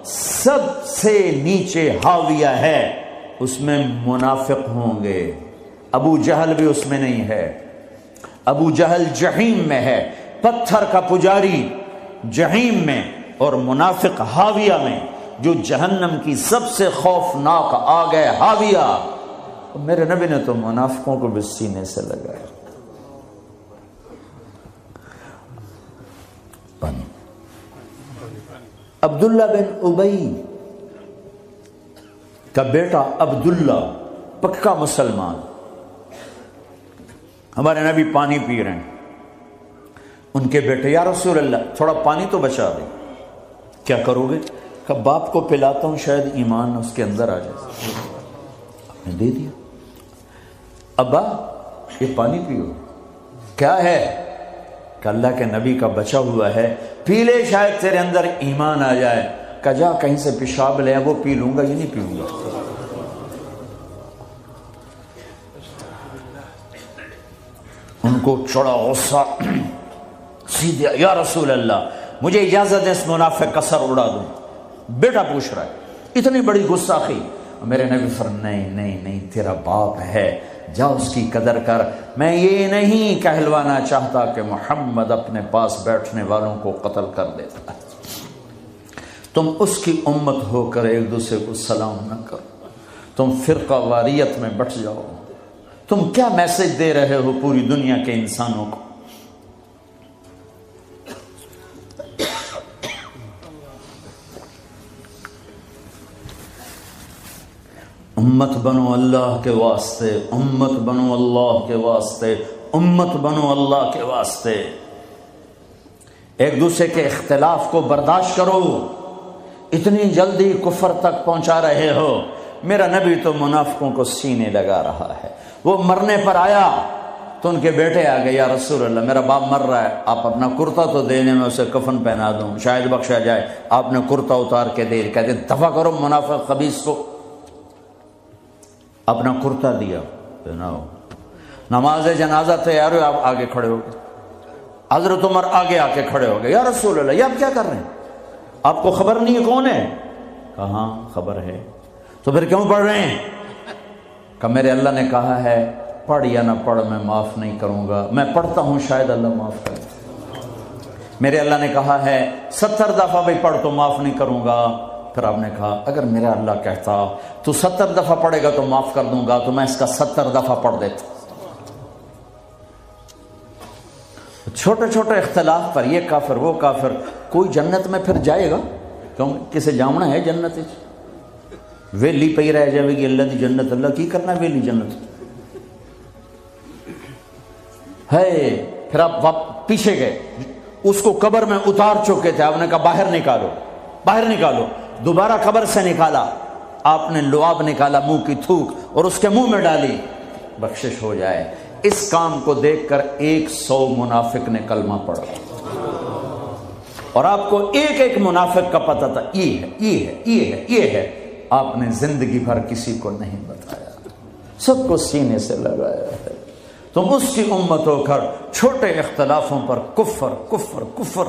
سب سے نیچے حاویہ ہے، اس میں منافق ہوں گے۔ ابو جہل بھی اس میں نہیں ہے، ابو جہل جہیم میں ہے، پتھر کا پجاری جہیم میں اور منافق حاویہ میں۔ جو جہنم کی سب سے خوفناک آگ ہے حاویہ، میرے نبی نے تو منافقوں کو بھی سینے سے لگایا۔ عبداللہ بن ابی کا بیٹا عبداللہ پکا مسلمان، ہمارے نبی پانی پی رہے ہیں، ان کے بیٹے یا رسول اللہ تھوڑا پانی تو بچا دیں۔ کیا کرو گے؟ کہ باپ کو پلاتا ہوں شاید ایمان اس کے اندر آ جائے۔ آپ نے دے دیا، ابا یہ پانی پیو۔ کیا ہے؟ کہ اللہ کے نبی کا بچا ہوا ہے، پی لے شاید تیرے اندر ایمان آ جائے۔ کہ جا کہیں سے پیشاب لے وہ پی لوں گا، یہ نہیں پیوں گا۔ ان کو چڑا غصہ، سیدھا یا رسول اللہ مجھے اجازت دیں اس منافق کا سر اڑا دوں۔ بیٹا پوچھ رہا ہے، اتنی بڑی گستاخی۔ میرے نبی فرمایا نہیں نہیں نہیں، تیرا باپ ہے، جا اس کی قدر کر۔ میں یہ نہیں کہلوانا چاہتا کہ محمد اپنے پاس بیٹھنے والوں کو قتل کر دیتا ہے۔ تم اس کی امت ہو کر ایک دوسرے کو سلام نہ کرو، تم فرقہ واریت میں بٹ جاؤ۔ تم کیا میسج دے رہے ہو پوری دنیا کے انسانوں کو؟ امت بنو اللہ کے واسطے، امت بنو اللہ کے واسطے، امت بنو اللہ کے واسطے۔ ایک دوسرے کے اختلاف کو برداشت کرو۔ اتنی جلدی کفر تک پہنچا رہے ہو۔ میرا نبی تو منافقوں کو سینے لگا رہا ہے۔ وہ مرنے پر آیا تو ان کے بیٹے آ گئے، یا رسول اللہ میرا باپ مر رہا ہے، آپ اپنا کرتا تو دینے میں اسے کفن پہنا دوں، شاید بخشا جائے۔ آپ نے کرتا اتار کے دے، کہتے دفع کرو منافق خبیث کو۔ اپنا کرتا دیا، پہناؤ۔ نماز جنازہ تیار ہو، آپ آگے کھڑے ہو گئے۔ حضرت عمر آگے آ کے کھڑے ہو گئے، یا رسول اللہ یہ آپ کیا کر رہے ہیں؟ آپ کو خبر نہیں ہے کون ہے؟ کہاں خبر ہے، تو پھر کیوں پڑھ رہے ہیں؟ کہ میرے اللہ نے کہا ہے پڑھ یا نہ پڑھ میں معاف نہیں کروں گا، میں پڑھتا ہوں شاید اللہ معاف کرے۔ میرے اللہ نے کہا ہے 70 دفعہ بھی پڑھ تو معاف نہیں کروں گا۔ پھر آپ نے کہا اگر میرا اللہ کہتا تو 70 دفعہ پڑھے گا تو معاف کر دوں گا، تو میں اس کا 70 دفعہ پڑھ دیتا۔ چھوٹے چھوٹے اختلاف پر یہ کافر وہ کافر، کوئی جنت میں پھر جائے گا کیوں؟ کسے جامنا ہے جنت؟ ویلی پئی رہ جائے گی اللہ دی جنت، اللہ کی کرنا ویلی جنت ہے۔ پھر آپ پیچھے گئے، اس کو قبر میں اتار چکے تھے، آپ نے کہا باہر نکالو، باہر نکالو۔ دوبارہ قبر سے نکالا، آپ نے لعاب نکالا منہ کی تھوک اور اس کے منہ میں ڈالی، بخشش ہو جائے۔ اس کام کو دیکھ کر 100 منافق نے کلمہ پڑھا، اور آپ کو ایک ایک منافق کا پتہ تھا، یہ ہے یہ ہے یہ ہے یہ ہے۔ آپ نے زندگی بھر کسی کو نہیں بتایا، سب کو سینے سے لگایا ہے۔ تم اس کی امت ہو کر چھوٹے اختلافوں پر کفر کفر کفر،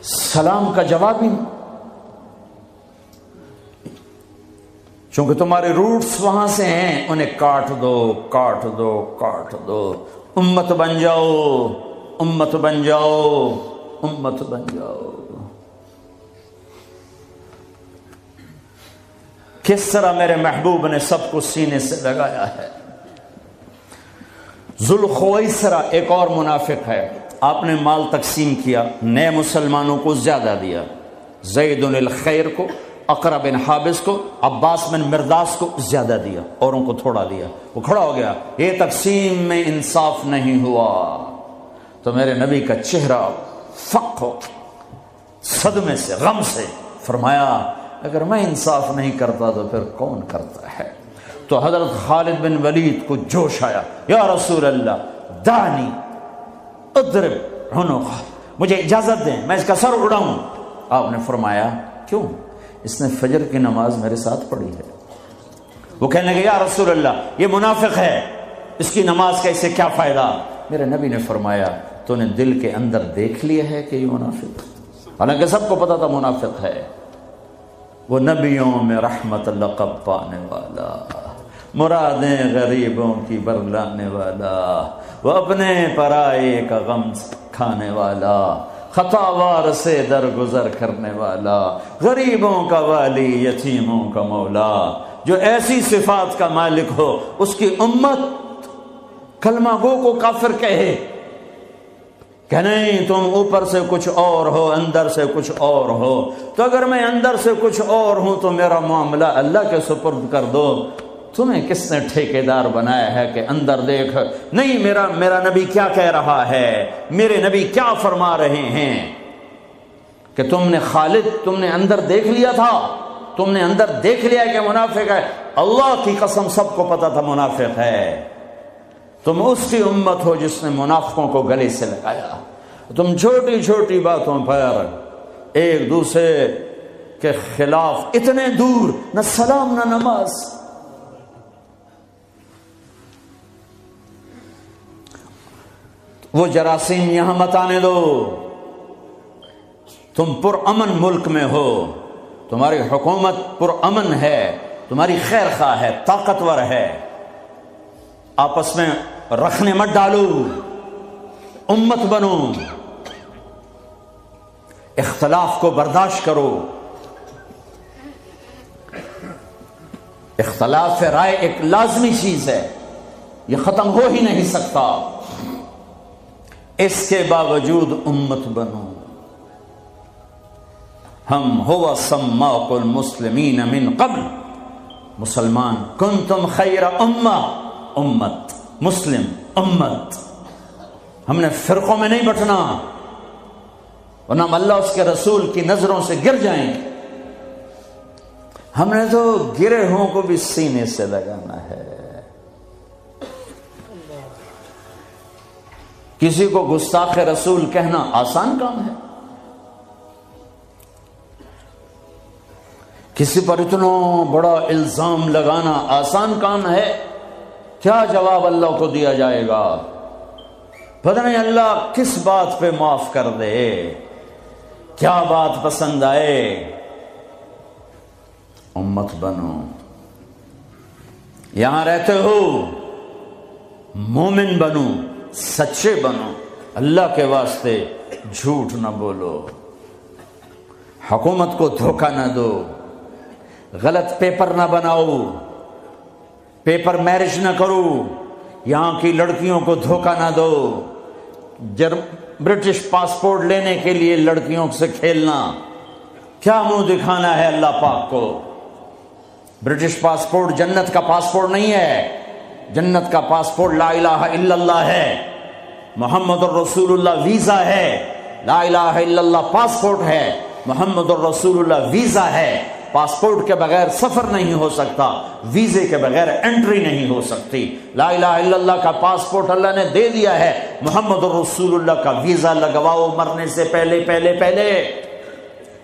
سلام کا جواب ہی نہیں، چونکہ تمہارے روٹس وہاں سے ہیں، انہیں کاٹ دو کاٹ دو کاٹ دو۔ امت بن جاؤ امت بن جاؤ امت بن جاؤ۔ کس طرح میرے محبوب نے سب کو سینے سے لگایا ہے۔ ذوالخویسرہ ایک اور منافق ہے، آپ نے مال تقسیم کیا، نئے مسلمانوں کو زیادہ دیا، زید الخیر کو، اقرا بن حابس کو، عباس بن مرداس کو زیادہ دیا، اوروں کو تھوڑا دیا۔ وہ کھڑا ہو گیا، یہ تقسیم میں انصاف نہیں ہوا۔ تو میرے نبی کا چہرہ فق ہو صدمے سے، غم سے، فرمایا اگر میں انصاف نہیں کرتا تو پھر کون کرتا ہے؟ تو حضرت خالد بن ولید کو جوش آیا، یا رسول اللہ دانی اضرب عنقہ، مجھے اجازت دیں میں اس کا سر اڑاؤں۔ آپ نے فرمایا کیوں؟ اس نے فجر کی نماز میرے ساتھ پڑھی ہے۔ وہ کہنے لگے یا رسول اللہ یہ منافق ہے، اس کی نماز کا اسے کیا فائدہ؟ میرے نبی نے فرمایا تو نے دل کے اندر دیکھ لیا ہے کہ یہ منافق، حالانکہ سب کو پتا تھا منافق ہے۔ وہ نبیوں میں رحمت لقب پانے والا، مرادیں غریبوں کی برلانے والا، وہ اپنے پرائے کا غم کھانے والا، خطاوار سے درگزر کرنے والا، غریبوں کا والی، یتیموں کا مولا، جو ایسی صفات کا مالک ہو اس کی امت کلمہ گو کو کافر کہے کہ نہیں تم اوپر سے کچھ اور ہو اندر سے کچھ اور ہو، تو اگر میں اندر سے کچھ اور ہوں تو میرا معاملہ اللہ کے سپرد کر دو۔ تمہیں کس نے ٹھیکیدار بنایا ہے کہ اندر دیکھ؟ نہیں، میرا نبی کیا کہہ رہا ہے، میرے نبی کیا فرما رہے ہیں کہ تم نے خالد، تم نے اندر دیکھ لیا تھا، تم نے اندر دیکھ لیا کہ منافق ہے۔ اللہ کی قسم سب کو پتا تھا منافق ہے۔ تم اس کی امت ہو جس نے منافقوں کو گلے سے لگایا۔ تم چھوٹی چھوٹی باتوں پر ایک دوسرے کے خلاف اتنے دور، نہ سلام نہ نماز۔ وہ جراثیم یہاں مت آنے دو۔ تم پرامن ملک میں ہو، تمہاری حکومت پرامن ہے، تمہاری خیر خواہ ہے، طاقتور ہے، آپس میں رکھنے مت ڈالو، امت بنو، اختلاف کو برداشت کرو۔ اختلاف رائے ایک لازمی چیز ہے، یہ ختم ہو ہی نہیں سکتا، اس کے باوجود امت بنو۔ ہم ہوا سماق المسلمین من قبل، مسلمان، کنتم خیر امہ، امت، مسلم امت۔ ہم نے فرقوں میں نہیں بٹنا، ورنہ ہم اللہ اس کے رسول کی نظروں سے گر جائیں گے۔ ہم نے تو گرے ہوں کو بھی سینے سے لگانا ہے۔ کسی کو گستاخ رسول کہنا آسان کام ہے، کسی پر اتنا بڑا الزام لگانا آسان کام ہے۔ کیا جواب اللہ کو دیا جائے گا؟ پتہ نہیں اللہ کس بات پہ معاف کر دے، کیا بات پسند آئے۔ امت بنو، یہاں رہتے ہو مومن بنو، سچے بنو، اللہ کے واسطے جھوٹ نہ بولو، حکومت کو دھوکہ نہ دو، غلط پیپر نہ بناؤ، پیپر میرج نہ کرو، یہاں کی لڑکیوں کو دھوکہ نہ دو، برٹش پاسپورٹ لینے کے لیے لڑکیوں سے کھیلنا، کیا منہ دکھانا ہے اللہ پاک کو؟ برٹش پاسپورٹ جنت کا پاسپورٹ نہیں ہے، جنت کا پاسپورٹ لا الہ الا اللہ ہے، محمد الرسول اللہ ویزا ہے، لا الہ الا اللہ پاسپورٹ ہے، محمد الرسول اللہ ویزا ہے۔ پاسپورٹ کے بغیر سفر نہیں ہو سکتا، ویزے کے بغیر انٹری نہیں ہو سکتی۔ لا الہ الا اللہ کا پاسپورٹ اللہ نے دے دیا ہے، محمد الرسول اللہ کا ویزا لگواؤ مرنے سے پہلے۔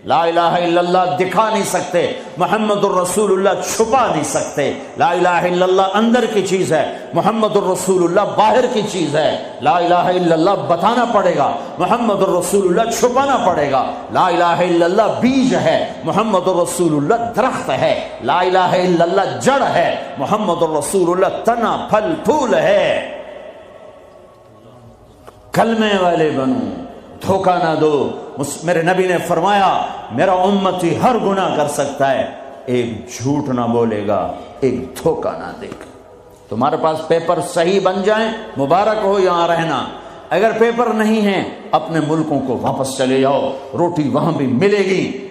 لا الہ الا اللہ دکھا نہیں سکتے، محمد الرسول اللہ چھپا نہیں سکتے۔ لا الہ الا اللہ اندر کی چیز ہے، محمد الرسول اللہ باہر کی چیز ہے۔ لا الہ الا اللہ بتانا پڑے گا، محمد الرسول اللہ چھپانا پڑے گا۔ لا الہ الا اللہ بیج ہے، محمد الرسول اللہ درخت ہے۔ لا الہ الا اللہ جڑ ہے، محمد الرسول اللہ تنا پھل پھول ہے۔ کلمے والے بنو، دھوکہ نہ دو۔ میرے نبی نے فرمایا میرا امتی ہر گناہ کر سکتا ہے، ایک جھوٹ نہ بولے گا، ایک دھوکہ نہ دے گا۔ تمہارے پاس پیپر صحیح بن جائیں، مبارک ہو یہاں رہنا، اگر پیپر نہیں ہیں اپنے ملکوں کو واپس چلے جاؤ، روٹی وہاں بھی ملے گی۔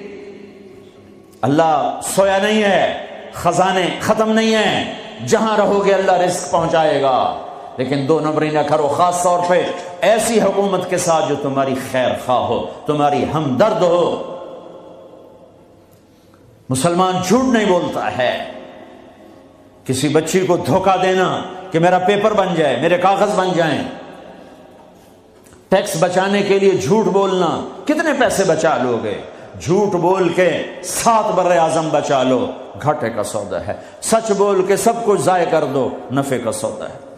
اللہ سویا نہیں ہے، خزانے ختم نہیں ہیں، جہاں رہو گے اللہ رزق پہنچائے گا، لیکن دو نمبری نہ کرو، خاص طور پہ ایسی حکومت کے ساتھ جو تمہاری خیر خواہ ہو، تمہاری ہمدرد ہو۔ مسلمان جھوٹ نہیں بولتا ہے۔ کسی بچی کو دھوکہ دینا کہ میرا پیپر بن جائے، میرے کاغذ بن جائیں، ٹیکس بچانے کے لیے جھوٹ بولنا، کتنے پیسے بچا لو گے؟ جھوٹ بول کے 7 بر اعظم بچا لو، گھاٹے کا سودا ہے۔ سچ بول کے سب کچھ ضائع کر دو، نفع کا سودا ہے۔